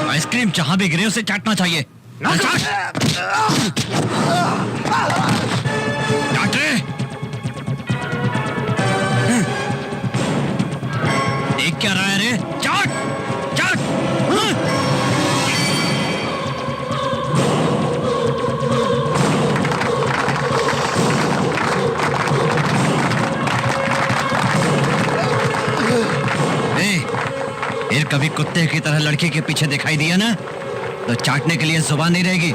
Ice cream जहां भी गिरे उसे चाटना चाहिए। चाट रे। देख क्या रहा है रे? चाट चाट। फिर कभी कुत्ते की तरह लड़की के पीछे दिखाई दिया ना तो चाटने के लिए जुबान नहीं रहेगी।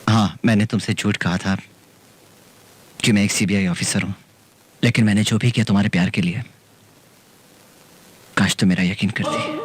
हाँ, मैंने तुमसे झूठ कहा था कि मैं एक सीबीआई ऑफिसर हूं, लेकिन मैंने जो भी किया तुम्हारे प्यार के लिए। काश तुम मेरा यकीन करती।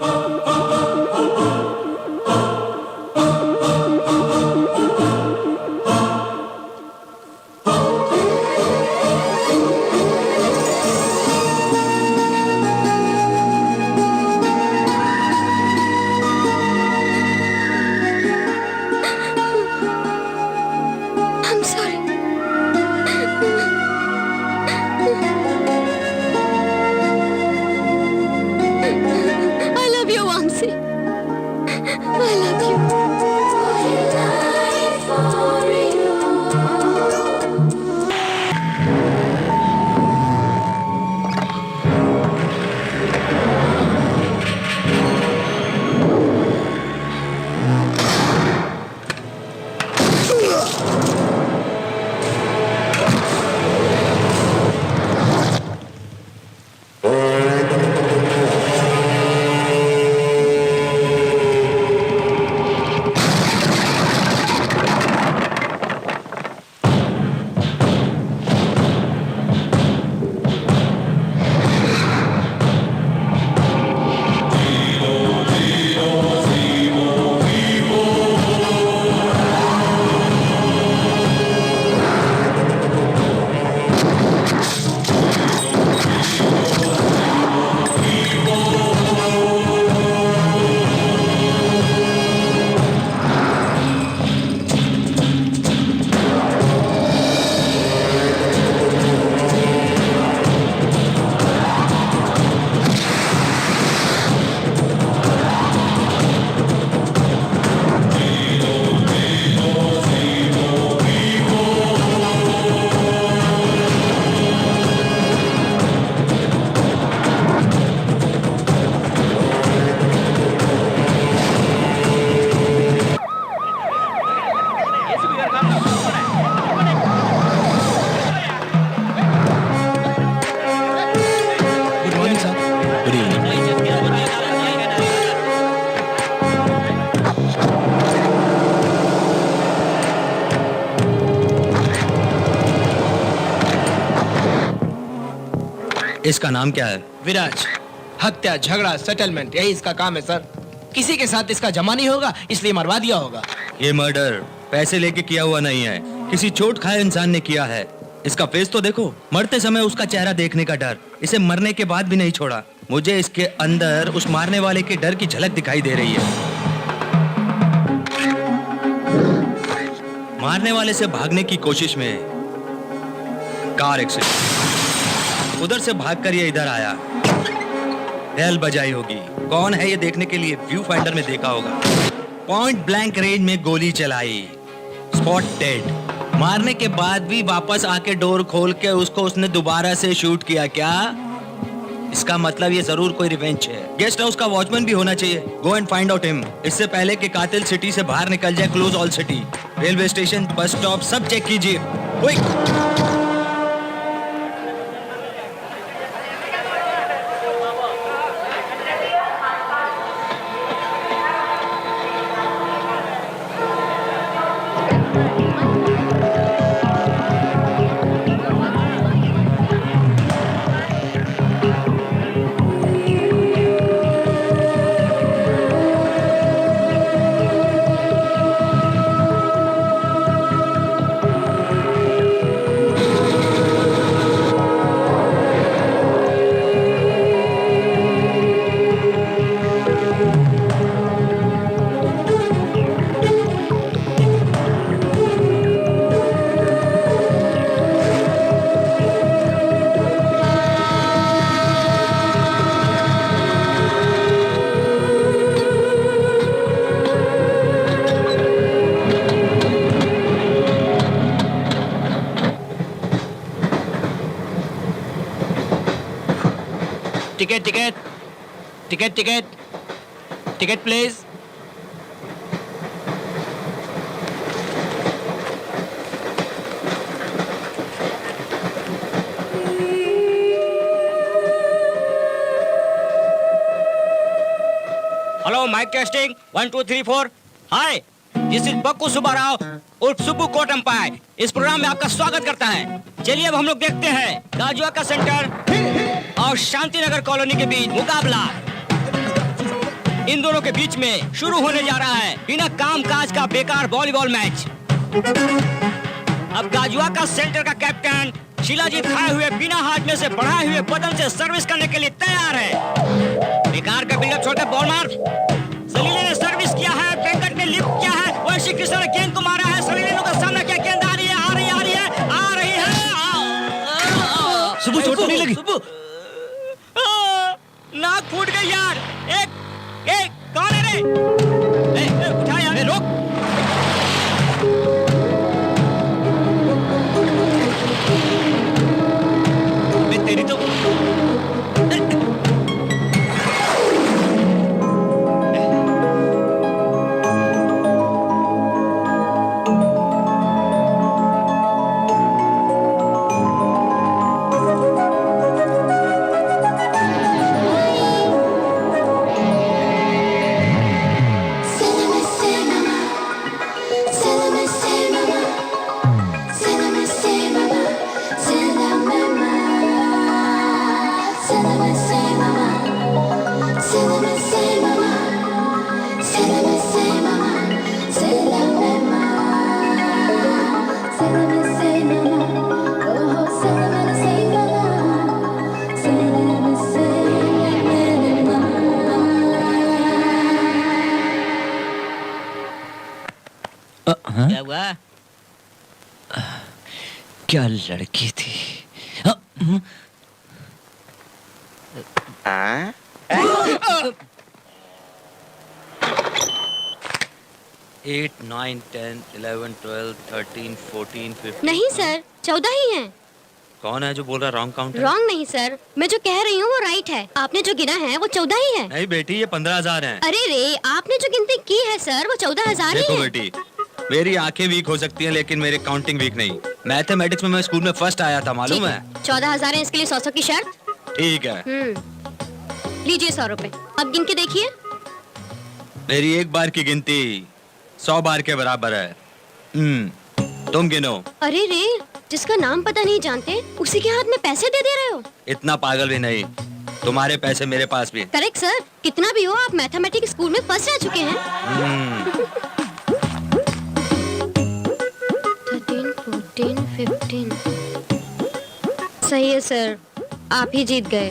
इसका नाम क्या है? विराज। हत्या, झगड़ा, सेटलमेंट, यही इसका काम है सर। किसी के साथ इसका जमा नहीं होगा इसलिए मरवा दिया होगा। ये मर्डर पैसे लेके किया हुआ नहीं है, किसी चोट खाए इंसान ने किया है। इसका फेस तो देखो, मरते समय उसका चेहरा देखने का डर इसे मरने के बाद भी नहीं छोड़ा। मुझे इसके अंदर उस मारने वाले के डर की झलक दिखाई दे रही है। मारने वाले से भागने की कोशिश में कार एक्सीडेंट, उधर से भागकर ये इधर आया। बेल बजाई होगी, कौन है ये देखने के लिए व्यू फाइंडर में देखा होगा। पॉइंट ब्लैंक रेंज में गोली चलाई, स्पॉट डेड। मारने के बाद भी वापस आके डोर खोल के उसको उसने दोबारा से शूट किया। क्या इसका मतलब ये जरूर कोई रिवेंज है। गेस्ट हाउस का वॉचमैन भी होना चाहिए। Go and find out him, इससे पहले कि कातिल सिटी से बाहर निकल जाए। Close all city, railway station, bus stop सब चेक कीजिए। Quick. Ticket ticket ticket ticket ticket please. Hello mike testing 1 2 3 4। Hi, this is Bakku Subbarao उर्फ सुब्बू कोट अंपायर। इस प्रोग्राम में आपका स्वागत करता है। चलिए अब हम लोग देखते हैं गाजुआ का सेंटर और शांतिनगर कॉलोनी के बीच मुकाबला। इन दोनों के बीच में शुरू होने जा रहा है बिना काम काज का बेकार वॉलीबॉल मैच। अब गाजुआ का सेंटर का कैप्टन शिलाजीत खाए हुए बिना हाथ में से बढ़ाए हुए बदन से सर्विस करने के लिए तैयार है। बेकार का बिल्डअप छोड़कर बॉल मार। सलीले ने सर्विस किया है, वेंकट ने लिफ्ट किया है, वंशी कृष्ण ने गेंद को मारा है। सलीले का सामना किया, गेंद आ रही है, आ रही है, आ रही है, आ रही है। सुबह चोट नहीं लगी? नाक फूट गई यार। एक कौन है रे? उठा यार, रोक। तेरी तो क्या हुआ? क्या लड़की थी। 8 9 10 11 12 13 14 15। नहीं सर, 14 ही हैं। कौन है जो बोल रहा रॉन्ग काउंट है? रॉन्ग नहीं सर, मैं जो कह रही हूँ वो राइट है। आपने जो गिना है वो 14 ही है। नहीं बेटी, ये 15,000 है। अरे रे, आपने जो गिनती की है सर वो 14,000 ही देखो है। बेटी, मेरी आंखें वीक हो सकती हैं लेकिन मेरी काउंटिंग वीक नहीं। मैथमेटिक्स में मैं स्कूल में फर्स्ट आया था, मालूम है? 14,000 है, इसके लिए 100 की शर्त। ठीक है। लीजिए 100 रुपए। अब गिन के देखिए। मेरी एक बार की गिनती 100 बार के बराबर है। तुम गिनो। अरे रे, जिसका नाम पता नहीं जानते उसी के हाथ में पैसे दे रहे हो। इतना पागल भी नहीं, तुम्हारे पैसे मेरे पास भी। करेक्ट सर, कितना भी हो आप मैथमेटिक्स स्कूल में फर्स्ट आ चुके हैं। 13 14 15। सही है सर, आप ही जीत गए।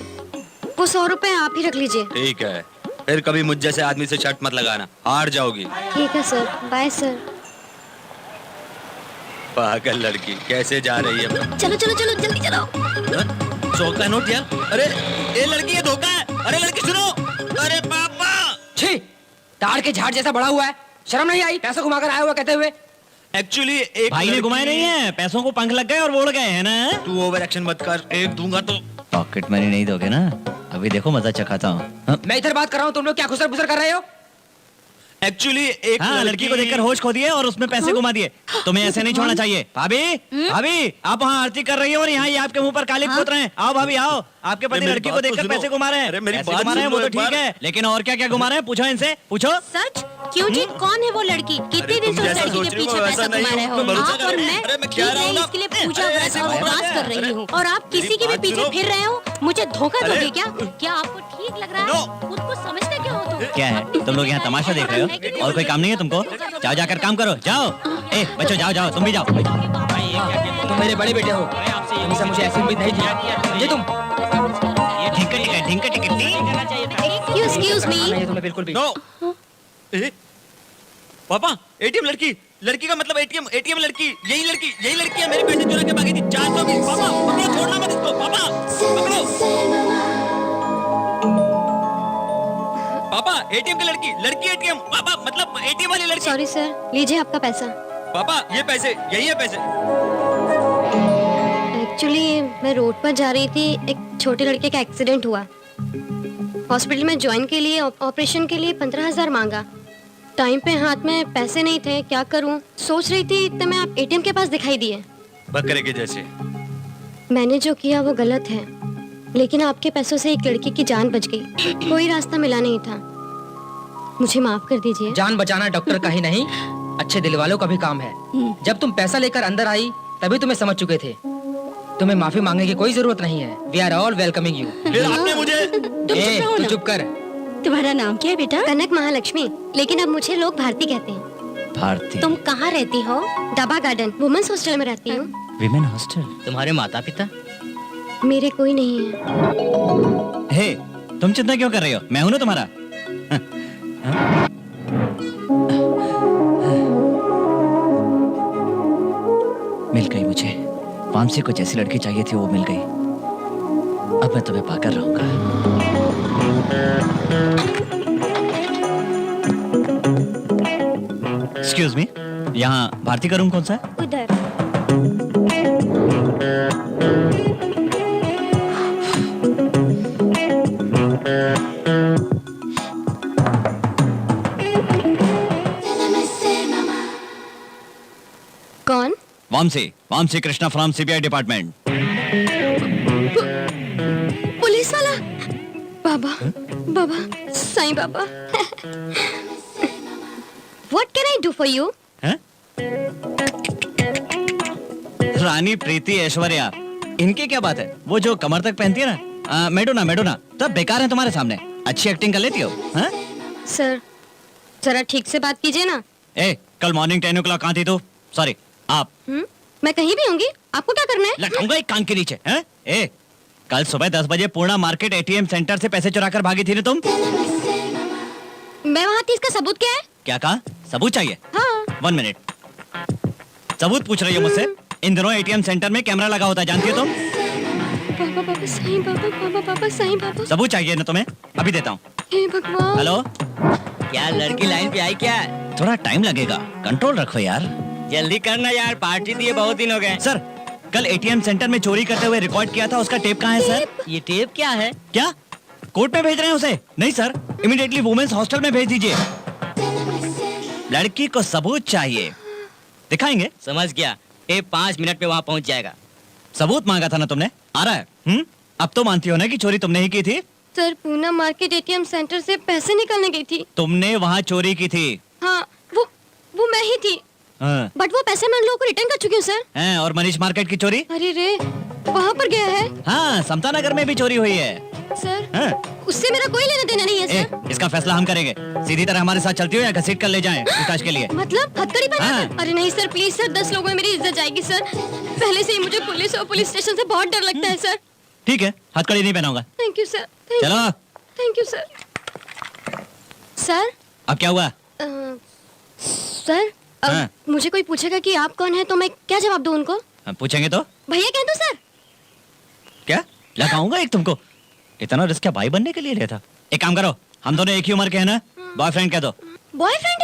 वो 100 रुपए आप ही रख लीजिए। ठीक है, फिर कभी मुझ जैसे आदमी से शर्त मत लगाना, हार जाओगी। ठीक है सर, बाय सर। पागल लड़की कैसे जा रही है? चलो चलो चलो, जल्दी चलो। 100 का नोट यार। अरे ये लड़की, ये धोखा है। अरे लड़की सुनो। अरे पापा। छी, ताड़ के झाड़ जैसा बड़ा हुआ है, शर्म नहीं आई? पैसा घुमाकर आया हुआ कहते हुए। एक्चुअली एक भाई ने घुमाए नहीं है, पैसों को पंख लग गए और उड़ गए हैं ना। तू ओवर एक्शन मत कर, एक दूंगा तो। पॉकेट मनी नहीं दोगे ना? अभी देखो मजा चखाता हूँ। मैं इधर बात कर रहा हूँ, तुम लोग क्या खुसर बुसर कर रहे हो? एक्चुअली एक हाँ, लड़की को देखकर होश खो दिए और उसमें पैसे घुमा दिए। तुम्हें ऐसे नहीं छोड़ना चाहिए। भाभी, भाभी, आप वहाँ आरती कर रही हो और यहाँ ये आपके मुंह पर कालिक पोत रहे हैं। आओ भाभी आओ, आपके पति मेरी लड़की को बात तो देखकर सुनो। पैसे घुमा रहे हैं। अरे मेरी पैसे बात घुमा रहे हैं सुन वो लो तो एक ठीक बार। है, लेकिन और क्या क्या घुमा रहे हैं? पूछो इनसे, पूछो। सच? क्यों जी, कौन है वो लड़की? कितने दिन से उस लड़की के पीछे पैसा कमा रहे हो? आप और मैं इसके लिए पूजा व्रत और उपवास कर रही हूँ और आप किसी के भी पीछे फिर रहे हो। मुझे धोखा दोगे क्या? क्या आपको ठीक लग रहा है? खुद को समझते क्या हो तुम? क्या है, तुम लोग यहाँ तमाशा देख रहे हो और कोई काम नहीं है तुमको? जाओ जाकर काम करो, जाओ। ए बच्चों जाओ जाओ, तुम भी जाओ। तुम मेरे बड़े बेटे हो, हमेशा मुझे ऐसी उम्मीद नहीं थी। समझे तुम? ढिंका टिकट Excuse me. नहीं, तुम्हें बिल्कुल भी। नो। पापा, एटीएम लड़की, लड़की का मतलब एटीएम लड़की, यही लड़की है। मेरे पैसे चुरा के भागी थी। 420। पापा पकड़ो, छोड़ना मत इसको। पापा पकड़ो। पापा एटीएम की लड़की एटीएम। पापा मतलब एटीएम वाली लड़की। सॉरी सर, लीजिए आपका पैसा। पापा ये पैसे, यही है पैसे। एक्चुअली मैं रोड पर जा रही थी, एक छोटे लड़के का एक्सीडेंट हुआ। हॉस्पिटल में ज्वाइन के लिए ऑपरेशन के लिए 15,000 मांगा। टाइम पे हाथ में पैसे नहीं थे, क्या करूं? सोच रही थी इतने में आप एटीएम के पास दिखाई दिए। बकरे के जैसे। मैंने जो किया वो गलत है, लेकिन आपके पैसों से एक लड़की की जान बच गई। कोई रास्ता मिला नहीं था, मुझे माफ कर दीजिए। जान बचाना डॉक्टर का ही नहीं, अच्छे दिल वालों का भी काम है। जब तुम पैसा लेकर अंदर आई तभी तुम्हें समझ चुके थे। तुम्हें माफी मांगने की कोई जरूरत नहीं है। We are all welcoming you. फिर आपने मुझे तू चुप कर। तुम्हारा नाम क्या है बेटा? कनक महालक्ष्मी, लेकिन अब मुझे लोग भारती कहते हैं। भारती। तुम कहाँ रहती हो? डबा गार्डन वुमेन्स हॉस्टल में रहती हूँ। Women hostel. तुम्हारे माता पिता? मेरे कोई नहीं है। हे, तुम चिंता क्यों कर रही हो? मैं हूं ना तुम्हारा। मिल गई मुझे। वामसी को जैसी लड़की चाहिए थी वो मिल गई। अब मैं तुम्हें पाकर रहूंगा। एक्सक्यूज मी, यहाँ भारती का रूम कौन सा है? उधर। कौन? Vamsi Krishna from CBI department. Police वाला? बाबा, बाबा, Sai Baba. What can I do for you? हैं? रानी प्रीति ऐश्वर्या, इनकी क्या बात है? वो जो कमर तक पहनती है ना, मेडोना, तब बेकार है तुम्हारे सामने। अच्छी एक्टिंग कर लेती हो। हैं? सर, जरा ठीक से बात कीजिए ना। ए, कल मॉर्निंग 10 o'clock कहाँ थी तू? सॉरी, आप। मैं कहीं भी होंगी, आपको क्या करना है? लटकाऊंगा एक कान के नीचे। हैं? ए, कल सुबह 10 बजे पूर्णा मार्केट एटीएम सेंटर से पैसे चुरा कर भागी थी ना तुम? मैं वहाँ थी, इसका सबूत क्या है? क्या कहा? सबूत चाहिए? हाँ। 1 मिनट। सबूत पूछ रही हो मुझसे? इन दिनों एटीएम सेंटर में कैमरा लगा होता है, जानती हो तुम? बाबा, बाबा, साईं बाबा, बाबा, बाबा, साईं बाबा। सबूत चाहिए ना तुम्हें? अभी देता हूँ। हे भगवान। हेलो, क्या लड़की लाइन पे आई क्या? थोड़ा टाइम लगेगा, कंट्रोल रखो यार। जल्दी करना यार, पार्टी दिए बहुत दिन हो गए। सर, कल एटीएम सेंटर में चोरी करते हुए रिकॉर्ड किया था, उसका टेप कहाँ है सर? ये टेप क्या है? क्या कोर्ट में भेज रहे हैं उसे? नहीं सर, इमीडिएटली वुमेन्स हॉस्टल में भेज दीजिए। लड़की को सबूत चाहिए, दिखाएंगे। समझ गया, टेप 5 मिनट में वहाँ पहुँच जाएगा। सबूत मांगा था ना तुमने, आ रहा है? अब तो मानती हो ना कि चोरी तुमने ही की थी? Sir, Poona market ATM centre से पैसे निकालने गई थी। तुमने वहाँ चोरी की थी? हाँ, वो मैं ही थी। हाँ। बट वो पैसे मैं उन लोगों को रिटर्न कर चुकी हूँ सर। हैं, और मनीष मार्केट की चोरी? अरे रे, वहाँ पर गया है। हाँ, समता नगर में भी चोरी हुई है। सर, हाँ। उससे मेरा कोई लेना देना नहीं है सर। इसका फैसला हम करेंगे। सीधी तरह हमारे साथ चलती हो या घसीट कर ले जाएं पूछताछ के लिए? मतलब हथकड़ी पहना हाँ। कर? अरे नहीं सर, प्लीज सर, 10 लोगों में मेरी इज्जत जाएगी सर। पहले से ही मुझे पुलिस और पुलिस स्टेशन से बहुत डर लगता है सर। ठीक है, हथकड़ी नहीं पहनाऊंगा। Thank you sir. चलो। Thank you sir. सर, अब क्या हुआ? सर, हाँ। मुझे कोई पूछेगा कि आप कौन है तो मैं क्या जवाब दूं उनको? पूछेंगे तो? भैया कह दूं सर? क्या लगाऊंगा एक तुमको? इतना रिस्क क्या भाई बनने के लिए लिया था? एक काम करो, हम दोनों एक ही उम्र के हैं ना, बॉयफ्रेंड कह दो। बॉयफ्रेंड?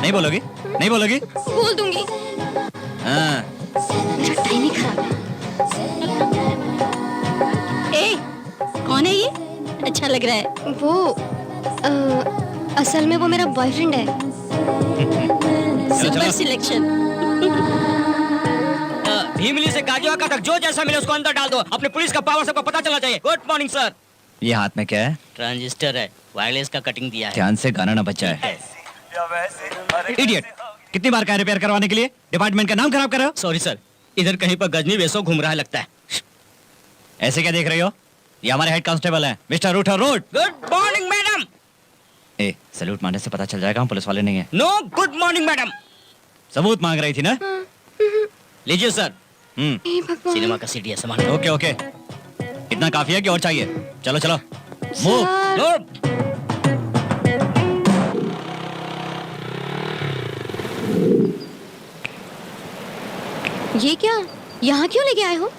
नहीं बोलोगी? नहीं बोलोगी? बोल दूंगी। हाँ। मेरा टाइम ही खराब है। ए, कौन है ये? अच्छा लग रहा है। वो असल में वो मेरा बॉयफ्रेंड है। Super selection. भीमली से गाजियाबाद तक जो जैसा मिले उसको अंदर डाल दो। अपने पुलिस का पावर सबको पता चलना चाहिए। Good morning sir. ये हाथ में क्या है? ट्रांजिस्टर है, वायरलेस का कटिंग दिया है। ध्यान से गाना ना बचा है। इडियट, कितनी बार कहा रिपेयर करवाने के लिए? डिपार्टमेंट का नाम खराब कर रहे हो। सॉरी सर, इधर कहीं पर गजनी वेसो घूम रहा है लगता है। ऐसे क्या देख रही हो? ये हमारे हेड कांस्टेबल हैं, मिस्टर रूटर रोड। Good morning madam. ए, सैल्यूट मारने से पता चल जाएगा हम पुलिस वाले नहीं हैं। No, good morning madam. सबूत मांग रही थी ना? लीजिए सर। हे भगवान। सिनेमा का सीडी है, सामान। ओके ओके, इतना काफी है कि और चाहिए? चलो चलो, मूव। सर, ये क्या? यहाँ क्यों लेके आए हो?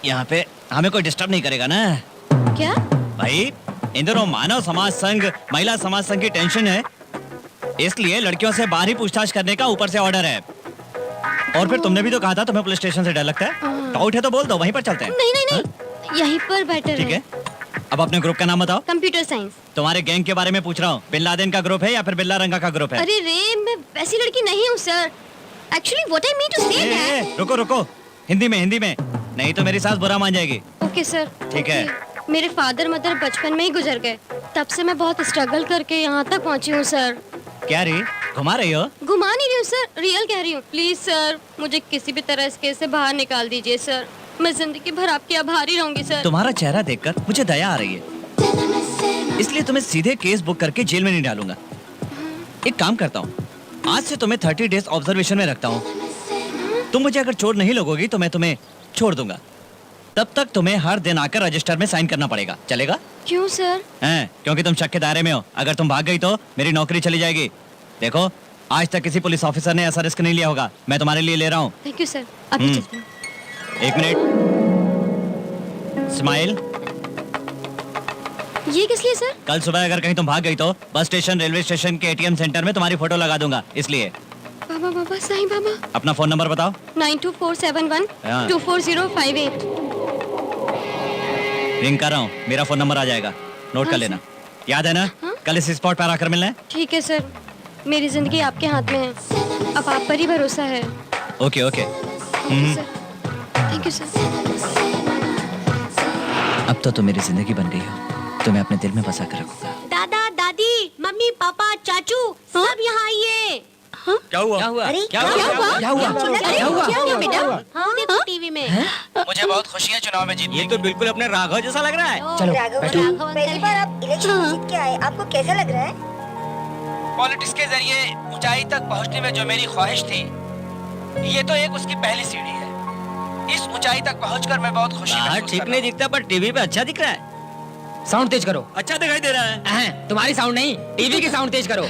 यहाँ पे हमें कोई डिस्टर्ब नहीं करेगा ना? क्या? भाई, इन दिनों मानव समाज संघ, महिला समाज संघ की टेंशन है, इसलिए लड़कियों से बाहर ही पूछताछ करने का ऊपर से ऑर्डर है। और फिर तुमने भी तो कहा था तुम्हें पुलिस स्टेशन से डर लगता है। डाउट है तो बोल दो, वहीं पर चलते हैं। नहीं नहीं नहीं, यहीं पर बेटर ठीक है? अब अपने ग्रुप का नाम बताओ। Computer science. तुम्हारे गैंग के बारे में पूछ रहा हूँ। बिन लादेन का ग्रुप है या फिर बिल्ला रंगा का ग्रुप है? अरे रे, मैं वैसी लड़की नहीं हूँ sir. Actually what I mean to say that. रुको रुको, हिंदी में नहीं तो मेरी सास बुरा मान जाएगी। Okay sir. ठीक है। मेरे फादर मदर बचपन में ही गुजर गए, तब से मैं बहुत स्ट्रगल करके यहाँ तक पहुँची हूँ सर। क्या री घुमा रही हो? घुमा नहीं रही हूँ सर, रियल कह रही हूँ। प्लीज सर, मुझे किसी भी तरह इस केस से बाहर निकाल दीजिए सर। मैं जिंदगी भर आपकी आभारी रहूंगी सर। तुम्हारा चेहरा देखकर मुझे दया आ रही है, इसलिए तुम्हें सीधे केस बुक करके जेल में नहीं डालूंगा। एक काम करता हूँ, आज से तुम्हें 30 डेज ऑब्जर्वेशन में रखता हूँ। तुम मुझे अगर चोर नहीं लगोगी तो मैं तुम्हें छोड़ दूंगा। तब तक तुम्हें हर दिन आकर रजिस्टर में साइन करना पड़ेगा, चलेगा? क्यों सर? हैं, क्योंकि तुम शक के दायरे में हो। अगर तुम भाग गई तो मेरी नौकरी चली जाएगी। देखो, आज तक किसी पुलिस ऑफिसर ने ऐसा रिस्क नहीं लिया होगा, मैं तुम्हारे लिए ले रहा हूँ। Thank you sir. अभी चलते हैं। 1 मिनट, स्माइल। ये किस लिए सर? कल सुबह अगर कहीं तुम भाग गई तो बस स्टेशन, रेलवे स्टेशन के ATM सेंटर में तुम्हारी फोटो लगा दूंगा, इसलिए। बाबा बाबा साईं बाबा। अपना फोन नंबर बताओ। 9247124058। रिंग कर रहा हूँ, मेरा फोन नंबर आ जाएगा, नोट कर लेना। याद है ना? कल इस स्पॉट पर आकर मिलना है। ठीक है सर, मेरी जिंदगी आपके हाथ में है, अब आप पर ही भरोसा है। Okay okay. Thank you sir. अब तो तुम मेरी जिंदगी बन गई हो, तुम्हें अपने दिल में बसा कर रखूंगा। दादा दादी मम्मी पापा चाचू सब यहाँ आइए। क्या हुआ? अरे क्या हुआ? क्या हुआ? क्या हुआ बेटा? हाँ देखो टीवी में। मुझे बहुत खुशी है चुनाव में जीतने। ये तो बिल्कुल अपने राघव जैसा लग रहा है। चलो, राघव बैठो। जी, पहली बार आप इलेक्शन जीत के आए, आपको कैसा लग रहा है? पॉलिटिक्स के जरिए ऊंचाई तक पहुंचने में जो मेरी ख्वाहिश थी, ये तो एक उसकी पहली सीढ़ी है। इस ऊंचाई तक पहुंचकर मैं बहुत खुशी बाहर महसूस ठीक कर नहीं रहा हूं। दिखता पर टीवी पे अच्छा दिख रहा है। साउंड तेज करो। अच्छा दिखाई दे रहा है। तुम्हारी साउंड नहीं, टीवी की साउंड तेज करो।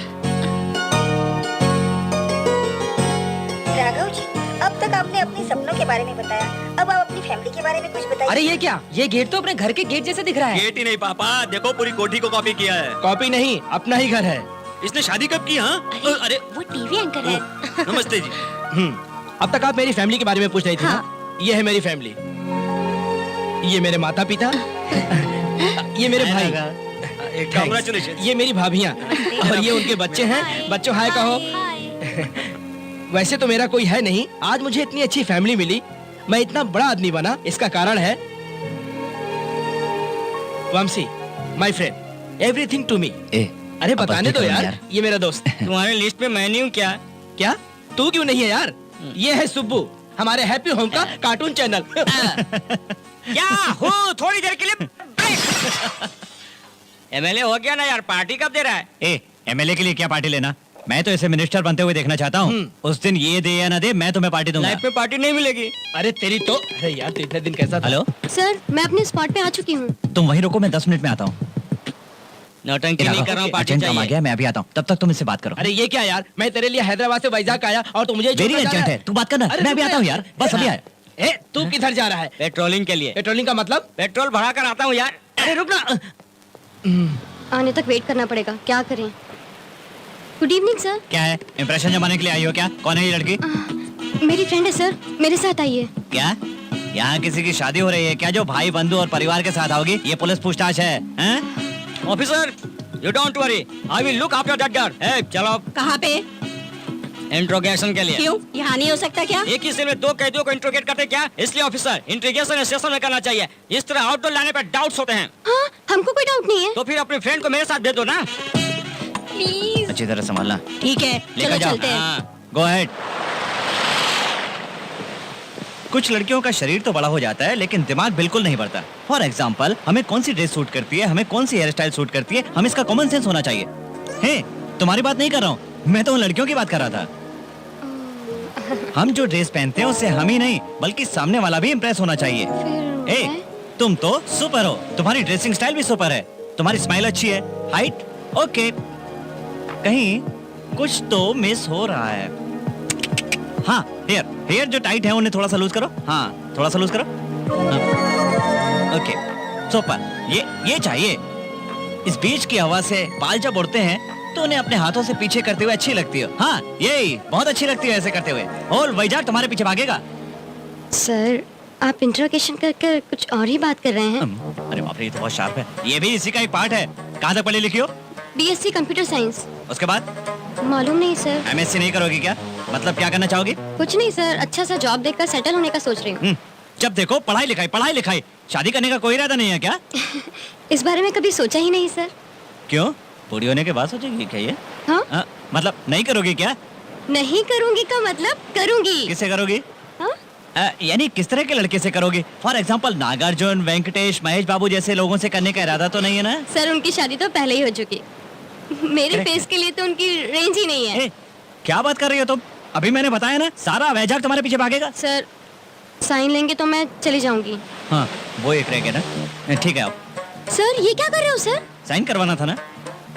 राघव जी, अब तक आपने अपने सपनों के बारे में बताया, अब आप अपनी फैमिली के बारे में कुछ बताइए। अरे ये क्या? ये गेट तो अपने घर के गेट जैसे दिख रहा है। गेट ही नहीं पापा, देखो पूरी कोठी को कॉपी किया है। कॉपी नहीं, अपना ही घर है। इसने शादी कब की? हाँ अरे वो टीवी एंकर है। नमस्ते जी। अब तक आप मेरी फैमिली के बारे में पूछ रही थी ना? ये है मेरी फैमिली। ये मेरे माता पिता, ये मेरे भाई, Congratulations। ये मेरी भाभियाँ और ये उनके बच्चे हैं। बच्चों हाय कहो। वैसे तो मेरा कोई है नहीं, आज मुझे इतनी अच्छी फैमिली मिली, मैं इतना बड़ा आदमी बना, इसका कारण है Vamshi, my friend, everything to me. अरे बताने दो यार, ये मेरा दोस्त। तुम्हारे लिस्ट में मैं नहीं हूँ क्या? क्या तू क्यों नहीं है यार? ये है सुब्बू, हमारे हैप्पी होम का कार्टून चैनल। क्या हो? थोड़ी देर के लिए MLA हो गया ना यार, पार्टी कब दे रहा है? MLA के लिए क्या पार्टी लेना? मैं तो इसे मिनिस्टर बनते हुए देखना चाहता हूँ। उस दिन ये दे या ना दे, मैं तुम्हें पार्टी दूंगा। लाइफ में पार्टी नहीं मिलेगी। अरे तेरी तो, अरे यार तो इतने दिन कैसा था? हेलो, सर मैं अपने स्पॉट पे आ चुकी हूँ। तुम वहीं रुको, मैं 10 मिनट में आता हूँ। नौटंकी नहीं कर रहा हूँ, पार्टी अर्जेंट काम आ चाहिए। गया, मैं अभी आता हूँ, तब तक तुम इससे बात करो। अरे ये क्या यार, मैं तेरे लिए हैदराबाद से वैजाग आया और तू मुझे वेरी अर्जेंट है, तू बात करना, मैं अभी आता हूँ यार, बस अभी आया। ए तू किधर जा रहा है? पेट्रोलिंग के लिए। पेट्रोलिंग का मतलब? पेट्रोल भरा कर आता हूँ यार। अरे रुक ना। आने तक वेट करना पड़ेगा, क्या करें? Good evening sir. क्या है, इंप्रेशन जमाने के लिए आई हो क्या? कौन है ये लड़की? मेरी फ्रेंड है सर, मेरे साथ आइए। क्या यहाँ किसी की शादी हो रही है क्या, जो भाई बंधु और परिवार के साथ आओगी? ये पुलिस पूछताछ है, हैं? Officer, you don't worry, I will look after that girl. चलो कहाँ पे? इंट्रोगेशन के लिए। क्यों, यहाँ नहीं हो सकता क्या? एक ही सेल में 2 कैदियों को इंट्रोगेट करते क्या? इसलिए ऑफिसर, इंट्रोगेशन स्टेशन में करना चाहिए। इस तरह आउटडोर लाने पर डाउट्स होते हैं। हाँ, हमको कोई डाउट नहीं है। तो फिर अपने फ्रेंड को मेरे साथ भेज दो ना। प्लीज। अच्छी तरह संभालना। ठीक है, लेकर चलो जाओ। चलते हैं। हाँ। Go ahead. कुछ लड़कियों का शरीर तो बड़ा हो जाता है लेकिन दिमाग बिल्कुल नहीं बढ़ता। फॉर एग्जाम्पल, हमें कौन सी ड्रेस सूट करती है, हमें कौन सी हेयर स्टाइल सूट करती है, हमें इसका कॉमन सेंस होना चाहिए। हे, तुम्हारी बात नहीं कर रहा हूँ, मैं तो उन लड़कियों की बात कर रहा था। हम जो ड्रेस पहनते हैं उससे हम ही नहीं बल्कि सामने वाला भी इम्प्रेस होना चाहिए। ए, तुम तो सुपर हो, तुम्हारी ड्रेसिंग स्टाइल भी सुपर है, तुम्हारी स्माइल अच्छी है, हाइट ओके, कहीं कुछ तो मिस हो रहा है। हाँ, हेयर जो टाइट है उन्हें थोड़ा सा लूज करो। हाँ, थोड़ा सा लूज करो। हाँ, ओके, सुपर। ये चाहिए। इस बीच की हवा से बाल जब उड़ते हैं तो उन्हें अपने हाथों से पीछे करते हुए अच्छी लगती हो। हाँ, यही बहुत अच्छी लगती है ऐसे करते हुए। और वैजाग तुम्हारे पीछे भागेगा। सर आप इंट्रोगेशन कर कर कुछ और ही बात कर रहे हैं। अरे बाप रे, ये तो बहुत शार्प है। ये भी इसी का एक पार्ट है। कहाँ तक पढ़ी लिखी हो? BSc computer science. उसके बाद मालूम नहीं सर। एमएससी नहीं करोगी क्या? मतलब क्या करना चाहोगी? कुछ नहीं सर, अच्छा सा जॉब देखकर सेटल होने का सोच रही हूँ। जब देखो पढ़ाई लिखाई। शादी करने का कोई इरादा नहीं है क्या? इस बारे में कभी सोचा ही नहीं सर। क्यों? पूरी होने के बाद सोचेगी क्या ये? हाँ? मतलब नहीं करोगी क्या? नहीं करूँगी का मतलब करूँगी। किससे करोगी? हाँ? यानी किस तरह के लड़के से करोगी? फॉर एग्जाम्पल नागार्जुन, वेंकटेश, महेश बाबू जैसे लोगों से करने का इरादा तो नहीं है ना? सर उनकी शादी तो पहले ही हो चुकी। मेरे फेस के लिए तो उनकी रेंज ही नहीं है। क्या बात कर रही हो तुम? अभी मैंने बताया ना, सारा वैजाग तुम्हारे पीछे भागेगा। सर साइन लेंगे तो मैं चली जाऊंगी। हाँ, वो एक रह गया ना। ठीक है आओ। सर ये क्या कर रहे हो सर? साइन करवाना था ना?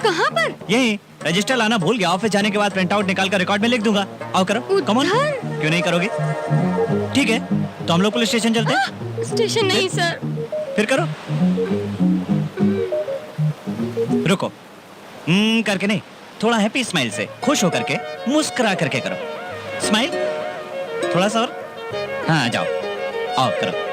कहाँ पर? यही रजिस्टर लाना भूल गया। ऑफिस जाने के बाद प्रिंट आउट निकाल कर रिकॉर्ड में लिख दूंगा। आओ करो। Come on. क्यों नहीं करोगे? ठीक है तो हम लोग पुलिस स्टेशन चलते हैं। स्टेशन नहीं सर। फिर करो। रुको। करके नहीं, थोड़ा हैप्पी स्माइल से, खुश होकर के, मुस्कुरा करके करो। स्माइल थोड़ा सा और। हाँ जाओ, आओ करो।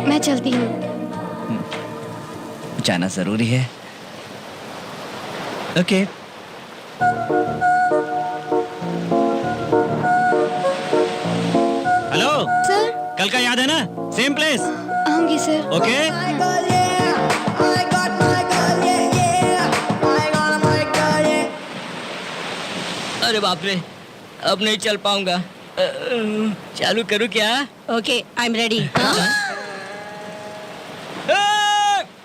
मैं चलती हूँ। जाना जरूरी है। ओके। हेलो सर कल का याद है ना? Same place. आऊंगी सर। ओके। अरे बाप रे, अब नहीं चल पाऊंगा। चालू करूं क्या? Okay I am ready.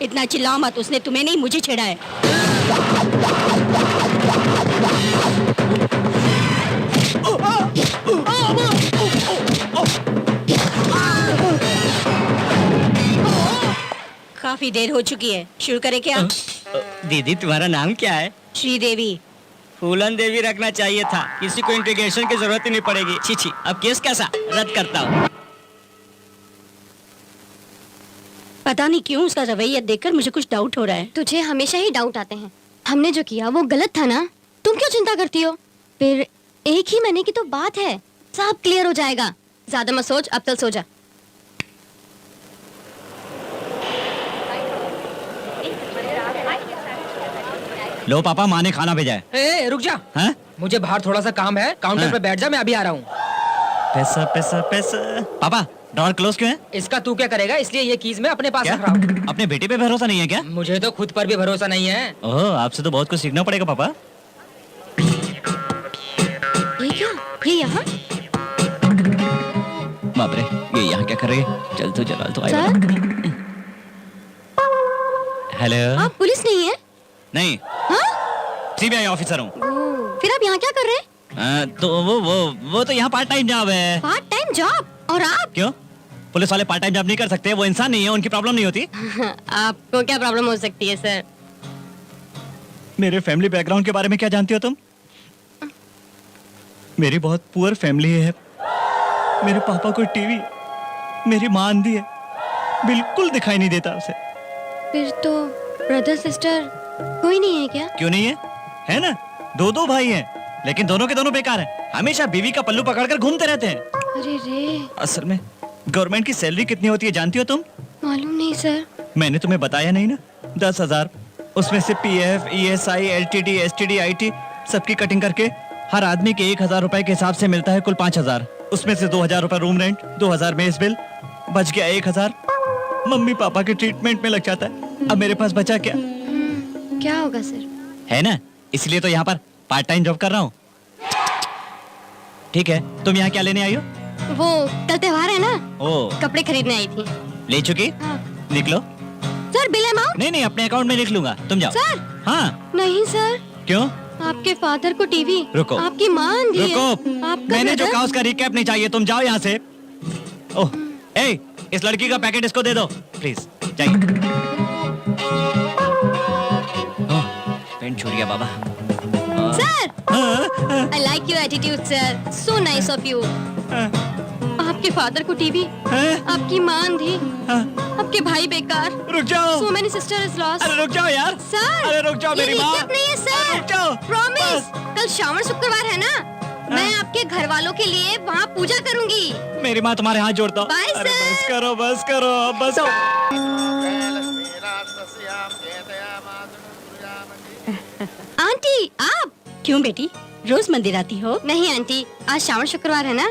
इतना चिल्लाओ मत, उसने तुम्हें नहीं मुझे छेड़ा है। काफी देर हो चुकी है, शुरू करें क्या? दीदी तुम्हारा नाम क्या है? श्रीदेवी। फूलन देवी रखना चाहिए था, किसी को इंटीग्रेशन की जरूरत ही नहीं पड़ेगी। छी, अब केस कैसा? रद्द करता हूँ। पता नहीं क्यों उसका रवैया देखकर मुझे कुछ डाउट हो रहा है। तुझे हमेशा ही डाउट आते हैं। हमने जो किया वो गलत था ना, तुम क्यों चिंता करती हो? फिर एक ही महीने की तो बात है, सब क्लियर हो जाएगा। ज्यादा मत सोच, अब चल सो जा। लो पापा, माँ ने खाना भेजा है। ए, रुक जा। हाँ? मुझे बाहर थोड़ा सा काम है, काउंटर हाँ। पे बैठ जा, मैं अभी आ रहा हूँ। पैसा पैसा पैसा। पापा ड्रॉअर क्लोज क्यों है? इसका तू क्या करेगा, इसलिए ये कीज मैं अपने पास क्या? रख रहा हूँ। अपने बेटे पे भरोसा नहीं है क्या? मुझे तो खुद पर भी भरोसा नहीं है। ओह, आपसे तो बहुत कुछ सीखना पड़ेगा पापा। ये क्या? ये यहाँ? बाप रे, ये यहाँ क्या कर रही है? चल तो जला तो आएगा। Sir hello. आप पुलिस नहीं है? नहीं, हाँ? सीबीआई ऑफिसर हूँ। फिर आप यहाँ क्या कर रहे हैं? तो वो तो यहाँ पार्ट टाइम जॉब है। Part time job? और आप? क्यों? पुलिस वाले पार्ट टाइम जॉब नहीं कर सकते? वो इंसान नहीं है, उनकी प्रॉब्लम नहीं होती? आपको क्या प्रॉब्लम हो सकती है सर? मेरे फैमिली बैकग्राउंड के बारे में क्या जानती हो तुम? मेरी बहुत पुअर फैमिली है। मेरे पापा को टीवी, मेरी माँ अंधी है, बिल्कुल दिखाई नहीं देता उसे। फिर तो ब्रदर सिस्टर कोई नहीं है क्या? क्यों नहीं है? है ना, दो भाई हैं, लेकिन दोनों के दोनों बेकार हैं। हमेशा बीवी का पल्लू पकड़कर घूमते रहते हैं। अरे रे, असल में गवर्नमेंट की सैलरी कितनी होती है जानती हो तुम? मालूम नहीं सर। मैंने तुम्हें बताया नहीं ना? 10,000। उसमें से PF, ESI, LTD, STD, IT सबकी कटिंग करके हर आदमी के 1,000 रुपए के हिसाब से मिलता है कुल 5,000। उसमें से 2,000 रुपए रूम रेंट, 2,000 मेस बिल, बच गया 1,000 मम्मी पापा के ट्रीटमेंट में लग जाता है। अब मेरे पास बचा क्या? क्या होगा सर? है ना, इसलिए तो यहाँ पर पार्ट टाइम जॉब कर रहा हूँ। ठीक है, तुम यहाँ क्या लेने आई हो? वो कल त्योहार है ना, ओ, कपड़े खरीदने आई थी। ले चुकी? हाँ। लिख लो। Sir bill amount? नहीं, अपने अकाउंट में लिख लूंगा, तुम जाओ। सर हाँ। नहीं सर। क्यों? आपके फादर को टीवी, रुको। आपकी माँ अंधी है, रुको, आपका मैंने जो brother- कहा उसका रिकैप नहीं चाहिए, तुम जाओ यहाँ से। ओह, ए, इस लड़की का पैकेट इसको दे दो प्लीज। जाइए। ओह, पेंट छूट गया बाबा। Sir, I like your attitude, sir. So nice of you. आपके फादर को टीवी, आपकी माँ अंधी, आपके भाई बेकार। रुक जाओ। So many sister is lost. अरे रुक जाओ यार। सर, अरे रुक जाओ मेरी माँ। ये नहीं है सर। रुक जाओ। प्रॉमिस, कल श्रावण शुक्रवार है ना, मैं आपके घर वालों के लिए वहाँ पूजा करूँगी। मेरी माँ तुम्हारे हाथ जोड़ता हूँ। बाय अरे सर। बस करो बस करो अब बस आंटी आप क्यों बेटी, रोज मंदिर आती हो? नहीं आंटी, आज श्रावण शुक्रवार है ना।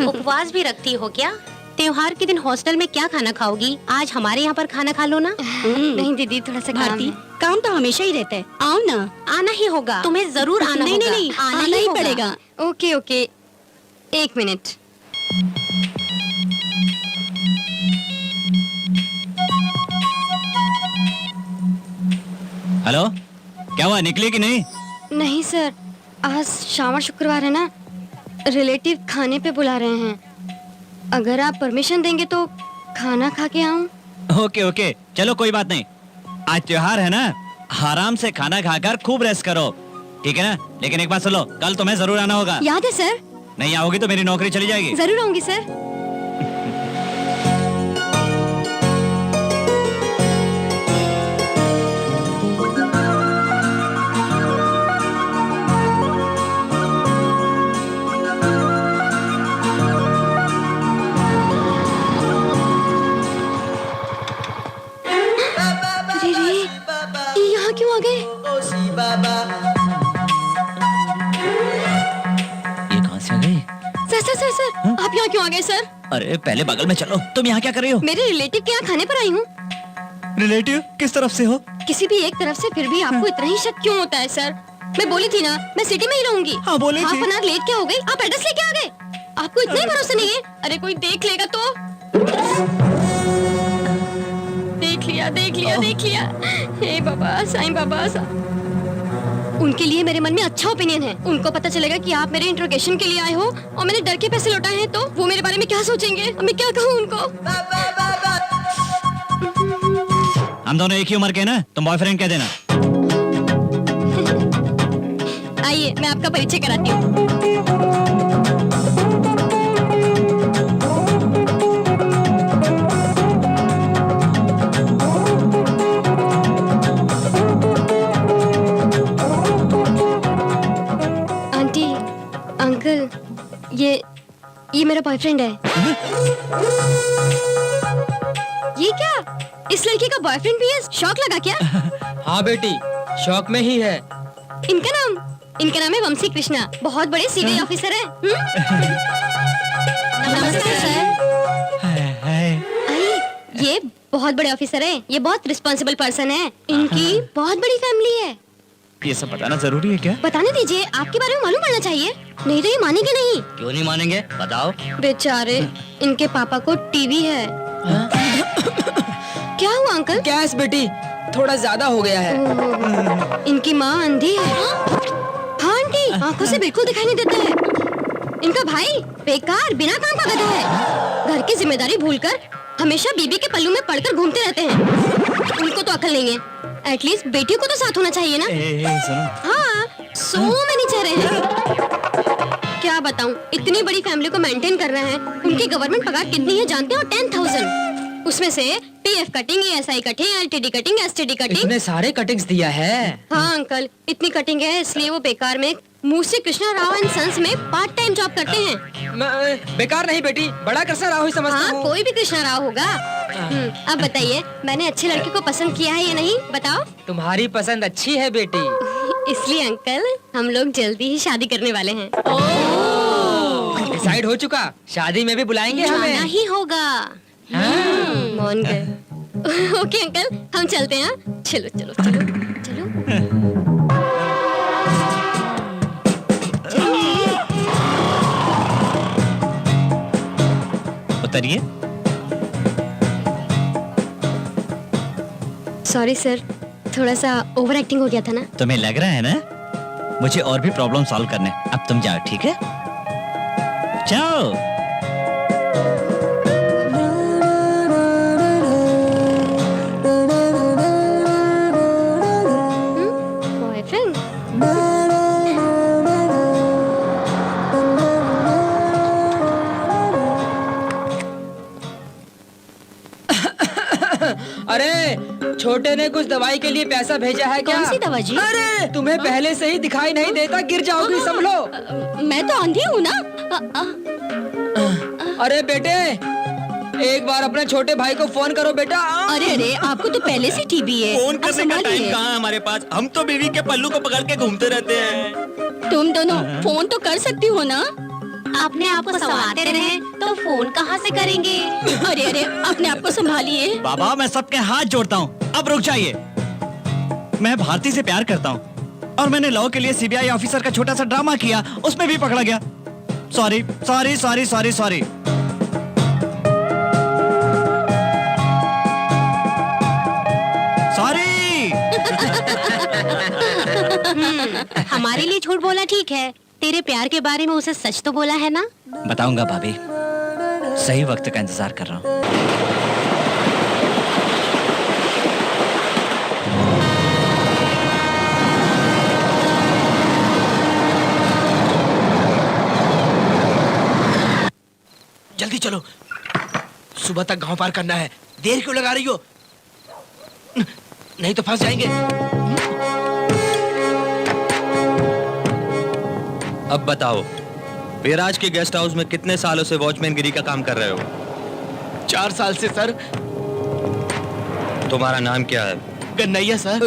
उपवास भी रखती हो क्या? त्योहार के दिन हॉस्टल में क्या खाना खाओगी? आज हमारे यहाँ पर खाना खा लो ना। नहीं दीदी, थोड़ा सा काम भारती, है। काम तो हमेशा ही रहता है, आओ ना। आना ही होगा, तुम्हें जरूर आना नहीं, होगा। नहीं, आना ही होगा। पड़ेगा। ओके ओके, एक मिनट। हेलो, क्या हुआ, निकली कि नहीं? नहीं सर, आज श्रावण शुक्रवार है ना, रिलेटिव खाने पे बुला रहे हैं। अगर आप परमिशन देंगे तो खाना खा के आऊं। ओके ओके, चलो कोई बात नहीं। आज त्योहार है ना, आराम से खाना खाकर खूब रेस्ट करो, ठीक है ना? लेकिन एक बात सुनो, कल तुम्हें जरूर आना होगा। याद है सर? नहीं आओगी तो मेरी नौकरी चली जाएगी। जरूर आऊंगी सर। अरे रे, ये यहाँ क्यों आ गए? ये कहाँ से आ गई? सर, आप यहाँ क्यों आ गए सर? अरे पहले बगल में चलो, तुम यहाँ क्या कर रही हो? मेरे रिलेटिव के यहाँ खाने पर आई हूँ। रिलेटिव किस तरफ से हो? किसी भी एक तरफ से, फिर भी आपको इतना ही शक क्यों होता है सर? मैं बोली थी ना, मैं सिटी में ही रहूंगी। हाँ, बोली थी। हाफ एन आवर लेट क्या हो गई? आप एड्रेस लेके आ गए? आपको इतना ही भरोसा नहीं है? अरे कोई देख लेगा तो? देख लिया। हे बाबा, साईं बाबा उनके लिए मेरे मन में अच्छा ओपिनियन है। उनको पता चलेगा कि आप मेरे इंट्रोगेशन के लिए आए हो और मैंने डर के पैसे लौटाए हैं, तो वो मेरे बारे में क्या सोचेंगे? अब मैं क्या कहूँ उनको? हम दोनों एक ही उम्र के हैं ना, तुम बॉयफ्रेंड कह देना। आइए, मैं आपका परिचय कराती हूँ। आंटी, अंकल, ये मेरा बॉयफ्रेंड है। ये क्या? इस लड़की का बॉयफ्रेंड भी है? शौक लगा क्या? हाँ बेटी, शौक में ही है। इनका नाम है वंशी कृष्णा, बहुत बड़े सीनियर ऑफिसर हैं। नमस्कार सर। आइए, ये बहुत बड़े ऑफिसर हैं, ये बहुत रिस्पॉन्सिबल पर्सन है, इनकी बहुत बड़ी फैमिली है। ये सब बताना जरूरी है क्या? बताने दीजिए, आपके बारे में मालूम पड़ना चाहिए, नहीं तो ये मानेंगे नहीं। क्यों नहीं मानेंगे, बताओ। बेचारे, इनके पापा को टीवी है। क्या हुआ अंकल? गैस बेटी, थोड़ा ज्यादा हो गया है। इनकी माँ अंधी है। हाँ आंटी, आंखों से बिल्कुल दिखाई नहीं देता है। इनका भाई बेकार बिना काम का गधा है, घर की जिम्मेदारी भूलकर हमेशा बीबी के पल्लू में पड़कर घूमते रहते हैं। उनको तो अकल नहीं है, एटलीस्ट बेटियों को तो साथ होना चाहिए ना। सुनो। हाँ, सो मैनी चेहरे हैं। क्या बताऊं, इतनी बड़ी फैमिली को मेंटेन कर रहे हैं। उनकी गवर्नमेंट पगार कितनी है जानते हो? 10,000। उसमें से PF cutting, ESI cutting, LTD cutting, STD cutting. इतने सारे कटिंग्स दिया है। हाँ अंकल, इतनी कटिंग है, इसलिए वो बेकार में मूसी कृष्णा राव एंड सन्स में पार्ट टाइम जॉब करते हैं। बेकार नहीं बेटी, बड़ा कृष्णा राव ही समझता हाँ, हूँ। कोई भी कृष्णा राव होगा। अब बताइए, मैंने अच्छे लड़के को पसंद किया है या नहीं, बताओ। तुम्हारी पसंद अच्छी है बेटी। इसलिए अंकल, हम लोग जल्दी ही शादी करने वाले हैं। डिसाइड हो चुका, शादी में भी बुलाएंगे जाना हमें। ही होगा। मान गए। ओके अंकल, हम चलते हैं। चलो चलो चलो चलो। उतरिए। सॉरी सर, थोड़ा सा ओवर एक्टिंग हो गया था ना। तुम्हें लग रहा है ना, मुझे और भी प्रॉब्लम सॉल्व करने। अब तुम जाओ, ठीक है? जाओ। बॉयफ्रेंड? छोटे ने कुछ दवाई के लिए पैसा भेजा है क्या? कौन सी दवा जी? अरे तुम्हें पहले से ही दिखाई नहीं देता, गिर जाओगी संभलो। मैं तो अंधी हूँ ना। अरे बेटे, एक बार अपने छोटे भाई को फोन करो बेटा। अरे अरे, आपको तो पहले से टीबी है। फोन अब करने का टाइम संभालिए। कहाँ है हमारे पास? हम तो बीवी के पल्लू को पकड़ के घूमते रहते हैं। तुम दोनों फोन तो कर सकती हो ना? अपने आप को संवारते रहे तो फोन कहाँ से करेंगे? अरे अरे, अपने आप को संभालिए। बाबा मैं सबके हाथ जोड़ता हूँ, अब रुक जाइए। मैं भारती से प्यार करता हूँ और मैंने लॉ के लिए सीबीआई ऑफिसर का छोटा सा ड्रामा किया, उसमें भी पकड़ा गया। Sorry sorry sorry sorry sorry. Sorry. हमारे लिए झूठ बोला ठीक है, तेरे प्यार के बारे में उसे सच तो बोला है ना? बताऊंगा भाभी, सही वक्त का इंतजार कर रहा हूँ। जल्दी चलो, सुबह तक गांव पार करना है। देर क्यों लगा रही हो? नहीं तो फंस जाएंगे। अब बताओ, विराज के गेस्ट हाउस में कितने सालों से वॉचमैन गिरी का काम कर रहे हो? 4 साल से सर। तुम्हारा नाम क्या है? गन्नैया सर।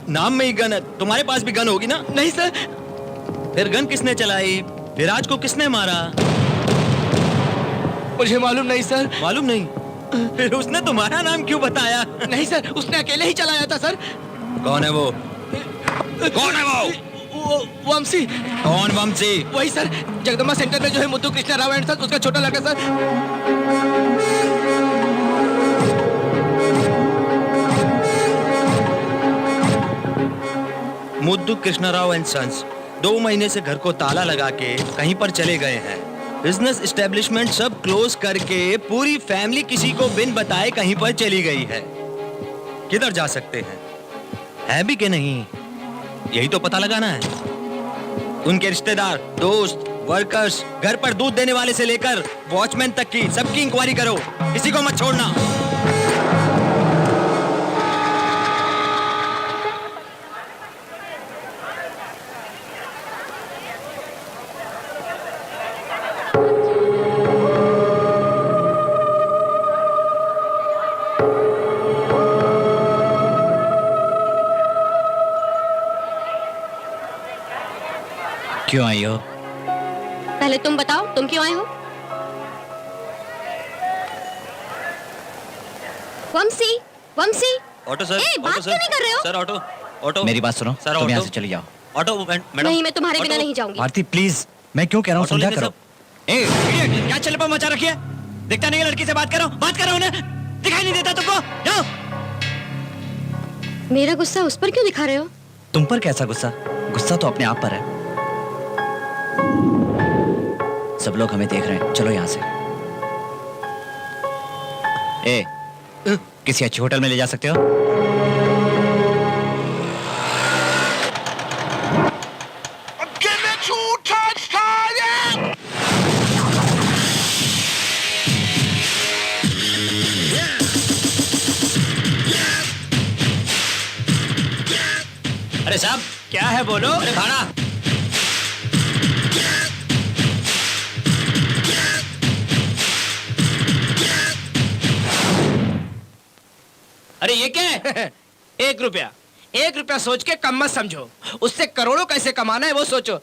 नाम में ही गन है, तुम्हारे पास भी गन होगी ना? नहीं सर। फिर गन किसने चलाई? विराज को किसने मारा? मुझे मालूम नहीं सर। मालूम नहीं? फिर उसने तुम्हारा नाम क्यों बताया? नहीं सर, उसने अकेले ही चलाया था सर। कौन है वो? कौन है वो? वंशी। कौन वंशी? वही सर, जगदम्बा सेंटर में जो है मुद्दू कृष्णा राव एंड सर, उसका छोटा लड़का सर। मुद्दू कृष्णा राव एंड सन्स 2 महीने से घर को ताला लगा के कहीं पर चले गए हैं। बिजनेस एस्टेब्लिशमेंट सब क्लोज करके पूरी फैमिली किसी को बिन बताए कहीं पर चली गई है। किधर जा सकते हैं? है भी कि नहीं, यही तो पता लगाना है। उनके रिश्तेदार, दोस्त, वर्कर्स, घर पर दूध देने वाले से लेकर वॉचमैन तक की सबकी इंक्वायरी करो, किसी को मत छोड़ना। क्यों आई हो? पहले तुम बताओ, तुम क्यों आए हो? वंशी, वंशी। Auto sir. ए, बात ऑटो क्यों नहीं कर रहे हो? Sir auto, auto. मेरी बात सुनो, सर, तुम ऑटो। यहाँ से चली जाओ। Auto madam. नहीं, मैं तुम्हारे बिना ऑटो। नहीं जाऊंगी। भारती प्लीज, मैं क्यों कह रहा हूँ ऑटो समझा लेने करो। ए idiot, क्या चल मचा रखी है? दिखता नहीं है लड़की से बात करो, बात करो उन्हें। दिखाई नहीं देता तुमको? जाओ। मेरा गुस्सा उस पर क्यों दिखा रहे हो? तुम पर कैसा गुस्सा? गुस्सा तो अपने आप पर है। सब लोग हमें देख रहे हैं, चलो यहाँ से। ए, किसी अच्छे होटल में ले जा सकते हो? अरे साहब, क्या है बोलो? अरे भाड़ा। अरे ये क्या है? 1 रुपया। 1 रुपया सोच के कम मत समझो, उससे करोड़ों कैसे कमाना है वो सोचो।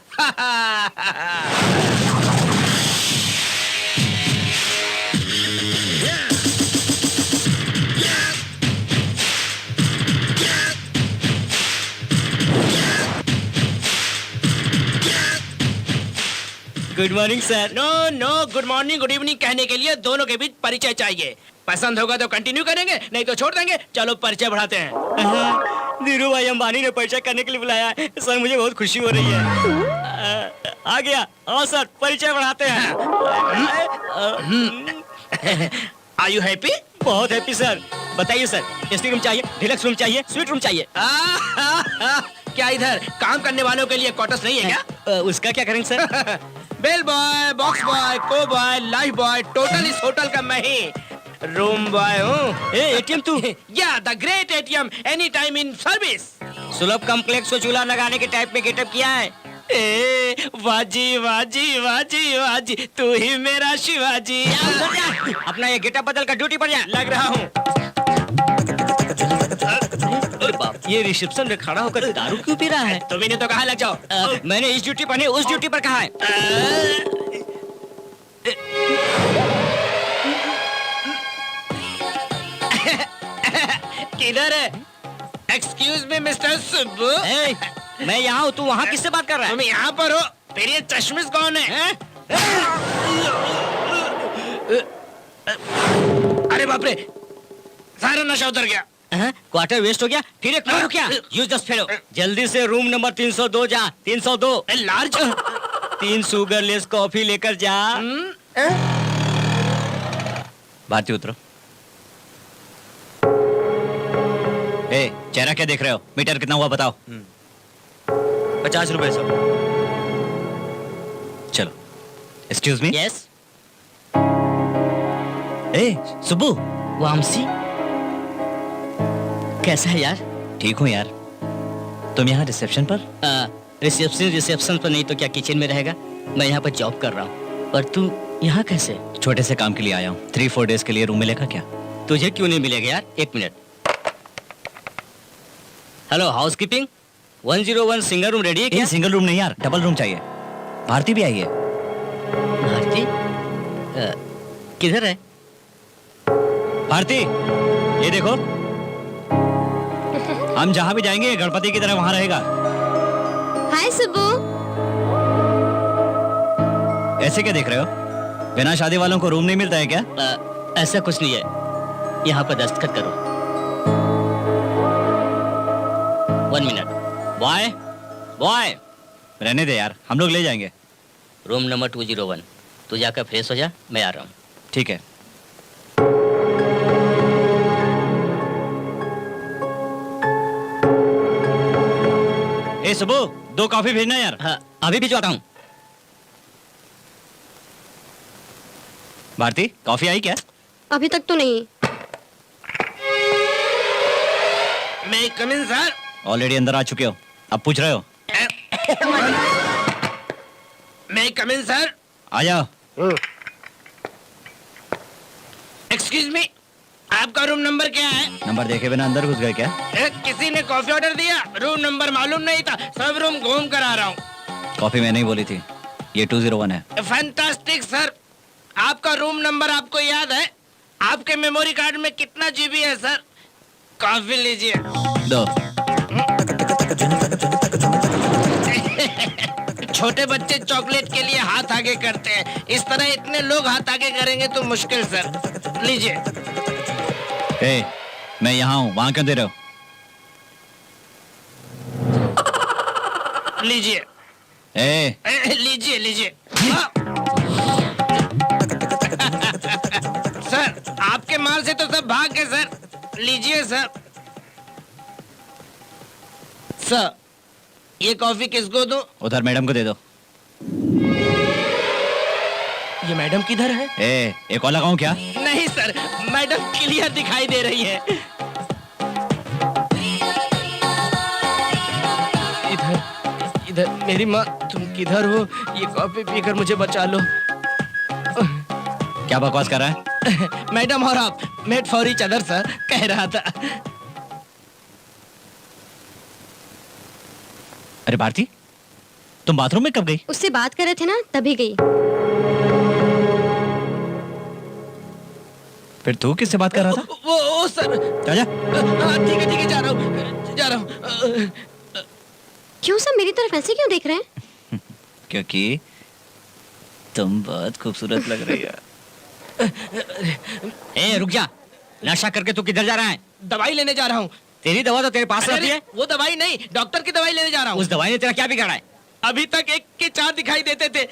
Good morning sir. No no, good morning good evening कहने के लिए दोनों के बीच परिचय चाहिए। पसंद होगा तो कंटिन्यू करेंगे, नहीं तो छोड़ देंगे। चलो परिचय बढ़ाते हैं। धीरू भाई अंबानी ने परिचय करने के लिए बुलाया है सर, मुझे बहुत खुशी हो रही है। आ गया। हाँ सर, परिचय बढ़ाते हैं। Are you happy? बहुत हैप्पी सर। बताइए सर, एसी रूम चाहिए, डिलक्स रूम चाहिए, स्वीट रूम चाहिए? क्या इधर काम करने वालों के लिए क्वार्टर्स नहीं है क्या? उसका क्या करेंगे sir? Bell boy, box boy, को बॉय, लाइफ बॉय, टोटल इस होटल का मैं ही। रूम बॉय हूँ। एटीएम तू या the great ATM, any time in service. Sulabh complex को चूल्हा लगाने के टाइप में गेटअप किया है। ए वाजी वाजी वाजी वाजी, तू ही मेरा शिवाजी। अपना ये गेटअप बदल कर ड्यूटी पर जा। लग रहा हूँ। ये रिसेप्शन में खड़ा होकर दारू क्यों पी रहा है? तुम्ही ने तो कहा लग जाओ। मैंने इस ड्यूटी पर नहीं उस ड्यूटी पर कहा है। किधर है? Excuse me mister Subbu. मैं यहाँ हूँ, तू वहाँ किससे बात कर रहा है? तुम यहाँ पर हो, फिर ये चश्मिश कौन है? अरे बाप रे, सारा नशा उतर गया। क्वार्टर वेस्ट हो गया, फिर एक और क्या? Use just fellow. जल्दी से रूम नंबर 302 जा। 302 लार्ज 3 शुगरलेस कॉफी लेकर जा। भारती उतरो। ए, चेहरा क्या देख रहे हो? मीटर कितना हुआ बताओ। 50 रुपए सब। चलो। Excuse me. यस ए, सुब्बू। वामसी, कैसा है यार? ठीक हूँ यार। तुम यहाँ रिसेप्शन पर? रिसेप्शन पर नहीं तो क्या किचन में रहेगा? मैं यहाँ पर जॉब कर रहा हूँ। और तू यहाँ कैसे? छोटे से काम के लिए आया हूँ। 3-4 डेज के लिए रूम मिलेगा क्या? तुझे क्यों नहीं मिलेगा यार? एक minute. Hello housekeeping, 101 single room ready है क्या? सिंगल रूम नहीं यार, डबल रूम चाहिए। भारती भी आई है। भारती किधर है? भारती, ये देखो। हम जहाँ भी जाएंगे गणपति की तरह वहाँ रहेगा। हाय सुब्बू। ऐसे क्या देख रहे हो? बिना शादी वालों को रूम नहीं मिलता है क्या? ऐसा कुछ नहीं है। यहाँ पर दस्तखत करो। 1 मिनट। बॉय, बॉय, रहने दे यार, हम लोग ले जाएंगे। Room number 201। तू जाकर फ्रेश हो जा, मैं आ रहा हूँ। ठीक है। ए सुबू, 2 कॉफी भेजना यार। हाँ, अभी भिजवाता हूँ। भारती, कॉफी आई क्या? अभी तक तो नहीं। मैं कम इन सर। ऑलरेडी अंदर आ चुके हो, अब पूछ रहे हो? मैं कम इन सर। आ जाओ। एक्सक्यूज मी, आपका रूम नंबर क्या है? नंबर देखे बिना अंदर घुस गए क्या? किसी ने कॉफी ऑर्डर दिया, रूम नंबर मालूम नहीं था, सब रूम घूम कर आ रहा हूँ। कॉफी मैंने ही बोली थी, ये 201 है। Fantastic sir. आपका रूम नंबर आपको याद है? आपके मेमोरी कार्ड में कितना जीबी है सर? कॉफी लीजिए। दो। छोटे बच्चे चॉकलेट के लिए हाथ आगे करते हैं, इस तरह इतने लोग हाथ आगे करेंगे तो मुश्किल सर। लीजिए। ए, मैं यहाँ हूँ, वहाँ क्यों दे रहे हो? लीजिए। लीजिए लीजिए। सर, आपके माल से तो सब भाग गए सर। लीजिए सर। सर, ये कॉफी किसको दूं? उधर मैडम को दे दो। ये मैडम किधर है? ए, एक और लगाऊं क्या? नहीं सर, मैडम क्लियर दिखाई दे रही है। इधर, इधर मेरी माँ, तुम किधर हो? ये कॉफी पीकर मुझे बचा लो। क्या बकवास कर रहा है? मैडम और आप made for each other sir, कह रहा था। अरे भारती, तुम बाथरूम में कब गई? उससे बात कर रहे थे ना, तभी गई। फिर तू किससे बात कर रहा था? वो सर। जा। ठीक है, जा रहा हूँ। क्यों सर मेरी तरफ ऐसे क्यों देख रहे हैं? क्योंकि तुम बहुत खूबसूरत लग रही है। ए, रुक जा। नशा करके तू किधर जा रहा है? दवाई लेने जा रहा हूँ। तेरी दवा तो तेरे पास रहती है। वो दवाई नहीं, डॉक्टर की दवाई लेने जा रहा हूँ। उस दवाई ने तेरा क्या बिगाड़ा है? अभी तक 1 के 4 दिखाई देते थे,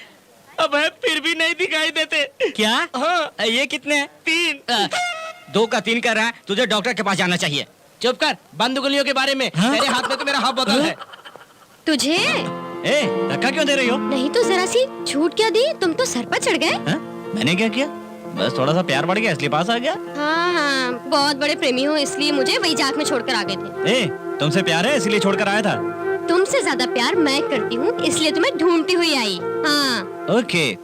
अब है फिर भी नहीं दिखाई देते। क्या? हाँ। ये कितने हैं? 3। 2 का 3 कर रहा है। तुझे डॉक्टर के पास जाना चाहिए। चुप कर, बंद उंगलियों के बारे में। हाँ? तेरे हाथ में तो मेरा हाथ बदल है। तुझे ए, धक्का क्यों दे रही हो? नहीं तो जरा सी छूट क्या दी? तुम तो सर पर चढ़ गए। हाँ? मैंने क्या किया? बस थोड़ा सा प्यार बढ़ गया इसलिए पास आ गया। हाँ हाँ, बहुत बड़े प्रेमी हो इसलिए मुझे वही जाग में छोड़कर आ गए थे। ए, तुमसे प्यार है इसलिए छोड़कर आया था। तुमसे ज्यादा प्यार मैं करती हूँ इसलिए तुम्हें ढूंढती हुई आई। हाँ ओके,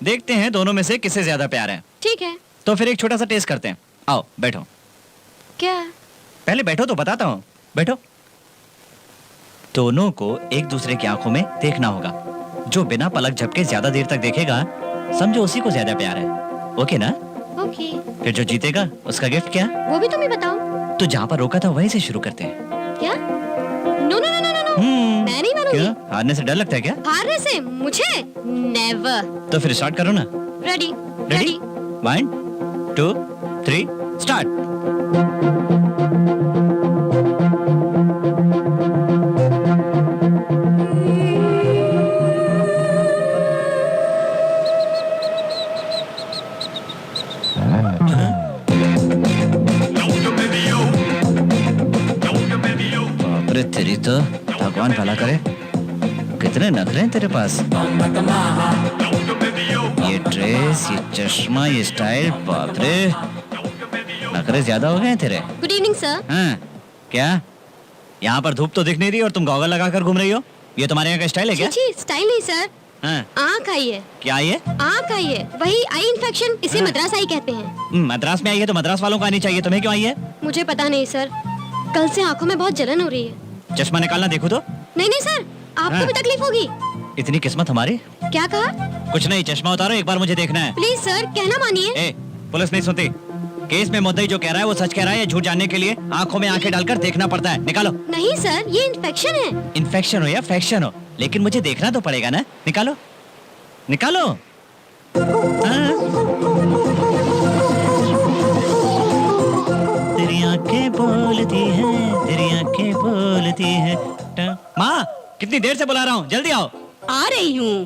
देखते हैं दोनों में से किससे ज्यादा प्यार है। ठीक है। तो फिर एक छोटा सा टेस्ट करते हैं। आओ बैठो। क्या? पहले बैठो तो बताता हूँ। बैठो। दोनों को एक दूसरे की आंखों में देखना होगा। जो बिना पलक झपके ज्यादा देर तक देखेगा समझो उसी को ज्यादा प्यार है। ओके ना? ओके। फिर जो जीतेगा उसका गिफ्ट क्या? वो भी तुम ही बताओ। तो जहाँ पर रोका था वहीं से शुरू करते हैं। क्या? No no no no no, मैं नहीं मानूंगी। क्यों? हारने से डर लगता है क्या? हारने से मुझे नेवर। तो फिर स्टार्ट करो ना। Ready ready? 1 2 3 स्टार्ट। अरे तेरी तो भगवान भला करे, कितने नखरे हैं तेरे पास। ये ड्रेस, ये चश्मा, ये स्टाइल, बाप रे, नखरे ज्यादा हो गए हैं तेरे। Good evening sir. हाँ, क्या यहाँ पर धूप तो दिख नहीं रही और तुम गॉगल लगाकर घूम रही हो? ये तुम्हारे यहाँ का स्टाइल है क्या? जी स्टाइल नहीं सर, हाँ, आँख आई है। क्या आई है? आँख आई है, वही आई इन्फेक्शन, इसे हाँ। मद्रास आई कहते हैं। मद्रास में आई है तो मद्रास वालों को आनी चाहिए, तुम्हें क्यों आई है? मुझे पता नहीं सर, कल से आँखों में बहुत जलन हो रही है। चश्मा निकालना देखो तो। नहीं नहीं सर, आपको हाँ। भी तकलीफ होगी। इतनी किस्मत हमारी। क्या कहा? कुछ नहीं, चश्मा उतारो, एक बार मुझे देखना है। प्लीज सर, कहना मानिए। ए, पुलिस नहीं सुनती। केस में मुद्दई जो कह रहा है वो सच कह रहा है या झूठ जानने के लिए आंखों में आंखें डालकर देखना पड़ता है। निकालो। नहीं सर, ये इन्फेक्शन है। इन्फेक्शन हो या फैक्शन हो, लेकिन मुझे देखना तो पड़ेगा ना। निकालो निकालो। हाँ। तेरी आंखें बोलती हैं, तेरी आंखें बोलती हैं। माँ, कितनी देर से बुला रहा हूँ, जल्दी आओ। आ रही हूँ।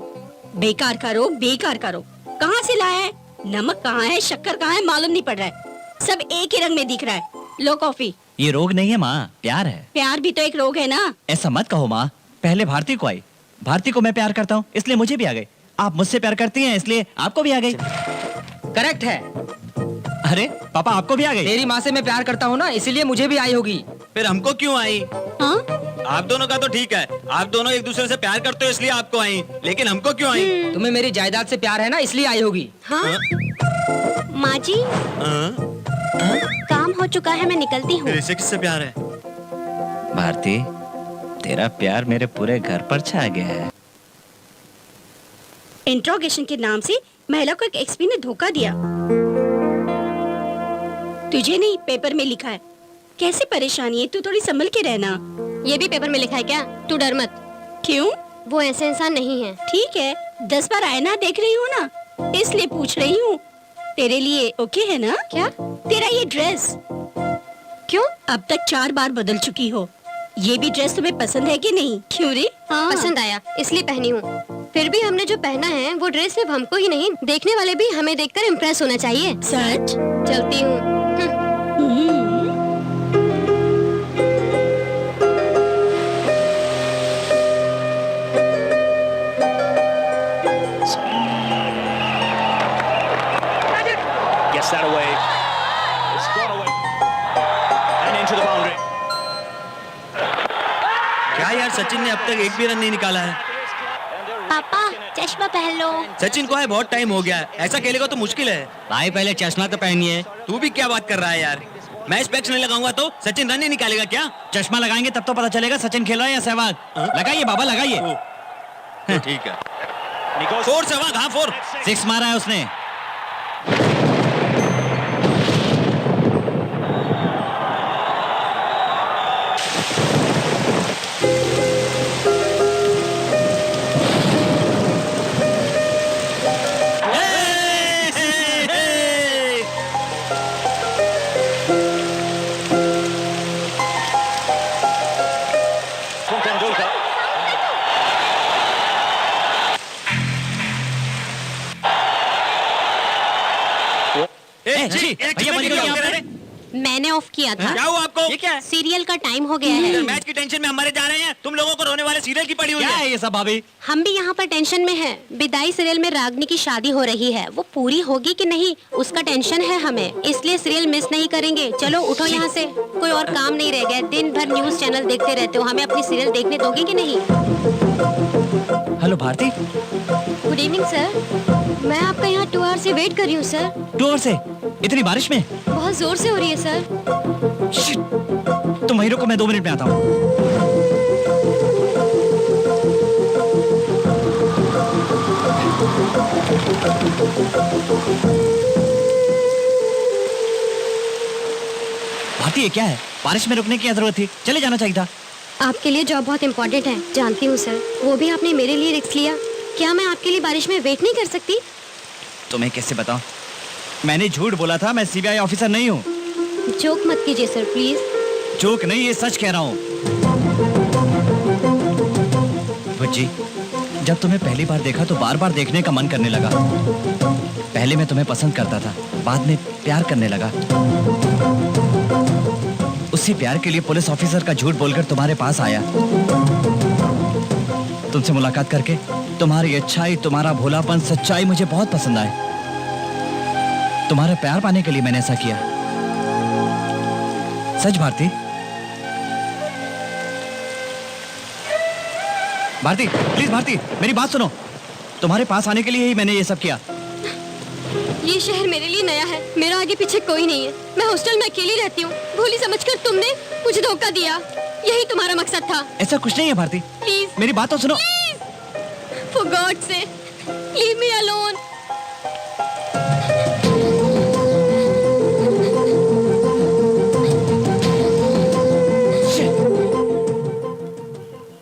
बेकार करो, बेकार करो। कहाँ से लाया है? नमक कहाँ है, शक्कर कहाँ है, मालूम नहीं पड़ रहा है। सब एक ही रंग में दिख रहा है। लो कॉफी। ये रोग नहीं है माँ, प्यार है। प्यार भी तो एक रोग है ना। ऐसा मत कहो माँ, पहले भारती को आई, भारती को मैं प्यार करता हूँ इसलिए मुझे भी आ गई। आप मुझसे प्यार करती हैं इसलिए आपको भी आ गई। करेक्ट है। अरे पापा आपको भी आ गई। तेरी माँ से मैं प्यार करता हूँ ना, इसीलिए मुझे भी आई होगी। फिर हमको क्यों आई? हाँ? आप दोनों का तो ठीक है, आप दोनों एक दूसरे से प्यार करते हो इसलिए आपको आई, लेकिन हमको क्यों आई? तुम्हें मेरी जायदाद से प्यार है ना, इसलिए आई होगी। हाँ? माँ जी, काम हो चुका है, मैं निकलती हूँ। फिर इसे किससे प्यार है? भारती, तेरा प्यार मेरे पूरे घर पर छा गया है। इंट्रोगेशन के नाम से महिला को एक एक्सपी ने धोखा दिया। तुझे नहीं, पेपर में लिखा है। कैसी परेशानी है, तू थोड़ी संभल के रहना। ये भी पेपर में लिखा है क्या? तू डर मत। क्यों? वो ऐसे इंसान नहीं है। ठीक है, 10 बार आईना देख रही हूँ ना, इसलिए पूछ रही हूँ। तेरे लिए ओके है ना? क्या? तेरा ये ड्रेस क्यों? अब तक 4 बार बदल चुकी हो। ये भी ड्रेस तुम्हें पसंद है कि नहीं? क्यों रे? हाँ। पसंद आया इसलिए पहनी हूँ। फिर भी हमने जो पहना है वो ड्रेस सिर्फ हमको ही नहीं, देखने वाले भी हमें देखकर इम्प्रेस होना चाहिए। सच? चलती हूँ। Gets that away. It's got away. And into the boundary. क्या यार, सचिन ने अब तक एक भी रन नहीं निकाला है। पापा चश्मा पहन लो। सचिन को है बहुत टाइम हो गया है, ऐसा खेलेगा तो मुश्किल है। भाई पहले चश्मा तो पहनिए। तू भी क्या बात कर रहा है यार? मैं स्पेक्स नहीं लगाऊंगा तो सचिन रन नहीं निकालेगा क्या? चश्मा लगाएंगे तब तो पता चलेगा सचिन खेल रहा है या सहवाग। लगाइए बाबा लगाइए। तो ठीक है। फोर सहवाग, हाँ 4। 6 मारा है उसने। जी, भैया बंद करो यहाँ पे। मैं मैंने ऑफ किया था। क्या हुआ आपको? ये क्या है? सीरियल का टाइम हो गया है। मैच की टेंशन में हमारे जा रहे हैं, तुम लोगों को रोने वाले सीरियल की पड़ी हुई क्या है ये सब भाभी? हम भी यहाँ पर टेंशन में हैं। विदाई सीरियल में रागनी की शादी हो रही है, वो पूरी होगी कि नहीं उसका टेंशन है हमें, इसलिए सीरियल मिस नहीं करेंगे। चलो उठो यहाँ से, कोई और काम नहीं रह गया। दिन भर न्यूज चैनल देखते रहते हो, हमें अपनी सीरियल देखने दोगे कि नहीं? Hello Bharti. Good evening sir, मैं आपका यहाँ 2 आवर से वेट कर रही हूँ सर। 2 आवर से? इतनी बारिश में? बहुत जोर से हो रही है सर। तुम वहीं रुको, मैं 2 मिनट में आता हूँ। भारती ये क्या है? बारिश में रुकने की क्या जरूरत थी? चले जाना चाहिए था। आपके लिए जॉब बहुत इम्पोर्टेंट है, जानती हूँ सर, वो भी आपने मेरे लिए रिस्क लिया। क्या मैं आपके लिए बारिश में वेट नहीं कर सकती? तुम्हें कैसे बताऊं? मैंने झूठ बोला था, मैं सीबीआई ऑफिसर नहीं हूँ। जोक मत कीजिए सर प्लीज। जोक नहीं, ये सच कह रहा हूँ। भज्जी, जब तुम्हें पहली बार देखा तो बार बार देखने का मन करने लगा। पहले मैं तुम्हें पसंद करता था, बाद में प्यार करने लगा। उसी प्यार के लिए पुलिस ऑफिसर का झूठ बोलकर तुम्हारे पास आया। तुमसे मुलाकात करके तुम्हारी अच्छाई, तुम्हारा भोलापन, सच्चाई मुझे बहुत पसंद आए। तुम्हारा प्यार पाने के लिए मैंने ऐसा किया। सच भारती? भारती प्लीज, भारती मेरी बात सुनो। तुम्हारे पास आने के लिए ही मैंने ये सब किया। ये शहर मेरे लिए नया है, मेरा आगे पीछे कोई नहीं है। मैं हॉस्टल में अकेली रहती हूँ। भोली समझकर तुमने मुझे धोखा दिया, यही तुम्हारा मकसद था। ऐसा कुछ नहीं है भारती, प्लीज मेरी बात तो सुनो। फॉर गॉड से लीव मी अलोन।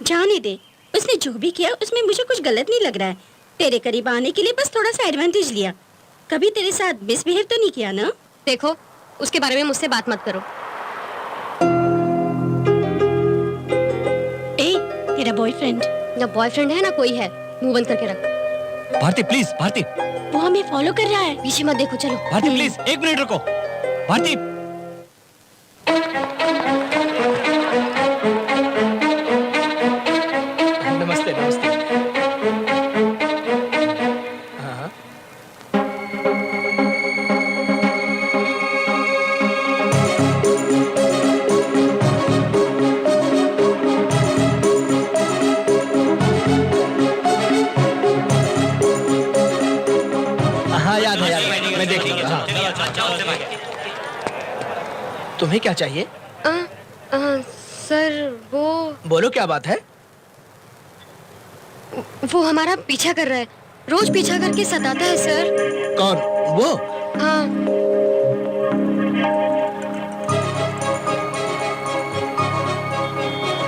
जाने दे, उसने जो भी किया उसमें मुझे कुछ गलत नहीं लग रहा है। तेरे करीब आने के लिए बस थोड़ा सा एडवांटेज लिया। कभी तेरे साथ मिसबिहेव तो नहीं किया ना? देखो, उसके बारे में मुझसे बात मत करो। ए, तेरा बॉयफ्रेंड? ना बॉयफ्रेंड है ना कोई है, मुंह बंद करके रख। भारती प्लीज, भारती। वो हमें फॉलो कर रहा है। पीछे मत देखो, चलो। भारती प्लीज 1 मिनट रुको। भारती नमस्ते नमस्ते। हाँ हाँ, याद है याद है, मैं देख लूंगा। हाँ। तुम्हें क्या चाहिए? सर वो बोलो क्या बात है? हमारा पीछा कर रहा है, रोज पीछा करके सताता है सर। कौन वो? हाँ।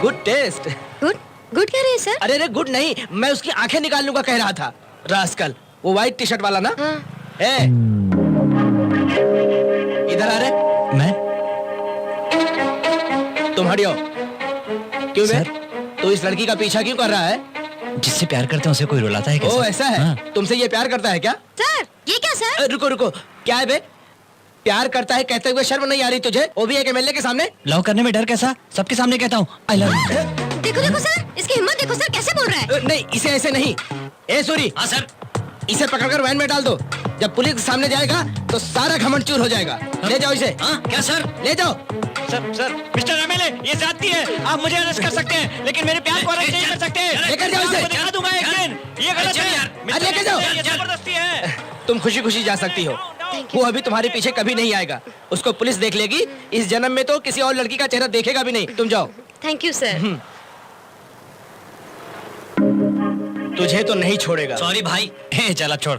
Good taste. गुड गुड कह रहे हैं सर? अरे गुड नहीं, मैं उसकी आंखें निकाल लूंगा कह रहा था। रास्कल, वो व्हाइट टी शर्ट वाला ना? हाँ। ए, इधर आ रहे। मैं? तुम हटियो। क्यों बे? तू इस लड़की का पीछा क्यों कर रहा है? जिससे प्यार करते हैं उसे कोई रुलाता है क्या? ओ ऐसा है? हाँ। तुमसे ये प्यार करता है क्या? सर ये क्या सर? रुको रुको, क्या है बे? प्यार करता है कहते हुए शर्म नहीं आ रही तुझे? वो भी एक एमएलए के सामने? लव करने में डर कैसा? सबके सामने कहता हूँ आई लव यू। देखो देखो सर, इसकी हिम्मत देखो सर, कैसे बोल रहा है। नहीं, इसे ऐसे नहीं। ए सूरी। हाँ सर। इसे पकड़कर वैन में डाल दो। जब पुलिस के सामने जाएगा तो सारा घमंड चूर हो जाएगा। ले जाओ इसे। हाँ क्या सर? ले जाओ। सर मिस्टर एमएलए, ये ज्यादती है। आप मुझे अरेस्ट कर सकते हैं लेकिन मेरे प्यार को अरेस्ट नहीं कर सकते। लेकर जाओ इसे। आपको दिखा दूंगा एक दिन। ये गलत है। अरे लेके जाओ। ये जबरदस्ती है। तुम खुशी खुशी जा सकती हो। वो अभी तुम्हारे पीछे कभी नहीं आएगा। उसको पुलिस देख लेगी, इस जन्म में तो किसी और लड़की का चेहरा देखेगा भी नहीं। तुम जाओ। Thank you sir. तुझे तो नहीं छोड़ेगा। सॉरी भाई। चल अब छोड़।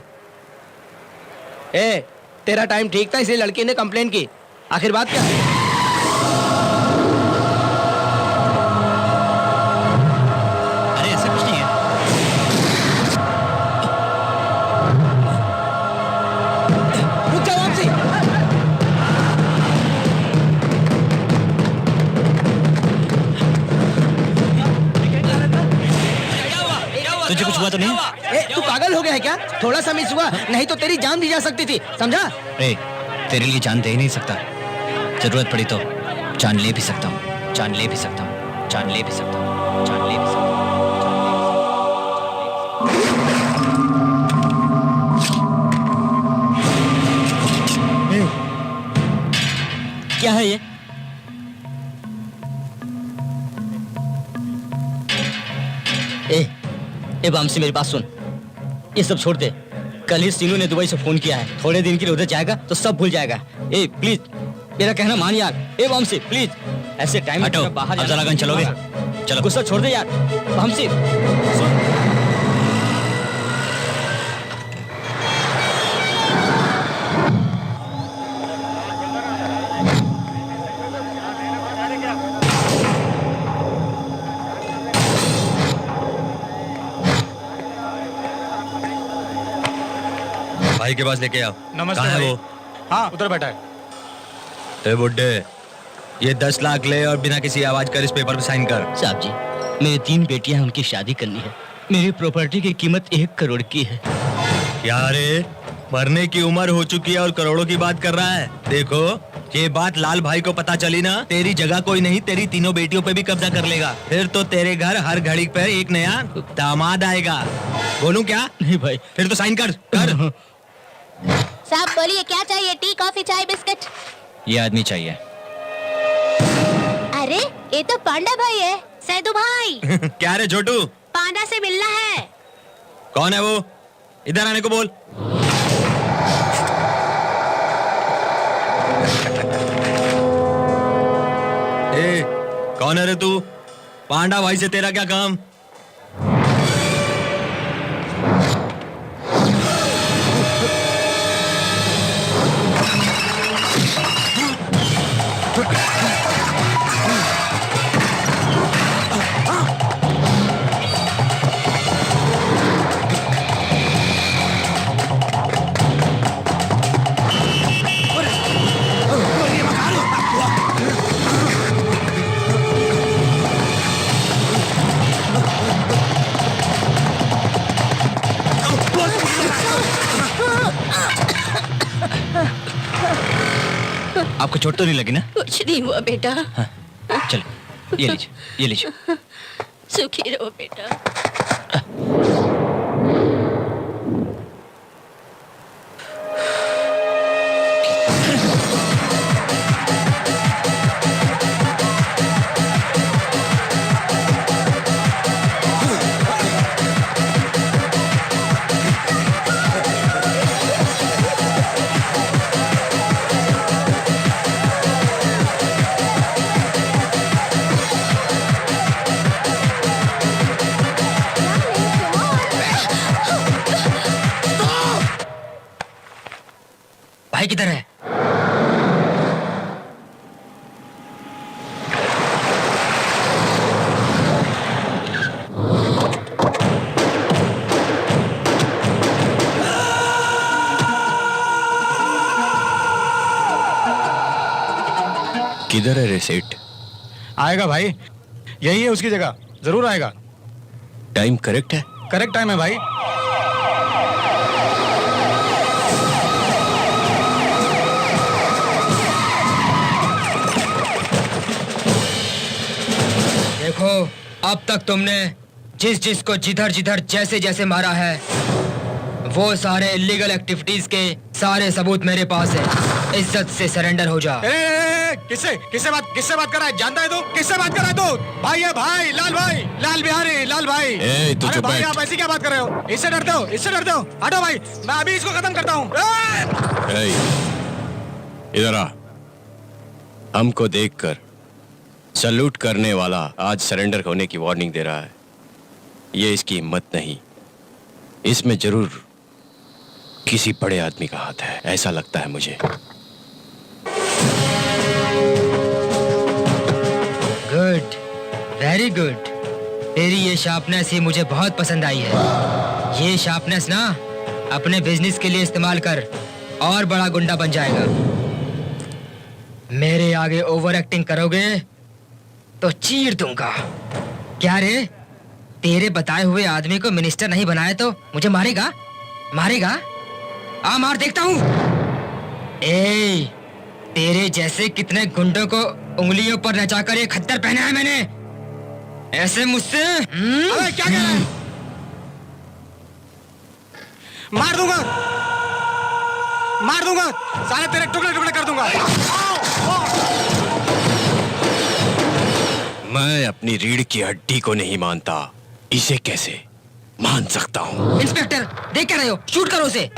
ए, तेरा टाइम ठीक था इसलिए लड़की ने कंप्लेन की। आखिर बात क्या है? अरे ऐसा कुछ नहीं है। रुक जाओ वापसी। तुझे कुछ हुआ तो नहीं? ए, तू पागल हो गया है क्या? थोड़ा सा मिस हुआ, नहीं तो तेरी जान दी जा सकती थी, समझा? ए, तेरे लिए जान दे ही नहीं सकता। जरूरत पड़ी तो जान ले भी सकता हूँ, जान ले भी सकता हूँ, जान ले भी सकता हूँ, जान ले भी सकता हूँ। क्या है ये? ए बामसी, मेरी बात सुन, ये सब छोड़ दे। कल ही सीनू ने दुबई से फोन किया है, थोड़े दिन के लिए उधर जाएगा तो सब भूल जाएगा। ए प्लीज मेरा कहना मान यार। ए बामसी प्लीज, ऐसे टाइम हटो, में बाहर अब जरा गन चलोगे? चलो। गुस्सा छोड़ दे यार। बामसी सुन, भाई के पास लेके आओ। नमस्ते कहाँ है भाई। वो? हाँ, उधर बैठा है। ए बुड्ढे, ये 10 लाख ले और बिना किसी आवाज कर इस पेपर पे साइन कर। साहब जी, मेरी 3 बेटियां हैं, उनकी शादी करनी है। मेरी प्रॉपर्टी की कीमत 1 करोड़ की है। क्या रे, मरने की उम्र हो चुकी है और करोड़ों की बात कर रहा है? देखो, ये बात लाल भाई को पता चली ना, तेरी जगह कोई नहीं, तेरी तीनों बेटियों पे भी कब्जा कर लेगा। फिर तो तेरे घर हर घड़ी पर एक नया दामाद आएगा। बोलूं क्या? नहीं भाई। फिर तो साइन कर कर। साहब बोलिए, क्या चाहिए? टी, कॉफी, चाय, बिस्किट? ये आदमी चाहिए। अरे ये तो पांडा भाई है। सैदू भाई। क्या रे छोटू? पांडा से मिलना है। कौन है वो? इधर आने को बोल। ए, कौन है रे तू? पांडा भाई से तेरा क्या काम? आपको चोट तो नहीं लगी ना? कुछ नहीं हुआ बेटा। हाँ, चलो ये लीजिए, ये लीजिए। सुखी रहो बेटा। भाई किधर है? किधर है रे सेठ? आएगा भाई, यही है उसकी जगह, जरूर आएगा। टाइम करेक्ट है? करेक्ट टाइम है भाई। देखो, अब तक तुमने जिस जिसको जिधर जिधर जैसे जैसे मारा है, वो सारे इलीगल एक्टिविटीज के सारे सबूत मेरे पास है। इज्जत से सरेंडर हो जा। किससे बात कर रहा है? जानता है तू? किससे बात कर रहा है तू? भाई है भाई, लाल भाई, लाल बिहारी, लाल भाई। अरे भाई, आप ऐसी क्या बात कर रहे हो? इससे डरते हो? इससे डरते हो? हटो भाई, मैं अभी इसको खत्म करता हूँ। इधर आ। हमको देखकर सैल्यूट करने वाला आज सरेंडर होने की वार्निंग दे रहा है। ये इसकी हिम्मत नहीं, इसमें जरूर किसी बड़े आदमी का हाथ है, ऐसा लगता है मुझे। Good, very good. तेरी ये शार्पनेस ही मुझे बहुत पसंद आई है। ये शार्पनेस ना अपने बिजनेस के लिए इस्तेमाल कर, और बड़ा गुंडा बन जाएगा। मेरे आगे ओवर एक्टिंग करोगे तो चीर दूंगा। क्या रे, तेरे बताए हुए आदमी को मिनिस्टर नहीं बनाया तो मुझे मारेगा? मारेगा? आ मार, देखता हूं। ए, तेरे जैसे कितने गुंडों को उंगलियों पर नचाकर ये खद्दर पहना है मैंने। ऐसे मुझसे अबे क्या कह रहा है? मार दूंगा सारे तेरे टुकड़े टुकड़े कर दूंगा। मैं अपनी रीढ़ की हड्डी को नहीं मानता, इसे कैसे मान सकता हूँ? इंस्पेक्टर देख क्या रहे हो? शूट करो उसे।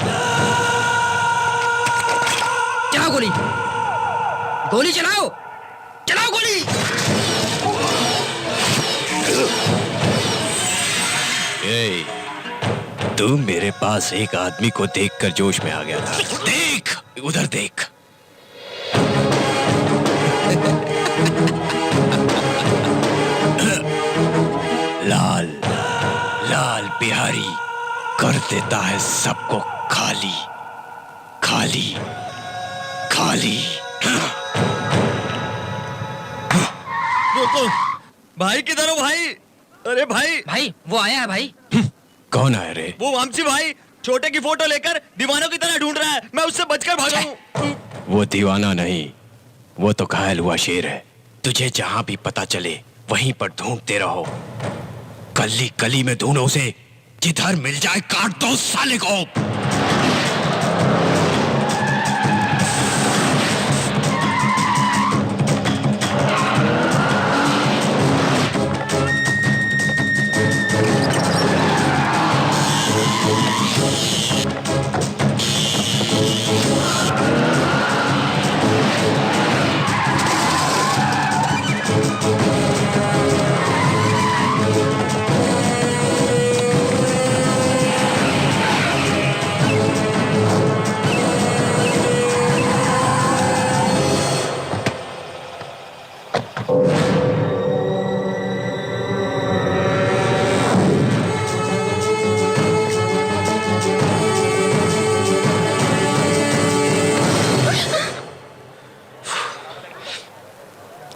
चलाओ गोली, गोली चलाओ, चलाओ गोली। ए, तू मेरे पास एक आदमी को देखकर जोश में आ गया था। देख उधर देख। लाल लाल बिहारी कर देता है सबको खाली खाली खाली। भाई किधर हो भाई? अरे भाई भाई वो आया है भाई। कौन आया रे? वो वामसी भाई छोटे की फोटो लेकर दीवानों की तरह ढूंढ रहा है। मैं उससे बचकर भागा हूँ। वो दीवाना नहीं, वो तो घायल हुआ शेर है। तुझे जहां भी पता चले वहीं पर ढूंढते रहो। गली गली में ढूंढो उसे, जिधर मिल जाए काट दो साले को।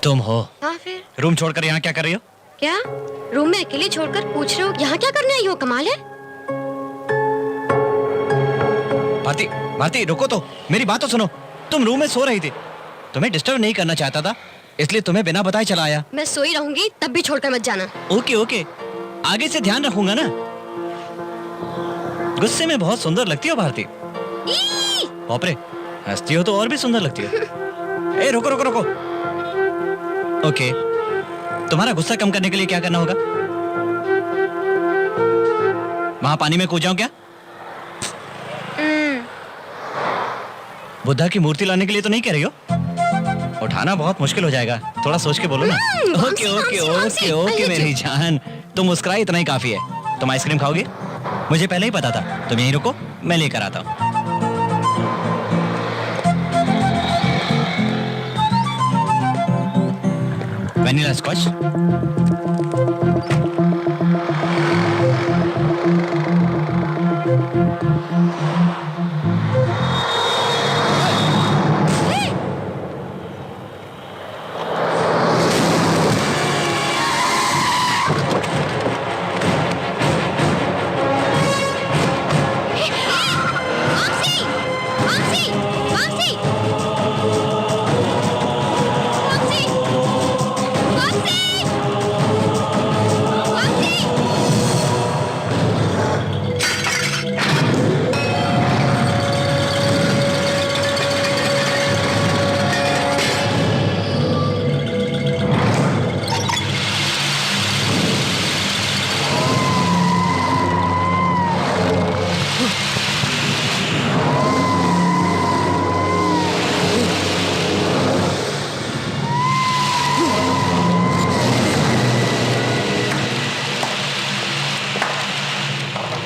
तुम हो? हाँ फिर रूम छोड़कर यहाँ क्या कर रही हो? क्या रूम में अकेले छोड़कर पूछ रहे हो यहाँ क्या करने आई हो? कमाल है। भारती, भारती रुको तो, मेरी बात तो सुनो। तुम रूम में सो रही थी, तुम्हें डिस्टर्ब नहीं करना चाहता था, इसलिए तुम्हें बिना बताए चला आया। मैं सोई रहूंगी तब भी छोड़कर मत जाना। ओके ओके, आगे से ध्यान रखूंगा ना। गुस्से में बहुत सुंदर लगती हो भारती। बाप रे, हंसती हो तो और भी सुंदर लगती हो। ए रुको रुको रुको। ओके, तुम्हारा गुस्सा कम करने के लिए क्या करना होगा? वहां पानी में कूद जाऊं क्या? बुद्धा की मूर्ति लाने के लिए तो नहीं कह रही हो? उठाना बहुत मुश्किल हो जाएगा, थोड़ा सोच के बोलो ना। ओके ओके ओके ओके मेरी जान, तुम मुस्कुराए इतना ही काफी है। तुम आइसक्रीम खाओगे? मुझे पहले ही पता था। तुम यहीं रुको, मैं लेकर आता हूँ। Vanilla scotch.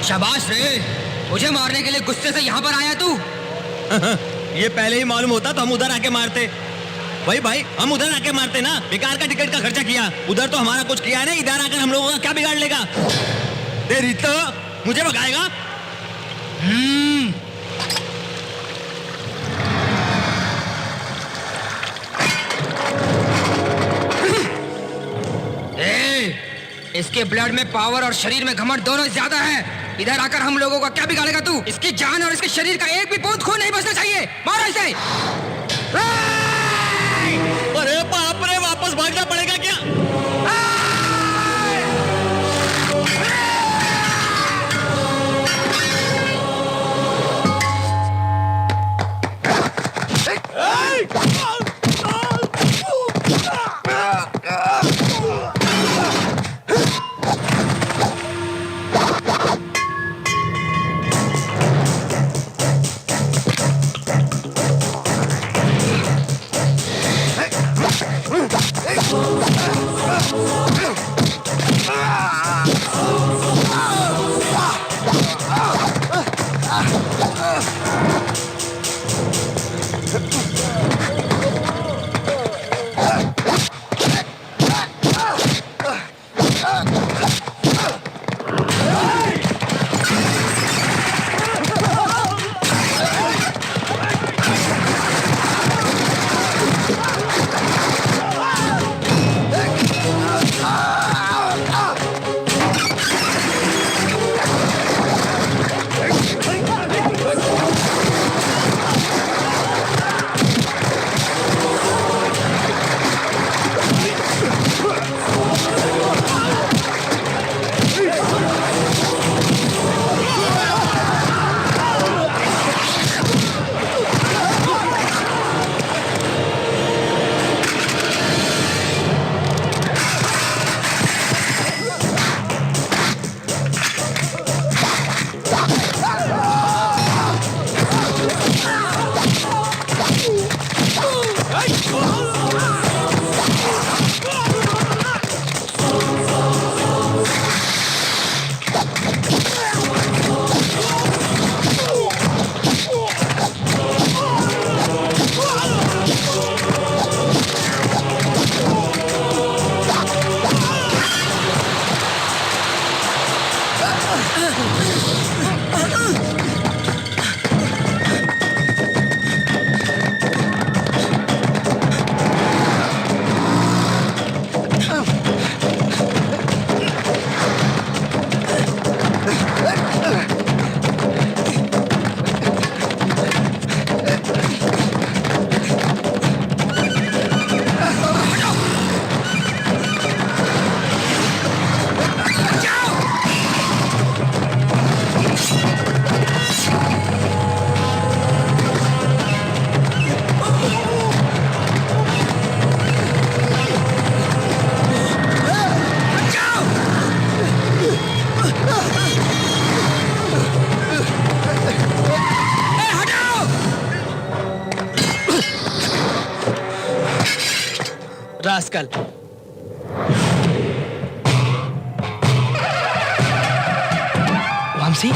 शाबाश रे, मुझे मारने के लिए गुस्से से यहाँ पर आया तू। ये पहले ही मालूम होता तो हम उधर आके मारते। भाई भाई हम उधर आके मारते ना, बेकार का टिकट का खर्चा किया। उधर तो हमारा कुछ किया है ना, इधर आकर हम लोगों का क्या बिगाड़ लेगा? तेरी तो मुझे भगाएगा। इसके ब्लड में पावर और शरीर में घमंड दोनों ज्यादा है। इधर आकर हम लोगों का क्या बिगाड़ेगा तू? इसकी जान और इसके शरीर का एक भी बूंद खून नहीं बचना चाहिए। मारो इसे। भागना पड़ेगा क्या? रास्कल। वामसी?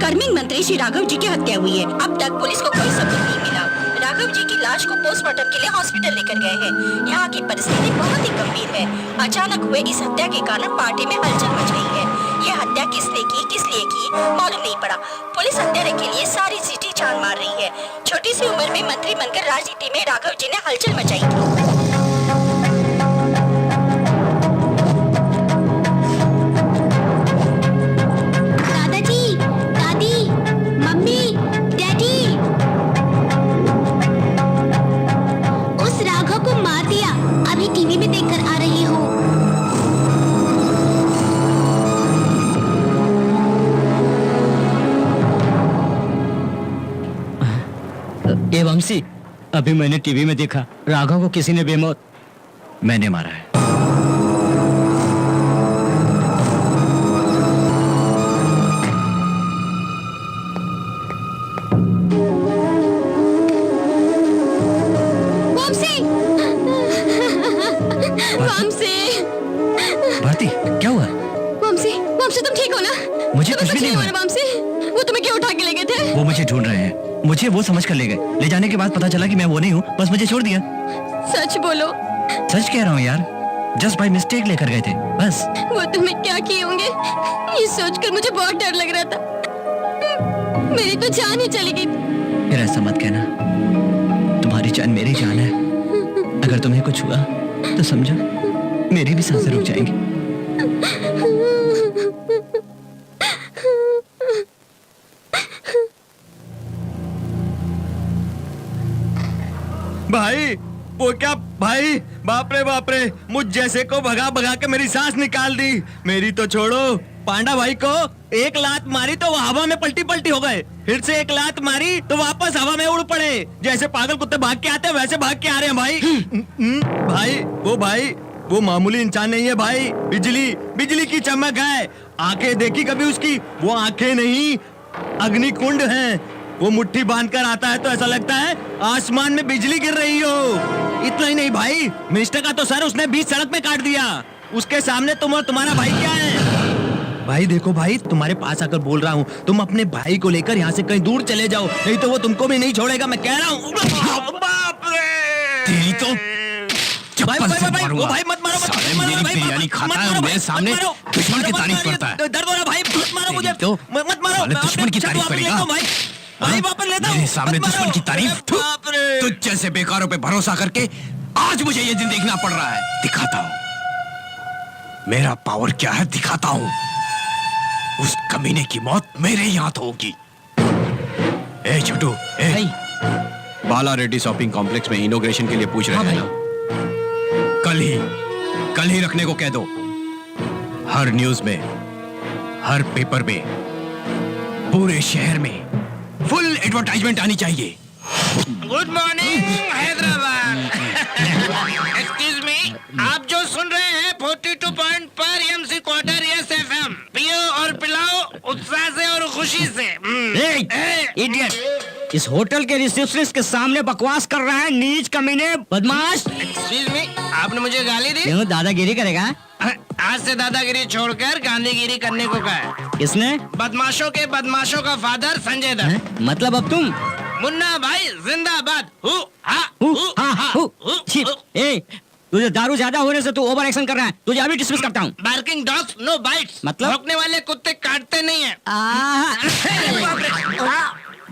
कार्मिक मंत्री श्री राघव जी की हत्या हुई है। अब तक पुलिस को कोई सबूत नहीं मिला। राघव जी की लाश को पोस्टमार्टम के लिए हॉस्पिटल लेकर गए हैं। यहाँ की परिस्थिति बहुत ही गंभीर है। अचानक हुए इस हत्या के कारण पार्टी में हलचल मच गई है। ये हत्या किसने की, किस लिए की, मालूम नहीं पड़ा। पुलिस हत्यारे के लिए सारी सिटी छान मार रही है। छोटी सी उम्र में मंत्री बनकर राजनीति में राघव जी ने हलचल मचाई थी। टीवी में देखकर आ रही हूँ। ए वंशी, अभी मैंने टीवी में देखा राघव को किसी ने बेमौत। मैंने मारा है। वामसी, भारती क्या हुआ? वामसी, वामसी तुम ठीक हो ना? मुझे कुछ भी नहीं हुआ। वामसी, वो तुम्हें क्यों उठा के ले गए थे? वो मुझे ढूंढ रहे हैं, मुझे वो समझ कर ले गए। ले जाने के बाद पता चला कि मैं वो नहीं हूँ, बस मुझे छोड़ दिया। सच बोलो। सच कह रहा हूँ यार, जस्ट बाय मिस्टेक लेकर गए थे बस। वो तुम्हें क्या किए होंगे ये सोचकर मुझे बहुत डर लग रहा था। मेरी तो जान ही चली गई। फिर ऐसा मत कहना, तुम्हारी जान मेरी जान है। अगर तुम्हें कुछ हुआ तो समझो मेरी भी सांसें रुक जाएंगी। भाई वो क्या भाई, बाप रे मुझ जैसे को भगा भगा के मेरी सांस निकाल दी। मेरी तो छोड़ो, पांडा भाई को एक लात मारी तो वो हवा में पलटी पलटी हो गए, फिर से एक लात मारी तो वापस हवा में उड़ पड़े। जैसे पागल कुत्ते भाग के आते हैं वैसे भाग के आ रहे हैं भाई। भाई वो मामूली इंसान नहीं है भाई, बिजली की चमक है। आंखें देखी कभी उसकी? वो आंखें नहीं, अग्निकुंड हैं। वो मुट्ठी बांधकर आता है तो ऐसा लगता है आसमान में बिजली गिर रही हो। इतना ही नहीं भाई, मिनिस्टर का तो सर उसने बीच सड़क में काट दिया। उसके सामने तुम और तुम्हारा भाई क्या है? भाई देखो भाई, तुम्हारे पास आकर बोल रहा हूँ, तुम अपने भाई को लेकर यहाँ से कहीं दूर चले जाओ, नहीं तो वो तुमको भी नहीं छोड़ेगा, मैं कह रहा हूँ। बाप रे! तेरी तो भाई मत मारो, साले मेरी बिरयानी खाता है और मेरे सामने दुश्मन की तारीफ करता है। दर्द हो रहा भाई, मत मारो मुझे, तो मत मारो। साले दुश्मन की तारीफ करेगा? भाई वापस लेता हूँ, मेरे सामने दुश्मन की तारीफ? बाप रे! तुझ जैसे बेकारों पे भरोसा करके आज मुझे ये दिन देखना पड़ रहा है। दिखाता हूँ मेरा पावर क्या है, दिखाता हूँ। उस कमीने की मौत मेरे ही हाथ होगी। ए छोटू, बाला रेड्डी शॉपिंग कॉम्प्लेक्स में इनॉग्रेशन के लिए पूछ रहे हैं ना? कल ही रखने को कह दो। हर न्यूज में, हर पेपर में, पूरे शहर में फुल एडवर्टाइजमेंट आनी चाहिए। Good morning Hyderabad. Excuse me, आप जो सुन रहे हैं 42 पॉइंट पर एमसी क्वार्टर यस एफएम। पियो और पिलाओ उत्साह से और खुशी से। इडियट, इस होटल के रिसेप्शनिस्ट के सामने बकवास कर रहा है, नीच कमीने बदमाश। एक्सक्यूज मी, आपने मुझे गाली दी? क्यों, दादागिरी करेगा? आज से दादागिरी छोड़कर गांधीगिरी करने को कहा है। किसने? बदमाशों के बदमाशों का फादर संजय दत्त। मतलब अब तुम? मुन्ना भाई जिंदाबाद। तुझे दारू ज्यादा होने से तू ओवर एक्शन कर रहा है, तुझे अभी डिसमिस करता हूँ। Barking dogs no bites. मतलब? भौंकने वाले कुत्ते काटते नहीं है।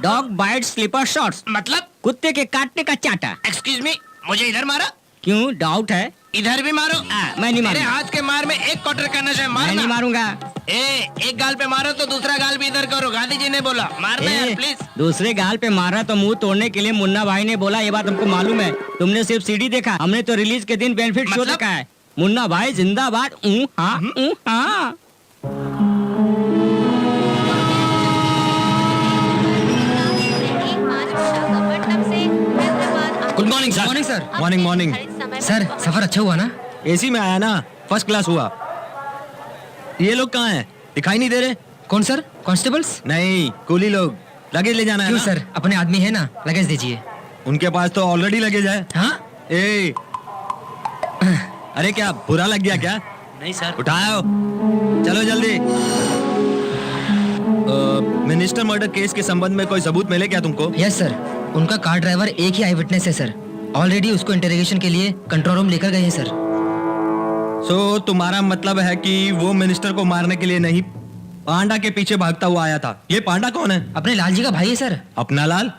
डॉग बाइट स्लीपर शॉट्स, मतलब कुत्ते के काटने का चाटा। एक्सक्यूज मी, मुझे इधर मारा? क्यों, डाउट है? इधर भी मारो। मैं नहीं मेरे मारूंगा। हाथ के मार में एक क्वार्टर का नशा है, मैं मारना। नहीं मारूंगा। एक गाल पे मारो तो दूसरा गाल भी इधर करो, गांधी जी ने बोला। मारना यार प्लीज। दूसरे गाल पे मारा तो मुंह तोड़ने के लिए मुन्ना भाई ने बोला, ये बात हमको मालूम है। तुमने सिर्फ सीडी देखा, हमने तो रिलीज के दिन बेनिफिट शो देखा है। मुन्ना भाई जिंदाबाद। हाँ। Good morning sir. Morning sir, सफर अच्छा हुआ ना? एसी में आया ना, फर्स्ट क्लास हुआ। ये लोग कहाँ हैं? दिखाई नहीं दे रहे। कौन सर? कांस्टेबल्स? नहीं, कुली लोग। लगेज ले जाना है क्यों ना? सर, अपने आदमी है ना, लगेज दीजिए। उनके पास तो ऑलरेडी लगेज है। हाँ? अरे क्या बुरा लग गया क्या? नहीं सर। उठाओ, चलो जल्दी। मिनिस्टर मर्डर केस के संबंध में कोई सबूत मिले क्या तुमको? यस सर, उनका कार ड्राइवर एक ही आई विटनेस है सर। ऑलरेडी उसको इंटरोगेशन के लिए कंट्रोल रूम लेकर गए हैं सर। सो तुम्हारा मतलब है कि वो मिनिस्टर को मारने के लिए नहीं, पांडा के पीछे भागता हुआ आया था। ये पांडा कौन है? अपने लाल जी का भाई है सर। अपना लाल?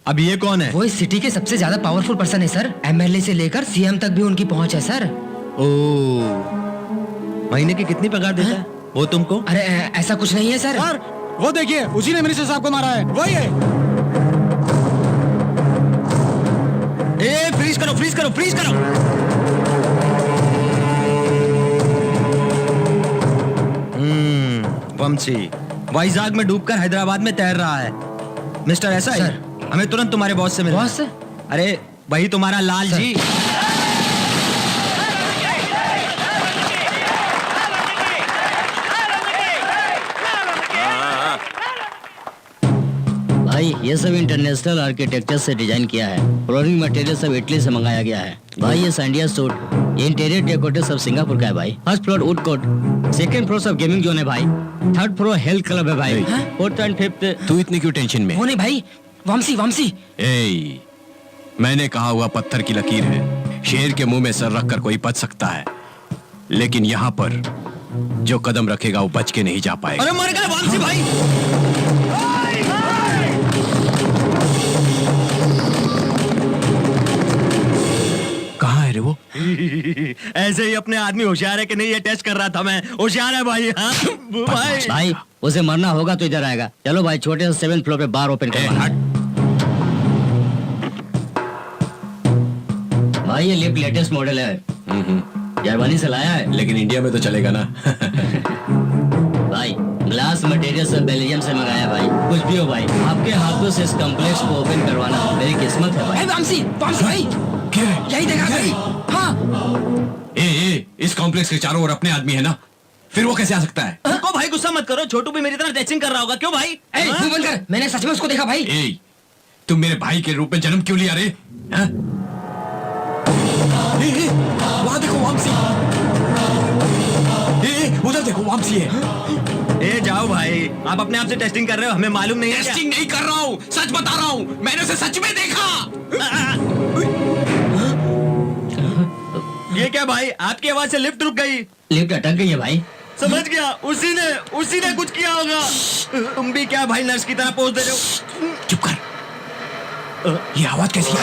अब ये कौन है? वो इस सिटी के सबसे ज्यादा पावरफुल पर्सन है सर। एमएलए से लेकर सीएम तक भी उनकी पहुंच है सर। ओह, महीने की कितनी पगार देता है वो तुमको? अरे ऐसा कुछ नहीं है सर। वो देखिए, उसी ने मिनिस्टर साहब को मारा है, वही है। फ्रीज करो। वंशी वाइजाग में डूबकर हैदराबाद में तैर रहा है। मिस्टर ऐसा है, हमें तुरंत तुम्हारे बॉस से मिलना। बॉस से? अरे वही तुम्हारा लाल जी। भाई ये सब इंटरनेशनल आर्किटेक्चर से डिजाइन किया है। फ्लोरिंग मटेरियल सब इटली से मंगाया गया है भाई। ये सैंडिया सूट, इंटीरियर डेकोरेटर सब सिंगापुर का है भाई। First floor wood coat, second floor सब गेमिंग जोन है भाई, थर्ड फ्लोर हेल्थ क्लब है भाई, फोर्थ एंड फिफ्थ। तू इतनी क्यों टेंशन में? वो नहीं भाई, वामसी वामसी। ए, मैंने कहा हुआ पत्थर की लकीर है। शेर के मुंह में सर रखकर कोई बच सकता है, लेकिन यहाँ पर जो कदम रखेगा वो बच के नहीं जा पाएगा। अरे मर गए वामसी भाई। कहाँ है रे वो? ऐसे ही अपने आदमी होशियार है कि नहीं ये टेस्ट कर रहा था मैं। होशियार है भाई। हाँ भाई। भाई उसे मरना होगा तो इधर आएगा। चलो भाई छोटे से 7th फ्लोर पे बार ओपन करवाना है। भाई ये लिफ्ट लेटेस्ट मॉडल है, जर्मनी से लाया है। लेकिन इंडिया में तो चलेगा ना। भाई ग्लास मटेरियल सब बेल्जियम से मंगाया भाई। कुछ भी हो भाई, आपके हाथों से इस कॉम्प्लेक्स को ओपन करवाना मेरी किस्मत है भाई। वामसी वामसी भाई, यही देखा भाई। हाँ ए, इस कॉम्प्लेक्स के चारों ओर अपने आदमी है ना, फिर वो कैसे आ सकता है? को भाई गुस्सा मत करो, छोटू भी मेरी तरह ड्रेसिंग कर रहा होगा। क्यों भाई? तू बंद कर, मैंने सच में उसको देखा भाई। ए, तुम मेरे भाई के रूप में जन्म क्यों लिया रे? वहां देखो वामसी। उधर देखो वामसी है। ए जाओ भाई, आप अपने आप से टेस्टिंग कर रहे हो, हमें मालूम नहीं है। टेस्टिंग नहीं कर रहा हूँ, सच बता रहा हूँ, मैंने उसे सच में देखा। ये क्या भाई, आपकी आवाज से लिफ्ट रुक गई। लिफ्ट अटक गई है भाई। समझ गया, उसी ने कुछ किया होगा। तुम भी क्या भाई नर्स की तरह पोज दे रहे हो? चुप कर। ये आवाज कैसी है?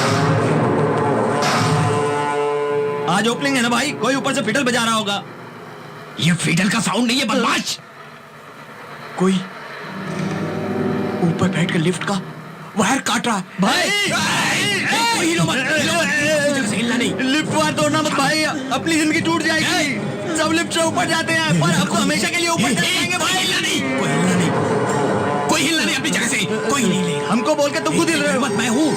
आज ओपनिंग है ना भाई, कोई ऊपर से फिडल बजा रहा होगा। ये फिडल का साउंड नहीं है बदमाश, कोई ऊपर बैठकर लिफ्ट का वायर काट रहा है भाई। कोई हिलो मत, हिलना नहीं। लिफ्ट वायर तोड़ना मत भाई, अपनी जिंदगी टूट जाएगी। सब लिफ्ट से ऊपर जाते हैं पर आपको हमेशा के लिए ऊपर जाएंगे भाई। हिलना नहीं, कोई हिलना नहीं, कोई हिलना नहीं अपनी जगह से, कोई नहीं लेगा। हमको बोल के तुम खुद हिल रहे हो। मत, मैं हूँ।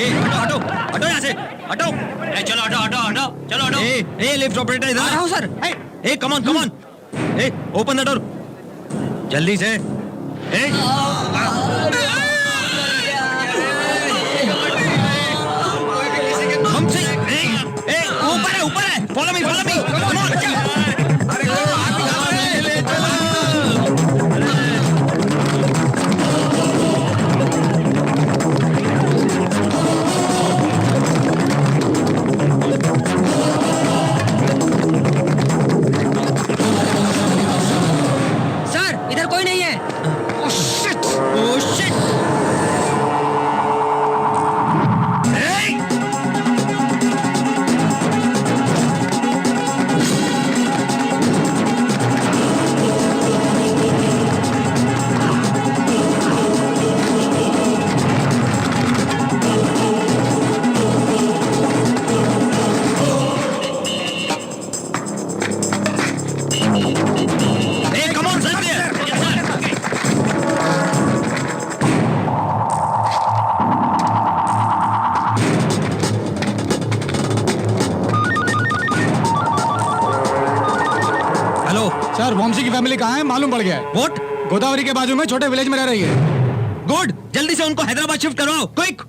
हटो हटो यहाँ से, हटो। चलो हटो हटो हटो, चलो हटो। ए लिफ्ट ऑपरेटर इधर आ रहा हूँ sir. A come on A open the door जल्दी से। ए हमसे ऊपर है फॉलो मी कम सर इधर कोई नहीं है। Oh shit. सर वॉम्सी की फैमिली कहाँ है मालूम पड़ गया है। व्हाट? गोदावरी के बाजू में छोटे विलेज में रह रही है। गुड, जल्दी से उनको हैदराबाद शिफ्ट करवाओ, क्विक।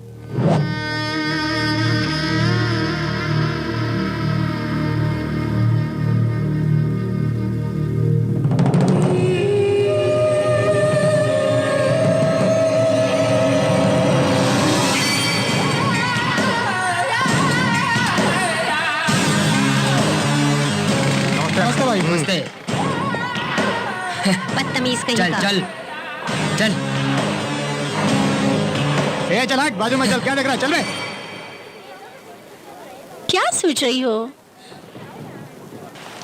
नमस्ते भाई। नमस्ते। बदतमीज कहीं चल का। चल चल। ए चल हट, बाजू में चल, क्या देख रहा है, चल बे। क्या सोच रही हो?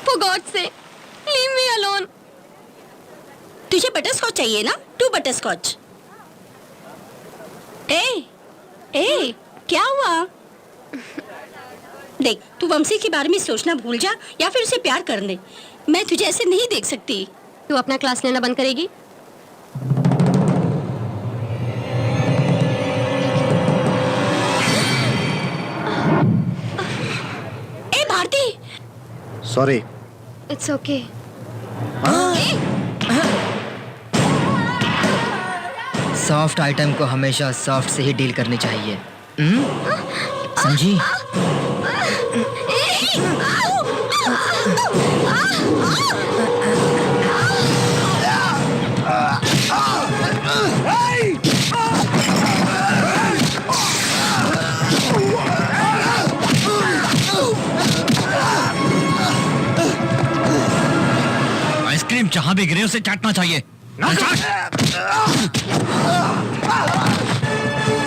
For God's sake, leave me alone. तुझे बटरस्कॉच चाहिए ना? 2 बटरस्कॉच। ए, क्या हुआ? देख, तू वंशी के बारे में सोचना भूल जा या फिर उसे प्यार कर ले। मैं तुझे ऐसे नहीं देख सकती। तू अपना क्लास लेना बंद करेगी? मारती। Sorry. It's okay. Soft item को हमेशा सॉफ्ट से ही डील करनी चाहिए। समझी? आइसक्रीम जहां भी गिरे उसे चाटना चाहिए।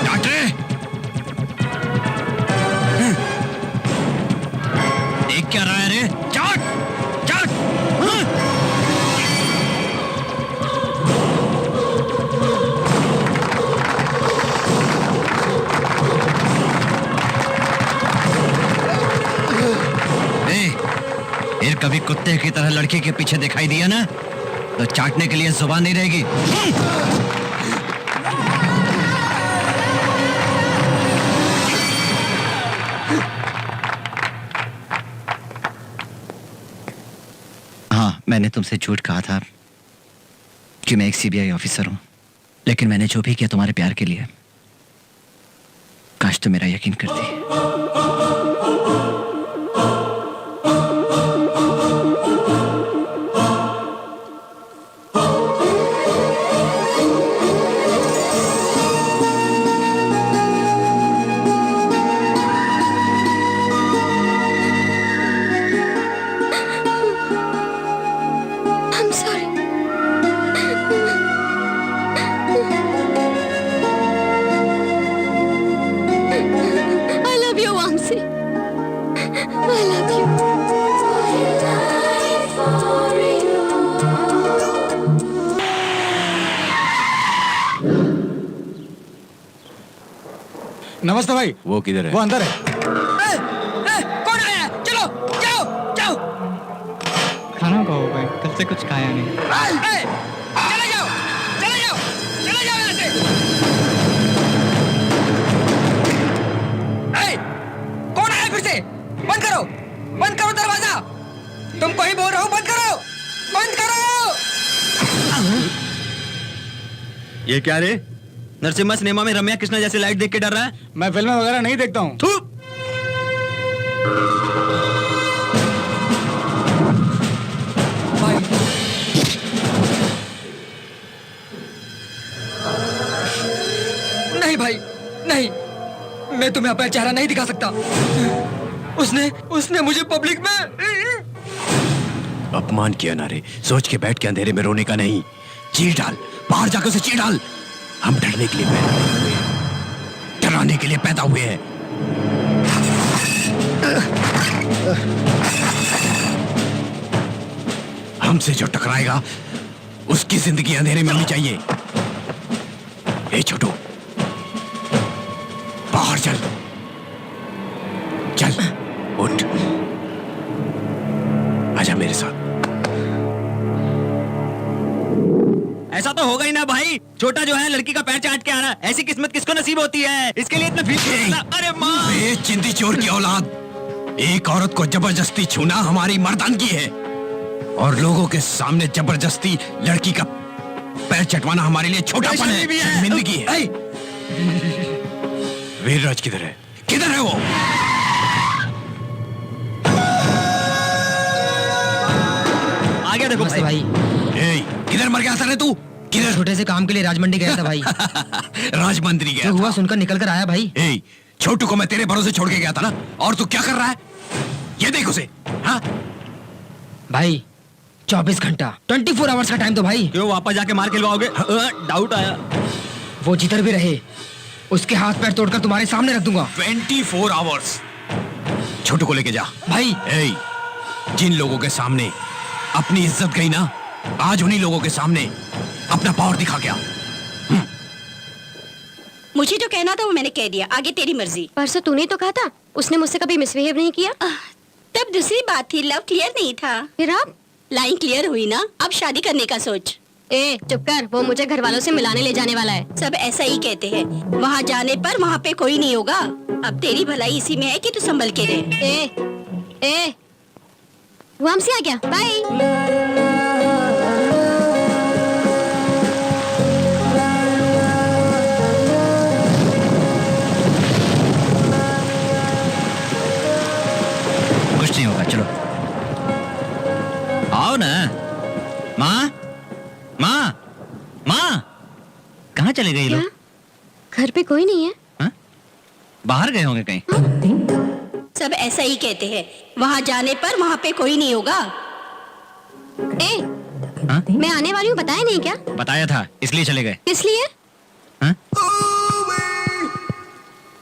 चाट रे। देख क्या रहा है रे? चाट चाट। फिर कभी कुत्ते की तरह लड़के के पीछे दिखाई दिया ना तो चाटने के लिए जुबान नहीं रहेगी। हाँ, मैंने तुमसे झूठ कहा था कि मैं एक सीबीआई ऑफिसर हूं, लेकिन मैंने जो भी किया तुम्हारे प्यार के लिए। काश तुम मेरा यकीन करती। I'm sorry. I love you, Vamsi. I love you. नमस्ते भाई। वो किधर है? वो अंदर है। कौन आया? चलो जाओ जाओ। खाना खाओ भाई, कल से कुछ खाया नहीं। चले जाओ चले जाओ चले जाओ यहाँ से। कौन आया फिर से? बंद करो दरवाजा। तुमको ही बोल रहा हूँ, बंद करो। ये क्या रे? नरसिम्हा सिनेमा में रम्या कृष्णा जैसे लाइट देख के डर रहा है? मैं फिल्में वगैरह नहीं देखता हूँ। भाई नहीं भाई नहीं, मैं तुम्हें अपना चेहरा नहीं दिखा सकता। उसने मुझे पब्लिक में अपमान किया ना रे। सोच के बैठ के अंधेरे में रोने का नहीं। चीर डाल, बाहर जाकर उसे चीर डाल। हम डरने के लिए पैदा हुए हैं, डराने के लिए पैदा हुए हैं। हमसे जो टकराएगा उसकी जिंदगी अंधेरे में होनी चाहिए। ए छोटू, बाहर चल चल, उठ, आजा मेरे साथ। ऐसा तो होगा ही ना भाई। छोटा जो है लड़की का पैर चाट के आना, ऐसी किस्मत किसको नसीब होती है? इसके लिए इतना फीस। अरे माँ, बे चिंदी चोर की औलाद, एक औरत को जबरदस्ती छूना हमारी मर्दानगी है, और लोगों के सामने जबरदस्ती लड़की का पैर चटवाना हमारे लिए छोटापन है, शर्मिंदगी है। वीरराज किधर है? किधर है वो? आ गया देखो भाई। ए, किधर मर गया था तू? किधर? छोटे से काम के लिए राजमंडी गया था भाई। राजमंदिरी गया जो हुआ था। सुनकर निकल कर आया भाई। ए, छोटू को मैं तेरे भरोसे छोड़ के गया था ना, और तू क्या कर रहा है? ये देख उसे। हाँ? भाई 24 घंटा 24 आवर्स का टाइम तो भाई। क्यों वापस जाके मार खिलवाओगे? डाउट आया। वो जिधर भी रहे उसके हाथ पैर तोड़कर तुम्हारे सामने रख दूंगा। 24 आवर्स। छोटू को लेके जा भाई। ए, जिन लोगों के सामने अपनी इज्जत गई ना, आज उन्हीं लोगों के सामने अपना पावर दिखा गया। मुझे जो कहना था वो मैंने कह दिया, आगे तेरी मर्जी। परसों तूने तो कहा था उसने मुझसे कभी मिसबिहेव नहीं किया। तब दूसरी बात थी, लव क्लियर नहीं था। फिर आप? लाइन क्लियर हुई ना, अब शादी करने का सोच। ए चुप कर, वो मुझे घर वालों से मिलाने ले जाने वाला है। सब ऐसा ही कहते हैं, वहाँ जाने पर वहाँ पे कोई नहीं होगा। अब तेरी भलाई इसी में है कि तू संभल के रहे। ए, वो हमसे आ गया। बाय। कुछ नहीं होगा, चलो आओ ना। माँ, माँ, माँ, कहाँ चले गए ये क्या? लोग? घर पे कोई नहीं है? हाँ? बाहर गए होंगे कहीं। सब ऐसा ही कहते हैं, वहाँ जाने पर वहाँ पे कोई नहीं होगा। ए, हाँ? मैं आने वाली हूँ, बताया नहीं क्या? बताया था, इसलिए चले गए। किस लिए? हाँ?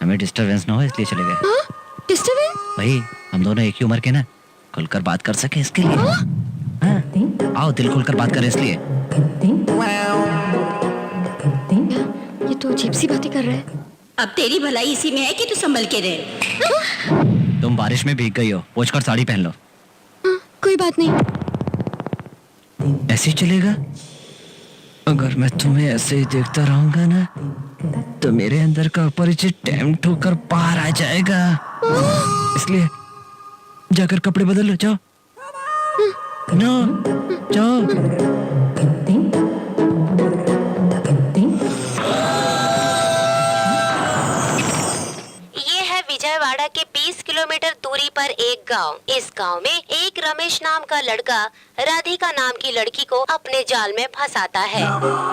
हमें डिस्टरबेंस ना हो इसलिए चले गए। हाँ? डिस्टर्बेंस? भाई हम दोनों एक ही उम्र के ना, खुलकर बात कर सके इसके लिए। हाँ? आओ दिल खोलकर बात करें इसलिए। ये तो अजीब सी बातें कर रहा है। अब तेरी भलाई इसी में है कि तू संभल के रहे। तुम बारिश में भीग गई हो, पोंछ कर साड़ी पहन लो। हाँ, कोई बात नहीं। ऐसे ही चलेगा? अगर मैं तुम्हें ऐसे ही देखता रहूंगा ना, तो मेरे अंदर का अपरिचित टेम्प्ट होकर बाहर आ जाएगा। इसलिए जाकर कपड़े बदल लो, जाओ। नो, जाओ। विजयवाड़ा के 20 किलोमीटर दूरी पर एक गांव। इस गांव में एक रमेश नाम का लड़का राधिका नाम की लड़की को अपने जाल में फंसाता है।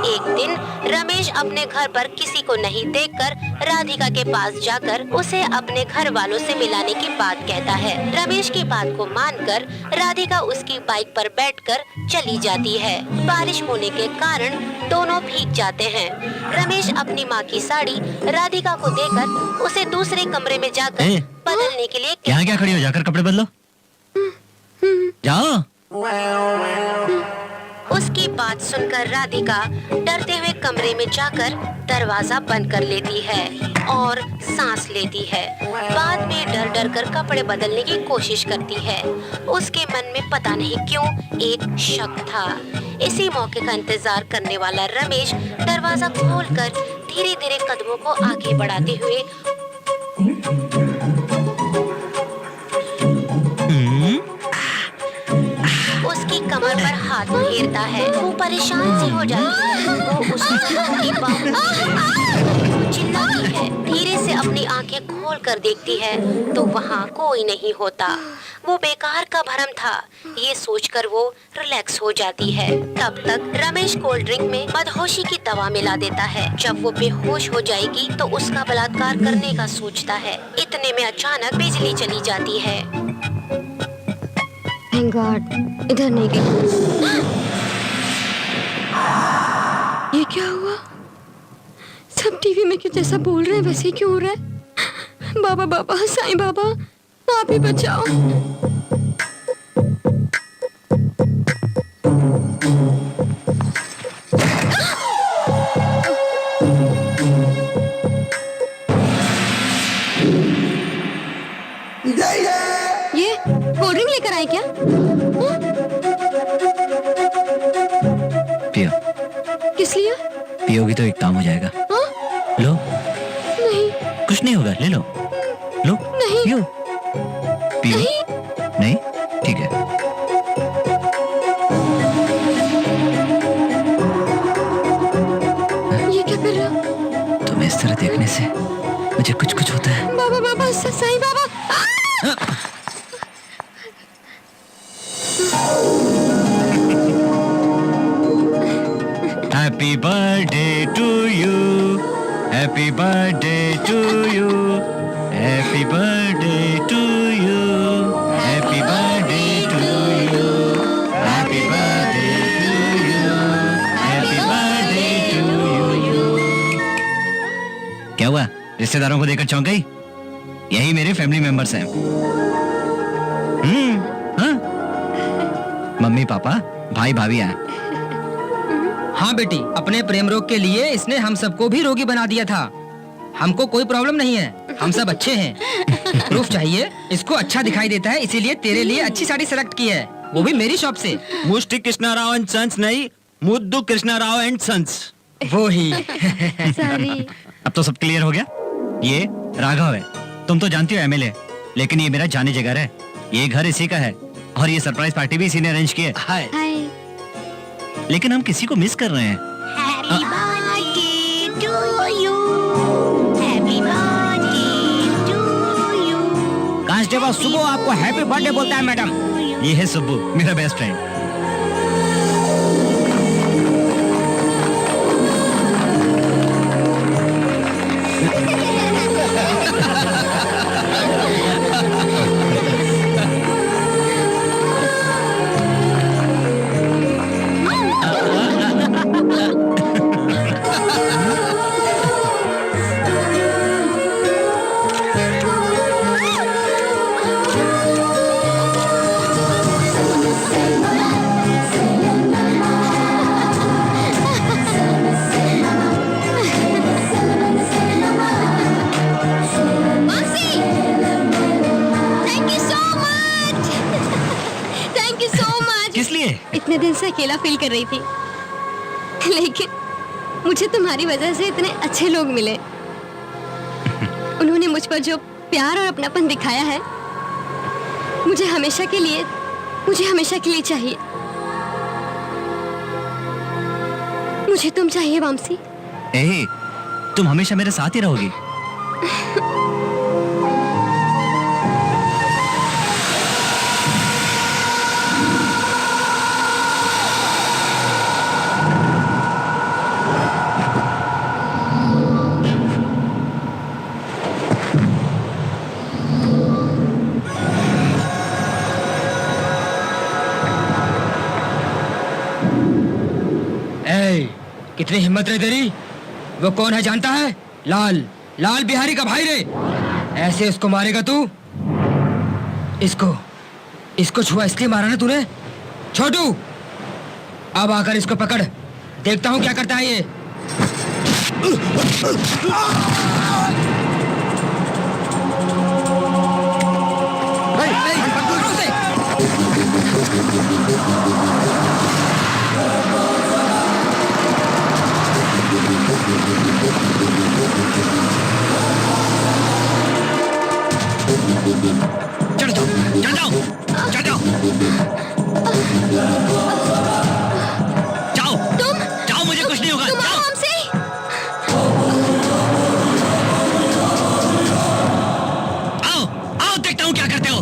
एक दिन रमेश अपने घर पर किसी को नहीं देखकर राधिका के पास जाकर उसे अपने घर वालों से मिलाने की बात कहता है। रमेश की बात को मानकर राधिका उसकी बाइक पर बैठकर चली जाती है। बारिश होने के कारण दोनों भीग जाते हैं। रमेश अपनी माँ की साड़ी राधिका को देकर उसे दूसरे कमरे में जाकर बदलने के लिए यहाँ क्या खड़ी हो, जाकर कपड़े बदलो। जाओ। उसकी बात सुनकर राधिका डरते हुए कमरे में जाकर दरवाजा बंद कर लेती है और सांस लेती है। बाद में डर डर कर कपड़े बदलने की कोशिश करती है। उसके मन में पता नहीं क्यों एक शक था। इसी मौके का इंतजार करने वाला रमेश दरवाजा खोलकर धीरे धीरे कदमों को आगे बढ़ाते हुए उसकी कमर पर हाथ फेरता है। वो परेशान सी हो जाती है। वो उसकी बाहों चिल्लाती है। धीरे से अपनी आंखें खोल कर देखती है तो वहाँ कोई नहीं होता। वो बेकार का भ्रम था, ये सोचकर वो रिलैक्स हो जाती है। तब तक रमेश कोल्ड ड्रिंक में मदहोशी की दवा मिला देता है। जब वो बेहोश हो जाएगी तो उसका बलात्कार करने का सोचता है। इतने में अचानक बिजली चली जाती है। Thank God, इधर नहीं गई। ये क्या हुआ? सब टीवी में क्यों जैसा बोल रहे हैं वैसे ही क्यों हो रहा है? बाबा बाबा, साईं बाबा, आप ही बचाओ। ये कोल्ड ड्रिंक लेकर आए क्या? पियो। किस लिए? पियोगी तो एक काम हो जाएगा। हाँ? लो। नहीं। कुछ नहीं होगा, ले लो। लो। नहीं। पियो। पियो। नहीं। नहीं? ठीक है। ये क्या कर रहे हो? तुम्हें इस तरह देखने से मुझे कुछ कुछ होता है। बाबा बाबा, Sai Baba. Happy birthday to you. Happy birthday to you. Happy birthday to you. Happy birthday to you. Happy birthday to you. Happy birthday to you. क्या हुआ? रिश्तेदारों को देखकर चौंक गई? यही मेरे फैमिली मेंबर्स हैं। हाँ? मम्मी पापा भाई भाभी हैं। हाँ बेटी, अपने प्रेम रोग के लिए इसने हम सबको भी रोगी बना दिया था। हमको कोई प्रॉब्लम नहीं है, हम सब अच्छे हैं। प्रूफ चाहिए? इसको अच्छा दिखाई देता है इसीलिए तेरे लिए अच्छी साड़ी सेलेक्ट की है, वो भी मेरी शॉप से। मुष्टि कृष्णा राव एंड सन्स नहीं, मुद्दू कृष्णा राव एंड सन्स। वो ही। सॉरी। अब तो सब क्लियर हो गया। ये राघव है, तुम तो जानती हो एमएलए, लेकिन ये मेरा जाने जिगर है। ये घर इसी का है और ये सरप्राइज पार्टी भी इसी ने अरेंज की है। हाय। लेकिन हम किसी को मिस कर रहे हैं। Happy birthday to you. Happy birthday to you. Constable सुबह आपको हैप्पी बर्थडे बोलता है मैडम। ये है सुब्बू, मेरा बेस्ट फ्रेंड। इतने दिन से अकेला फील कर रही थी, लेकिन मुझे तुम्हारी वजह से इतने अच्छे लोग मिले। उन्होंने मुझ पर जो प्यार और अपनापन दिखाया है, मुझे हमेशा के लिए चाहिए। मुझे तुम चाहिए वामसी। ए, तुम हमेशा मेरे साथ ही रहोगी। कितनी हिम्मत रे तेरी? वो कौन है जानता है? लाल बिहारी का भाई रे। ऐसे उसको मारेगा तू? इसको छुआ इसलिए मारा ना तूने? छोटू, अब आकर इसको पकड़, देखता हूँ क्या करता है ये। चढ़ जाओ। जाओ, मुझे कुछ नहीं होगा। जाओ हमसे। आओ, देखता हूँ क्या करते हो।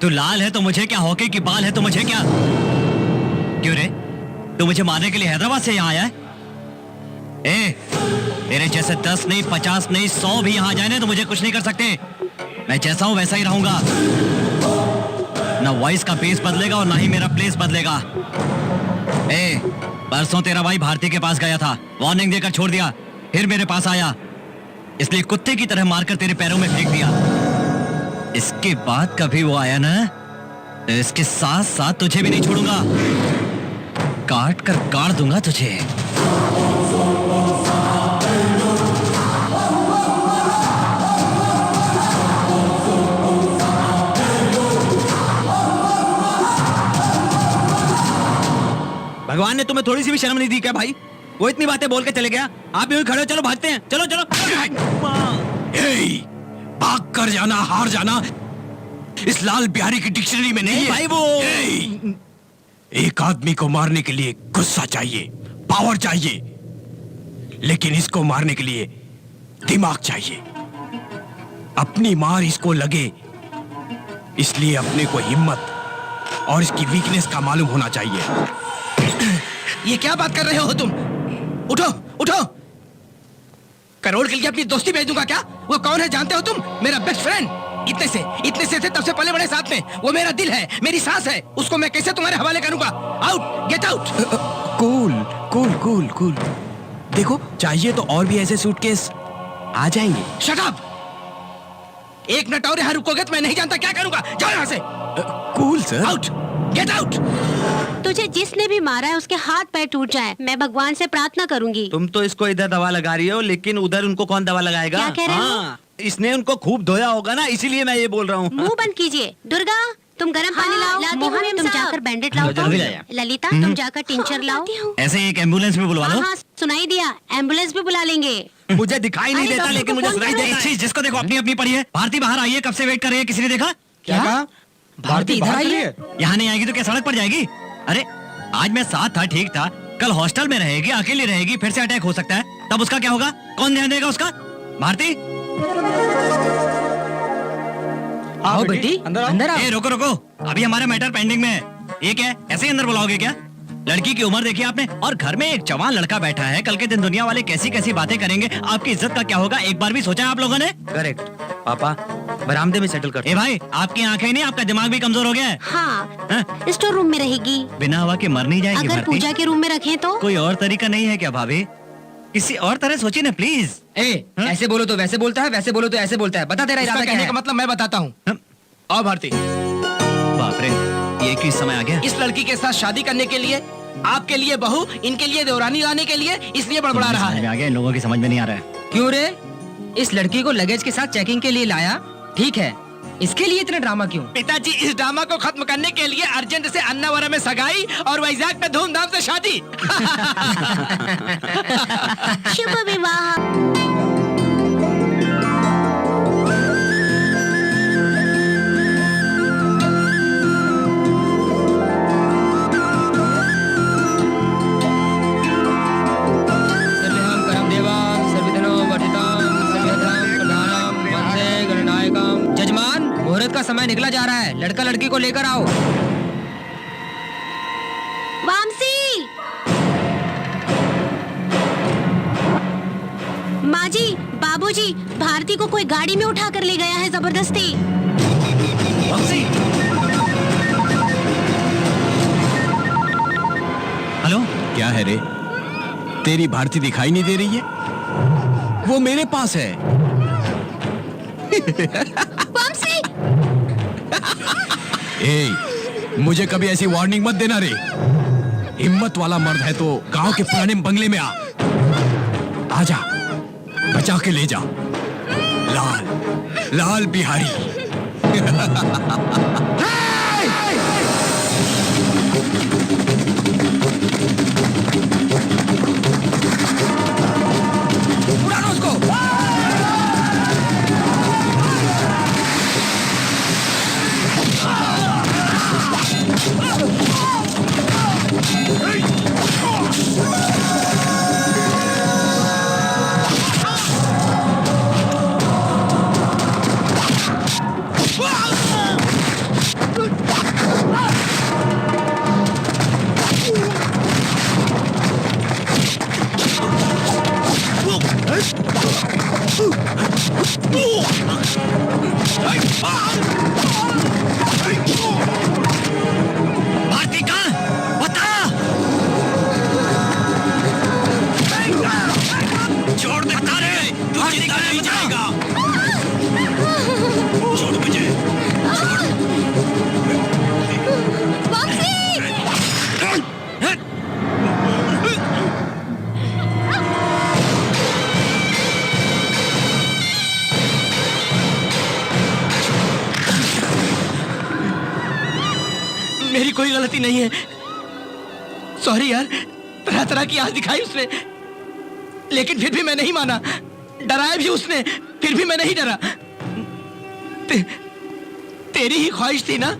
तू लाल है तो मुझे क्या, हॉकी की बाल है तो मुझे क्या? क्यों रे, तू मुझे मारने के लिए हैदराबाद से यहाँ आया है? तेरे जैसे 10 नहीं, 50 नहीं, 100 भी यहाँ जाए तो मुझे कुछ नहीं कर सकते। मैं जैसा हूँ वैसा ही रहूंगा। ना वॉइस का पेस बदलेगा और ना ही मेरा प्लेस बदलेगा। परसों तेरा भाई भारती के पास गया था, वार्निंग देकर छोड़ दिया, फिर मेरे पास आया, इसलिए कुत्ते की तरह मारकर तेरे पैरों में फेंक दिया। इसके बाद कभी वो आया ना इसके साथ साथ तुझे भी नहीं छोड़ूंगा, काट कर गाड़ दूंगा तुझे। भगवान ने तुम्हें थोड़ी सी भी शर्म नहीं दी क्या भाई? वो इतनी बातें बोल के चले गया, आप भी खड़े हो, चलो भागते हैं, चलो चलो। भाग कर जाना, हार जाना इस लाल बिहारी की डिक्शनरी में नहीं है भाई। वो एक आदमी को मारने के लिए गुस्सा चाहिए, पावर चाहिए, लेकिन इसको मारने के लिए दिमाग चाहिए। अपनी मार इसको लगे, इसलिए अपने को हिम्मत और इसकी वीकनेस का मालूम होना चाहिए। ये क्या बात कर रहे हो तुम? उठो उठो, करोड़ के लिए अपनी दोस्ती भेज दूंगा क्या? वो कौन है जानते हो तुम? मेरा बेस्ट फ्रेंड। इतने से थे तब से पले बड़े साथ में। वो मेरा दिल है, मेरी सांस है, उसको मैं कैसे तुम्हारे हवाले करूंगा? Out, get out. Cool cool cool cool. देखो, चाहिए तो और भी ऐसे सूटकेस आ जाएंगे। Shut up! एक मिनट और यहाँ रुकोगे तो मैं नहीं जानता क्या करूंगा। जाओ यहाँ से। Cool sir. Out, get out. तुझे जिसने भी मारा है उसके हाथ पैर टूट जाए, मैं भगवान से प्रार्थना करूंगी। तुम तो इसको इधर दवा लगा रही हो, लेकिन उधर उनको कौन दवा लगाएगा? क्या कह रहे हो? हाँ, इसने उनको खूब धोया होगा ना, इसीलिए मैं ये बोल रहा हूँ। मुंह बंद कीजिए। दुर्गा, तुम गर्म पानी लाओ। मोहन, तुम जाकर बैंडेड लाओ। जल्दी लाया। ललिता, तुम जाकर टिंचर लाओ। ऐसे एक एम्बुलेंस भी बुलवा लो। हाँ, सुनाई दिया, एम्बुलेंस भी बुला लेंगे। मुझे दिखाई नहीं अरे देता, डॉक्टर लेकिन को मुझे फोन सुनाई करो। देता है। जिसको देखो अपनी अपनी पड़ी है। भारती बाहर आई है, कब से वेट कर रही है, किसी ने देखा? क्या कहा? भारती इधर आई है? यहाँ नहीं आएगी तो क्या सड़क पर जाएगी? अरे आज मैं साथ था, ठीक था, कल हॉस्टल में रहेगी, अकेली रहेगी, फिर से अटैक हो सकता है, तब उसका क्या होगा? कौन ध्यान देगा उसका? भारती, आओ बेटी, अंदर आओ। ए, रोको रोको, अभी हमारा मैटर पेंडिंग में है। ये क्या है, ऐसे ही अंदर बुलाओगे क्या? लड़की की उम्र देखी आपने, और घर में एक जवान लड़का बैठा है। कल के दिन दुनिया वाले कैसी कैसी बातें करेंगे, आपकी इज्जत का क्या होगा, एक बार भी सोचा है आप लोगों ने? करेक्ट पापा, बरामदे में सेटल कर। ए भाई, आपकी आंखें नहीं, आपका दिमाग भी कमजोर हो गया है। हाँ, स्टोर रूम में रहेगी। बिना हवा के मर नहीं जाएगी अगर भारती। पूजा के रूम में रखें तो? कोई और तरीका नहीं है क्या भाभी? किसी और तरह सोचिए ना प्लीज। ऐसे बोलो तो वैसे बोलता है, वैसे बोलो तो ऐसे बोलता है। बता तेरा इरादा क्या कहने है? का मतलब मैं बताता हूँ। आओ भारती। बाप रे, ये किस समय आ गया? इस लड़की के साथ शादी करने के लिए, आपके लिए बहू, इनके लिए देवरानी लाने के लिए, इसलिए बड़बड़ा रहा समझ में है। आ गया, इन लोगों की समझ में नहीं आ रहा है। क्यों रे? इस लड़की को लगेज के साथ चेकिंग के लिए लाया, ठीक है, इसके लिए इतना ड्रामा क्यों? पिताजी, इस ड्रामा को खत्म करने के लिए अर्जेंट से अन्नावरा में सगाई और वैजाग में धूमधाम से शादी। शुभ विवाह। सर्वेहं करम देवां सर्वधनो वर्धितां सर्वधनां प्रधानां वंदे गणनायकं। जजमान, मुहूर्त का समय निकला जा रहा है, लड़का लड़की को लेकर आओ। वामसी, माँ जी, बाबूजी, भारती को कोई गाड़ी में उठा कर ले गया है जबरदस्ती। हेलो, क्या है रे? तेरी भारती दिखाई नहीं दे रही है? वो मेरे पास है। वामसी, ए, मुझे कभी ऐसी वार्निंग मत देना रे। हिम्मत वाला मर्द है तो गांव के पुराने बंगले में आ जा, बचा के ले जा। लाल लाल बिहारी। उड़ानो उसको। मेरी कोई गलती नहीं है। सॉरी यार, तरह तरह की आस दिखाई उसने, लेकिन फिर भी मैं नहीं माना। डराया भी उसने, फिर भी मैं नहीं डरा। तेरी ही ख्वाहिश थी ना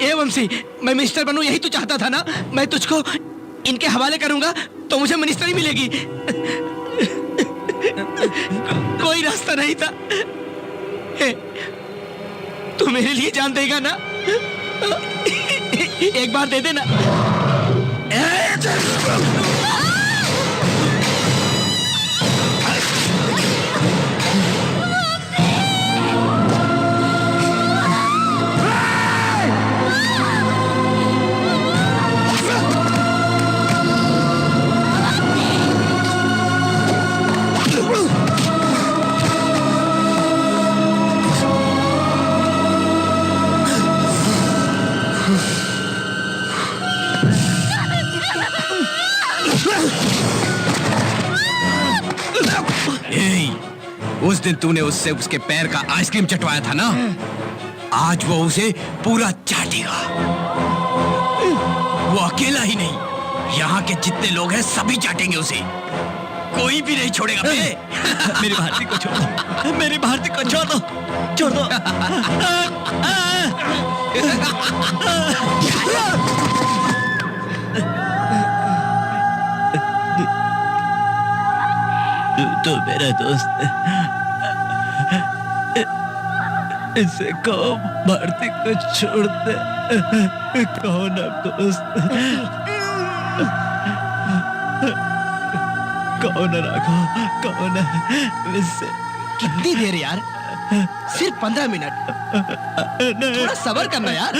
ए वंशी, मैं मिनिस्टर बनूं, यही तू चाहता था ना। मैं तुझको इनके हवाले करूंगा तो मुझे मिनिस्टरी मिलेगी। कोई रास्ता नहीं था। तू मेरे लिए जान देगा ना? एक बार दे देना। उस दिन तूने उससे उसके पैर का आइसक्रीम चटवाया था ना, आज वो उसे पूरा चाटेगा। वो अकेला ही नहीं, यहाँ के जितने लोग हैं सभी चाटेंगे उसे। कोई भी नहीं छोड़ेगा। मेरी भारती को छोड़ दो, मेरी भारती को छोड़ दो, छोड़ दो। तो मेरा दोस्त है, इसे कहो भारती को छोड़ दे। कहो ना दोस्त, कहो ना राघव, कहो ना इससे। कितनी देर यार? सिर्फ 15 मिनट। थोड़ा सब्र करना यार।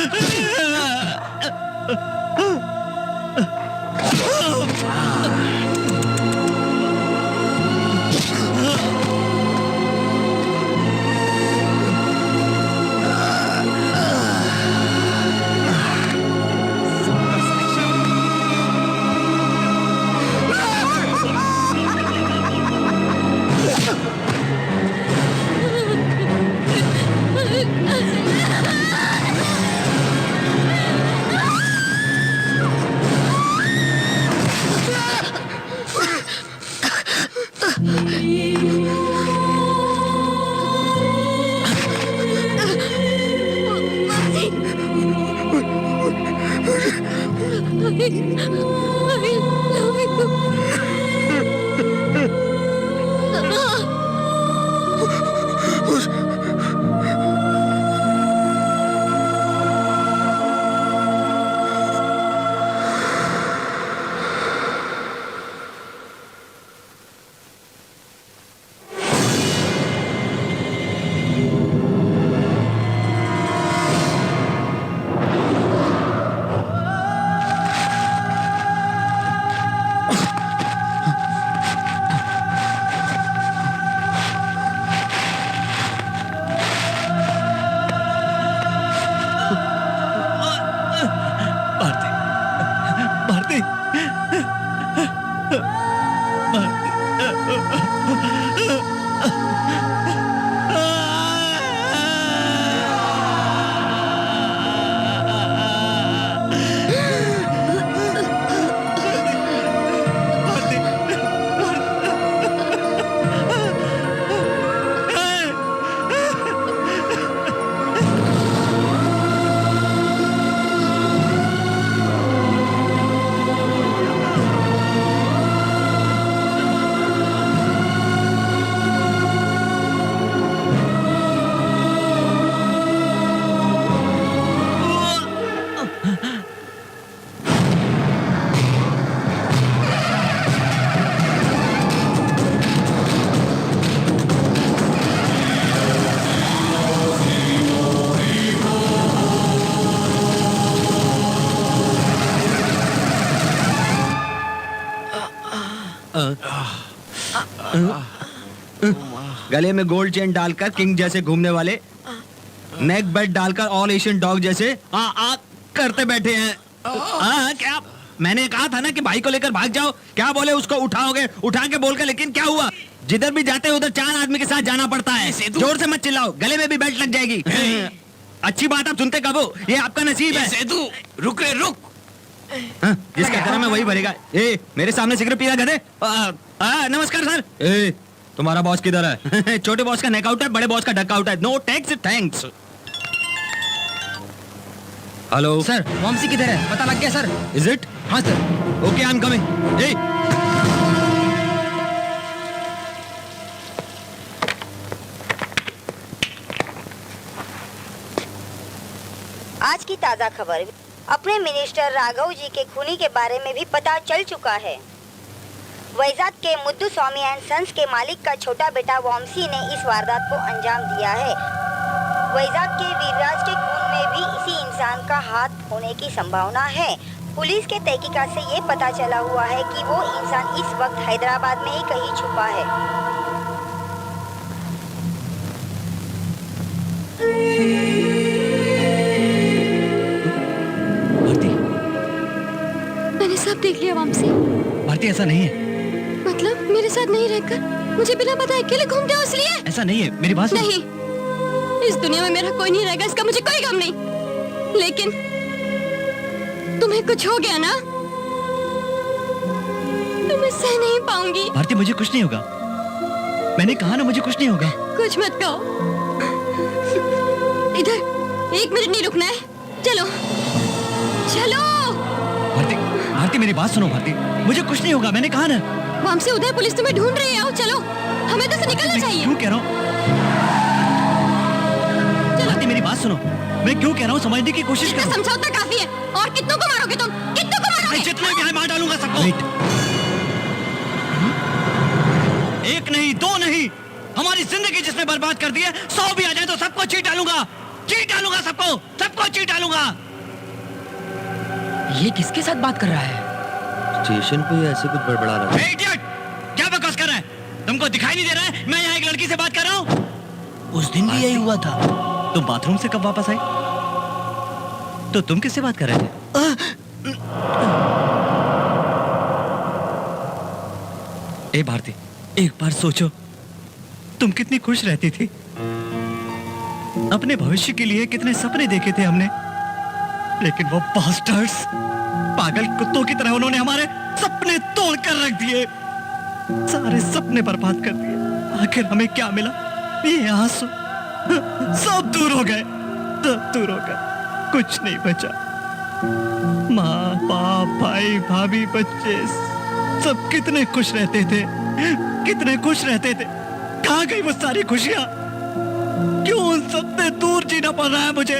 गले में गोल्ड चेन डालकर किंग जैसे घूमने वाले, नेक बेल्ट डालकर ऑल एशियन डॉग जैसे करते बैठे हैं। क्या मैंने कहा था ना कि भाई को लेकर भाग जाओ, क्या बोले उसको उठाओगे, उठा के बोल कर, लेकिन क्या हुआ? जिधर भी जाते हैं उधर 4 आदमी के साथ जाना पड़ता है। जोर से मत चिल्लाओ, गले में भी बेल्ट लग जाएगी। अच्छी बात आप सुनते कब हो? ये आपका नसीब है। सेतु रुक रे रुक। हाँ, जिसका कर्म है वही भरेगा। ए, मेरे सामने सिगरेट पी रहा गधे। नमस्कार सर। ए, तुम्हारा बॉस किधर है? छोटे बॉस का नेक आउट है, बड़े बॉस का डक आउट है। No tax thanks. Hello sir, Vamsi किधर है? पता लग गया सर? Is it? हाँ sir. Okay, I am coming. ए, आज की ताज़ा खबर, अपने मिनिस्टर राघव जी के खूनी के बारे में भी पता चल चुका है। वैजाग के मुद्दू स्वामी एंड सन्स के मालिक का छोटा बेटा वॉम्सी ने इस वारदात को अंजाम दिया है। वैजाग के वीरराज के खून में भी इसी इंसान का हाथ होने की संभावना है। पुलिस के तहकीकात से ये पता चला हुआ है कि वो इंसान इस वक्त हैदराबाद में ही कहीं छुपा है। मैंने सब देख लिया वॉम्सी। भारती, ऐसा नहीं है। मतलब मेरे साथ नहीं रहकर मुझे बिना बताए अकेले घूमते हो इसलिए? ऐसा नहीं है, मेरी बात सुनो। नहीं, इस दुनिया में मेरा कोई नहीं रहेगा, इसका मुझे कोई गम नहीं। लेकिन तुम्हें कुछ हो गया ना, तो मैं सह नहीं पाऊंगी। भारती, मुझे कुछ नहीं होगा। मैंने कहा ना, मुझे कुछ नहीं होगा। कुछ मत कहो। इधर 1 मिनट नहीं रुकना है। चलो चलो। भारती, भारती मेरी बात सुनो। भारती, मुझे कुछ नहीं होगा, मैंने कहा ना। वहां से उधर पुलिस तुम्हें ढूंढ रही है। आओ चलो, हमें तो से निकलना चाहिए। क्यों कह रहा हूँ? भारती मेरी बात सुनो, मैं क्यों कह रहा हूँ समझने की कोशिश करो। समझाओ तो काफी है। और कितनों को मारोगे तुम? कितनों को मारोगे? मैं जितने भी हैं मार डालूंगा सबको। एक नहीं, 2 नहीं, हमारी जिंदगी जिसने बर्बाद कर दी है, 100 भी आ जाए तो सबको चीट डालूंगा। चीट डालूंगा सबको, सबको चीट डालूंगा। ये किसके साथ बात कर रहा है? स्टेशन पे ऐसे कुछ बड़बड़ा रहा है। इडियट, क्या बकवास कर रहा है? तुमको दिखाई नहीं दे रहा है मैं यहाँ एक लड़की से बात कर रहा हूँ? उस दिन भी यही हुआ था। तुम बाथरूम से कब वापस आए? तो तुम किससे बात कर रहे थे? ए भारती, एक बार सोचो, तुम कितनी खुश रहती थी। अपने भविष्य के लिए कितने सपने देखे थे हमने, लेकिन वो बास्टर्ड्स, पागल कुत्तों की तरह उन्होंने हमारे सपने तोड़ कर रख दिए। सारे सपने बर्बाद कर दिए। आखिर हमें क्या मिला? ये आंसू सब दूर हो गए, सब दूर हो गए, कुछ नहीं बचा। माँ बाप, भाई भाभी, बच्चे सब कितने खुश रहते थे, कितने खुश रहते थे। कहाँ गई वो सारी खुशियां? क्यों उन सबसे दूर जीना पड़ रहा है मुझे?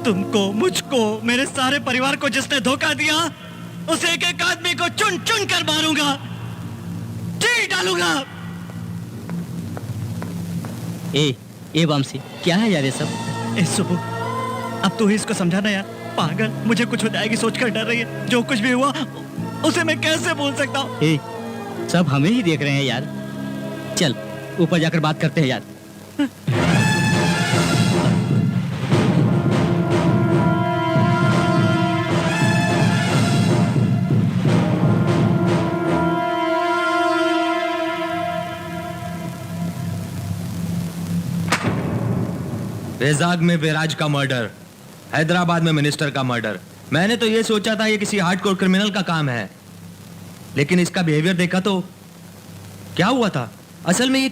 तुमको, मुझको, मेरे सारे परिवार को जिसने धोखा दिया, उस एक एक आदमी को चुन चुन कर मारूंगा, जी डालूंगा। ए वामसी, क्या है यार ये सब? ए सुबह, अब तू ही इसको समझाना यार। पागल, मुझे कुछ हो जाएगी सोचकर डर रही है। जो कुछ भी हुआ उसे मैं कैसे भूल सकता हूँ? सब हमें ही देख रहे हैं यार। चल ऊपर जाकर बात करते हैं यार। वैजाग में विराज का मर्डर, हैदराबाद में मिनिस्टर का मर्डर। मैंने तो ये सोचा था ये किसी हार्डकोर क्रिमिनल का काम है, लेकिन इसका बिहेवियर देखा तो क्या हुआ था? असल में ये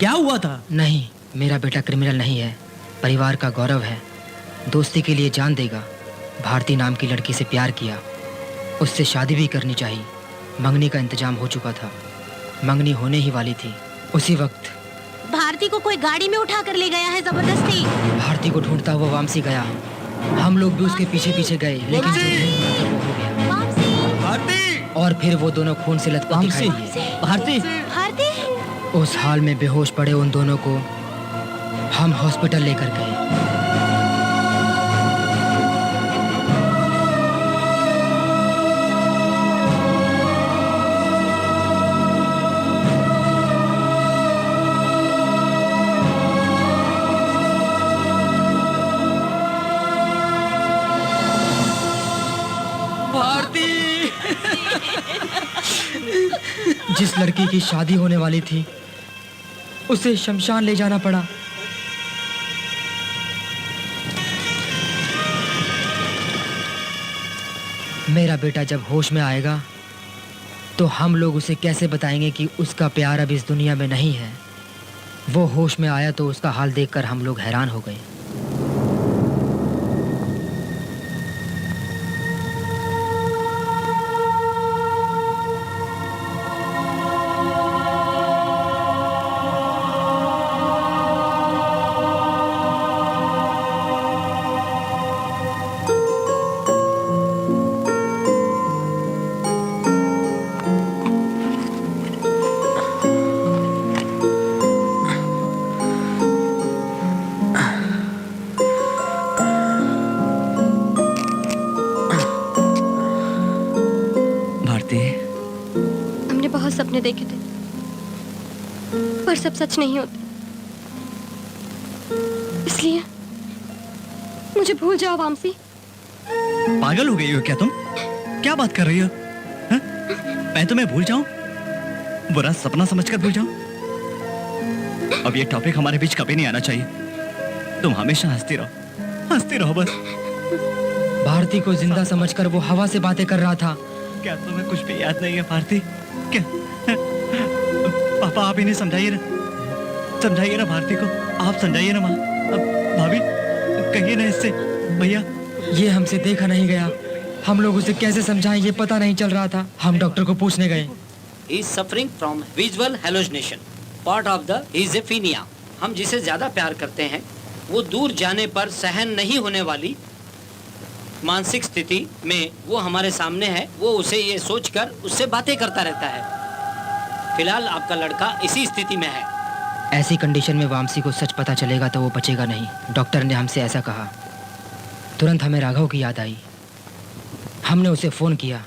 क्या हुआ था? नहीं, मेरा बेटा क्रिमिनल नहीं है, परिवार का गौरव है, दोस्ती के लिए जान देगा। भारती नाम की लड़की से प्यार किया, उससे शादी भी करनी चाहिए। मंगनी का इंतजाम हो चुका था, मंगनी होने ही वाली थी। उसी वक्त भारती को कोई गाड़ी में उठा कर ले गया है जबरदस्ती। भारती को ढूंढता हुआ वामसी गया। हम लोग भी उसके पीछे पीछे गए, लेकिन जो नहीं हुआ था वो हो गया। भारती! और फिर वो दोनों खून से लथपथ दिखाई दिए। भारती! भारती! उस हाल में बेहोश पड़े उन दोनों को हम हॉस्पिटल लेकर गए। जिस लड़की की शादी होने वाली थी उसे शमशान ले जाना पड़ा। मेरा बेटा जब होश में आएगा तो हम लोग उसे कैसे बताएंगे कि उसका प्यार अब इस दुनिया में नहीं है। वो होश में आया तो उसका हाल देखकर हम लोग हैरान हो गए। हमने बहुत सपने देखे थे, पर सब सच नहीं होते। इसलिए मुझे भूल जाओ वामसी। पागल हो गई हो क्या तुम? क्या बात कर रही हो? हा? मैं तुम्हें भूल जाऊं? बुरा सपना समझकर भूल जाऊं? अब ये टॉपिक हमारे बीच कभी नहीं आना चाहिए। तुम हमेशा हंसती रहो बस। भारती को जिंदा समझकर वो हवा से बातें कर रहा था। क्या तुम्हें कुछ भी याद नहीं है भारती? क्या? पापा आप इन्हें समझाइए ना भारती को। आप समझाइए ना माँ। भाभी कहिए ना इससे। भैया ये हमसे देखा नहीं गया, हम लोग उसे कैसे समझाएं ये पता नहीं चल रहा था। हम डॉक्टर को पूछने गए। He is suffering from visual hallucination, part of the schizophrenia। हम जिसे ज्यादा प्यार करते हैं वो दूर जाने पर सहन नहीं होने वाली मानसिक स्थिति में वो हमारे सामने है। वो उसे ये सोचकर उससे बातें करता रहता है। फिलहाल आपका लड़का इसी स्थिति में है। ऐसी कंडीशन में वामसी को सच पता चलेगा तो वो बचेगा नहीं। डॉक्टर ने हमसे ऐसा कहा। तुरंत हमें राघव की याद आई। हमने उसे फोन किया।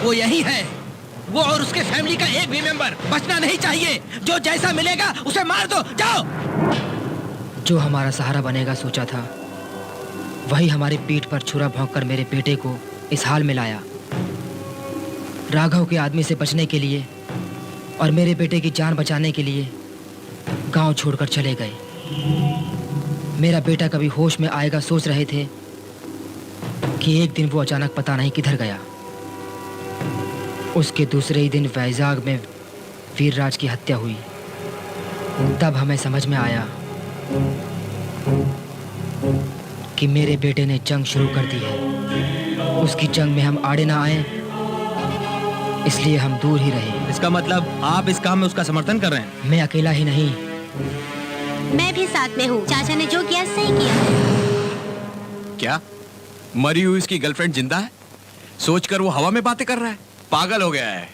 वो यही है। वो और उसके फैमिली का एक भी मेंबर बचना नहीं चाहिए। जो जैसा मिलेगा उसे मार दो। जाओ। जो हमारा सहारा बनेगा सोचा था, वही हमारी पीठ पर छुरा भोंककर मेरे बेटे को इस हाल में लाया। राघव के आदमी से बचने के लिए और मेरे बेटे की जान बचाने के लिए गांव छोड़कर चले गए। मेरा बेटा कभी होश में आएगा सोच रहे थे कि एक दिन वो अचानक पता नहीं किधर गया। उसके दूसरे ही दिन वैजाग में वीरराज की हत्या हुई। तब हमें समझ में आया कि मेरे बेटे ने जंग शुरू कर दी है। उसकी जंग में हम आड़े ना आए, इसलिए हम दूर ही रहे। इसका मतलब आप इस काम में उसका समर्थन कर रहे हैं? मैं अकेला ही नहीं, मैं भी साथ में हूँ। चाचा ने जो किया सही किया। क्या मरी हुई उसकी गर्लफ्रेंड जिंदा है? सोचकर वो हवा में बातें कर रहा है। पागल हो गया है।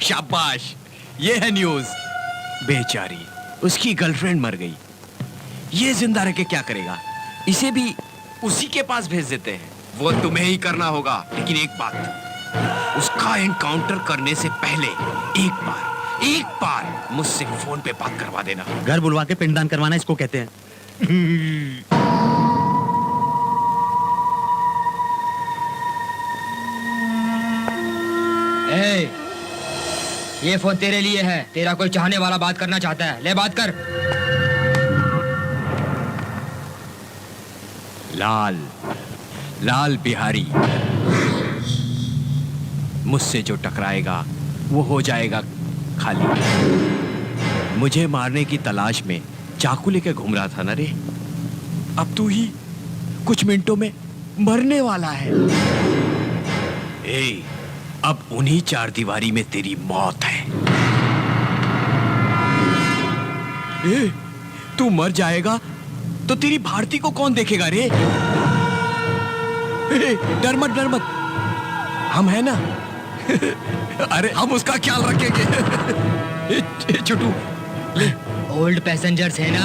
शाबाश, ये है न्यूज़। बेचारी उसकी गर्लफ्रेंड मर गई। ये जिंदा रह के क्या करेगा? इसे भी उसी के पास भेज देते हैं। वो तुम्हें ही करना होगा। लेकिन एक बात, उसका एनकाउंटर करने से पहले एक बार मुझसे फोन पे बात करवा देना। घर बुलवा के पिंडदान करवाना इसको कहते हैं। ये फोन तेरे लिए है। तेरा कोई चाहने वाला बात करना चाहता है, ले बात कर। लाल बिहारी, मुझसे जो टकराएगा वो हो जाएगा खाली। मुझे मारने की तलाश में चाकू लेके घूम रहा था ना रे। अब तू ही कुछ मिनटों में मरने वाला है। अब उन्हीं चार दीवारी में तेरी मौत है। तू मर जाएगा तो तेरी भारती को कौन देखेगा रे? डर मत, हम है ना। अरे हम उसका ख्याल रखेंगे। छोटू, ओल्ड पैसेंजर्स है ना।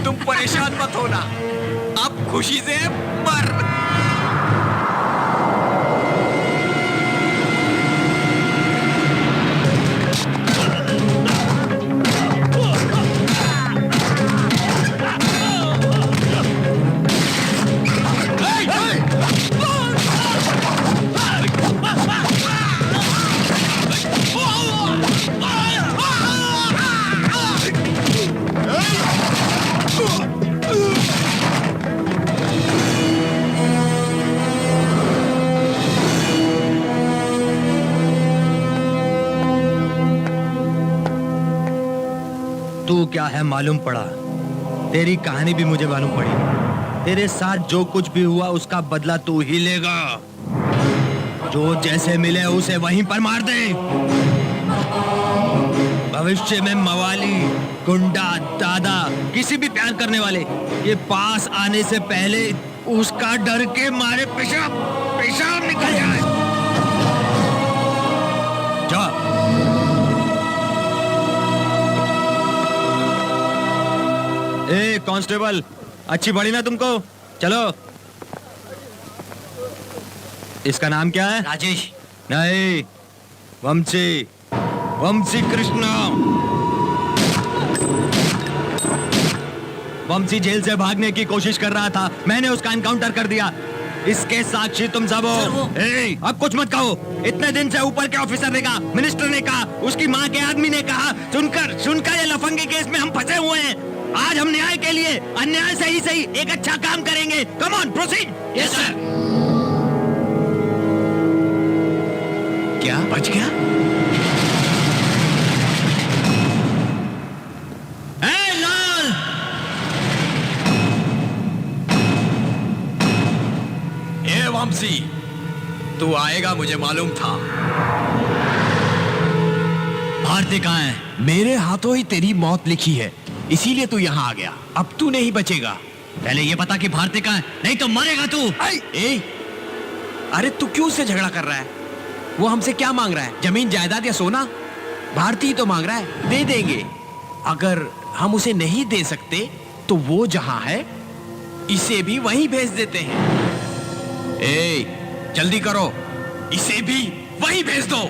तुम परेशान मत होना, अब खुशी से मर। क्या है मालूम पड़ा, तेरी कहानी भी मुझे मालूम पड़ी। तेरे साथ जो कुछ भी हुआ उसका बदला तू ही लेगा। जो जैसे मिले उसे वहीं पर मार दे। भविष्य में मवाली, गुंडा, दादा, किसी भी प्यार करने वाले ये पास आने से पहले उसका डर के मारे पेशाब निकल जाए। जा। ए कांस्टेबल, अच्छी पड़ी ना तुमको? चलो। इसका नाम क्या है? राजेश। नहीं, वंशी कृष्णा। वंशी जेल से भागने की कोशिश कर रहा था, मैंने उसका एनकाउंटर कर दिया। इसके साक्षी तुम सब हो। अब कुछ मत कहो। इतने दिन से ऊपर के ऑफिसर ने कहा, मिनिस्टर ने कहा, उसकी माँ के आदमी ने कहा, सुनकर ये लफंगे केस में हम फंसे हुए हैं। आज हम न्याय के लिए अन्याय से ही सही एक अच्छा काम करेंगे। Come on, proceed. Yes sir. क्या बच गया? लाल, ए वंशी, तू आएगा मुझे मालूम था। भारती कहाँ है? मेरे हाथों ही तेरी मौत लिखी है, इसीलिए तू यहाँ आ गया। अब तू नहीं बचेगा। पहले ये पता कि भारती कहाँ है, नहीं तो मरेगा तू। ए, अरे तू क्यों से झगड़ा कर रहा है? वो हमसे क्या मांग रहा है? जमीन, जायदाद या सोना? भारती तो मांग रहा है, दे देंगे। अगर हम उसे नहीं दे सकते तो वो जहां है इसे भी वहीं भेज देते हैं। ए, जल्दी करो, इसे भी वहीं भेज दो।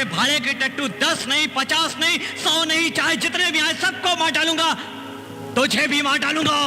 भाड़े के टट्टू 10 नहीं, 50 नहीं, 100 नहीं, चाहे जितने भी आए सबको मार डालूंगा। तुझे भी मार डालूंगा।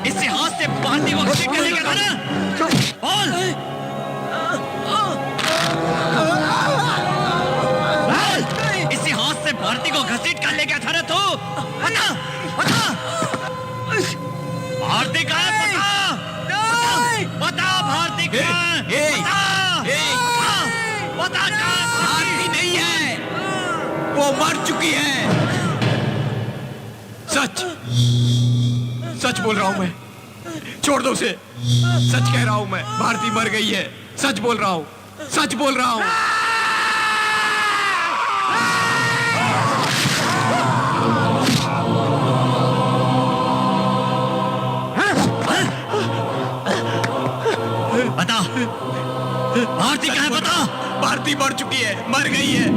इससे हाथ से बांधने को घसीट कर लेके था ना? इससे हाथ से भारती को घसीट कर ले गया था ना तू? बता, बता, भारती कहाँ है? बता भारती कहाँ है? बता कहाँ? भारती नहीं है, वो मर चुकी है। सच बोल रहा हूं मैं, छोड़ दो उसे। सच कह रहा हूं मैं, भारती मर गई है। सच बोल रहा हूं, सच बोल रहा हूं। बता, भारती कहाँ है? बता। भारती मर चुकी है, मर गई है,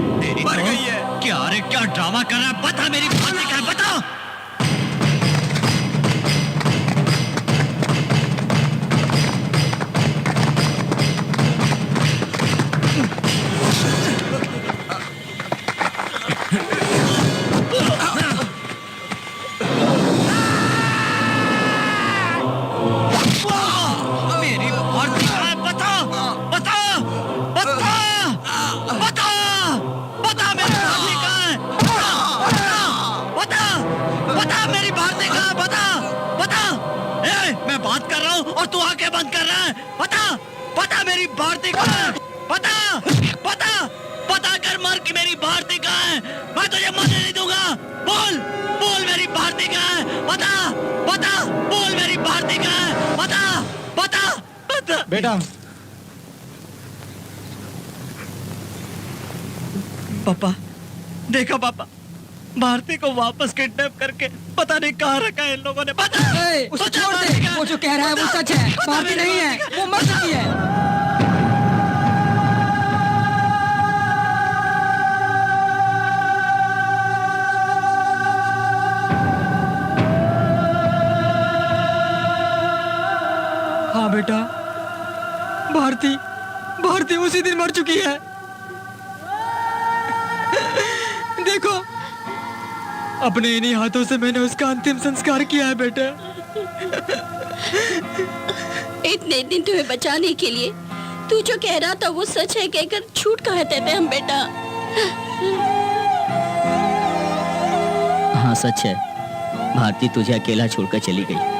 मर गई है। क्या अरे क्या ड्रामा कर रहा है? बता, मेरी भारती कहाँ है? बता। बात कर रहा हूँ और तू आके बंद कर रहा है। पता मेरी भारती कहाँ है? पता कर मर कि मेरी भारती कहाँ है। मैं तुझे मरने नहीं दूंगा। बोल मेरी भारती कहाँ है? पता बोल मेरी भारती कहाँ है? पता बेटा पापा, देखा पापा, भारती को वापस किडनैप करके पता नहीं कहाँ रखा है इन लोगों ने। उसे छोड़ दे, वो जो कह रहा है वो सच है। भारती नहीं है, वो मर चुकी है। हाँ बेटा, भारती उसी दिन मर चुकी है। देखो, अपने इन्हीं हाथों से मैंने उसका अंतिम संस्कार किया है बेटा। इतने दिन तुम्हें बचाने के लिए तू जो कह रहा था वो सच है कहकर झूठ कहते थे हम बेटा। हाँ सच है, भारती तुझे अकेला छोड़कर चली गई।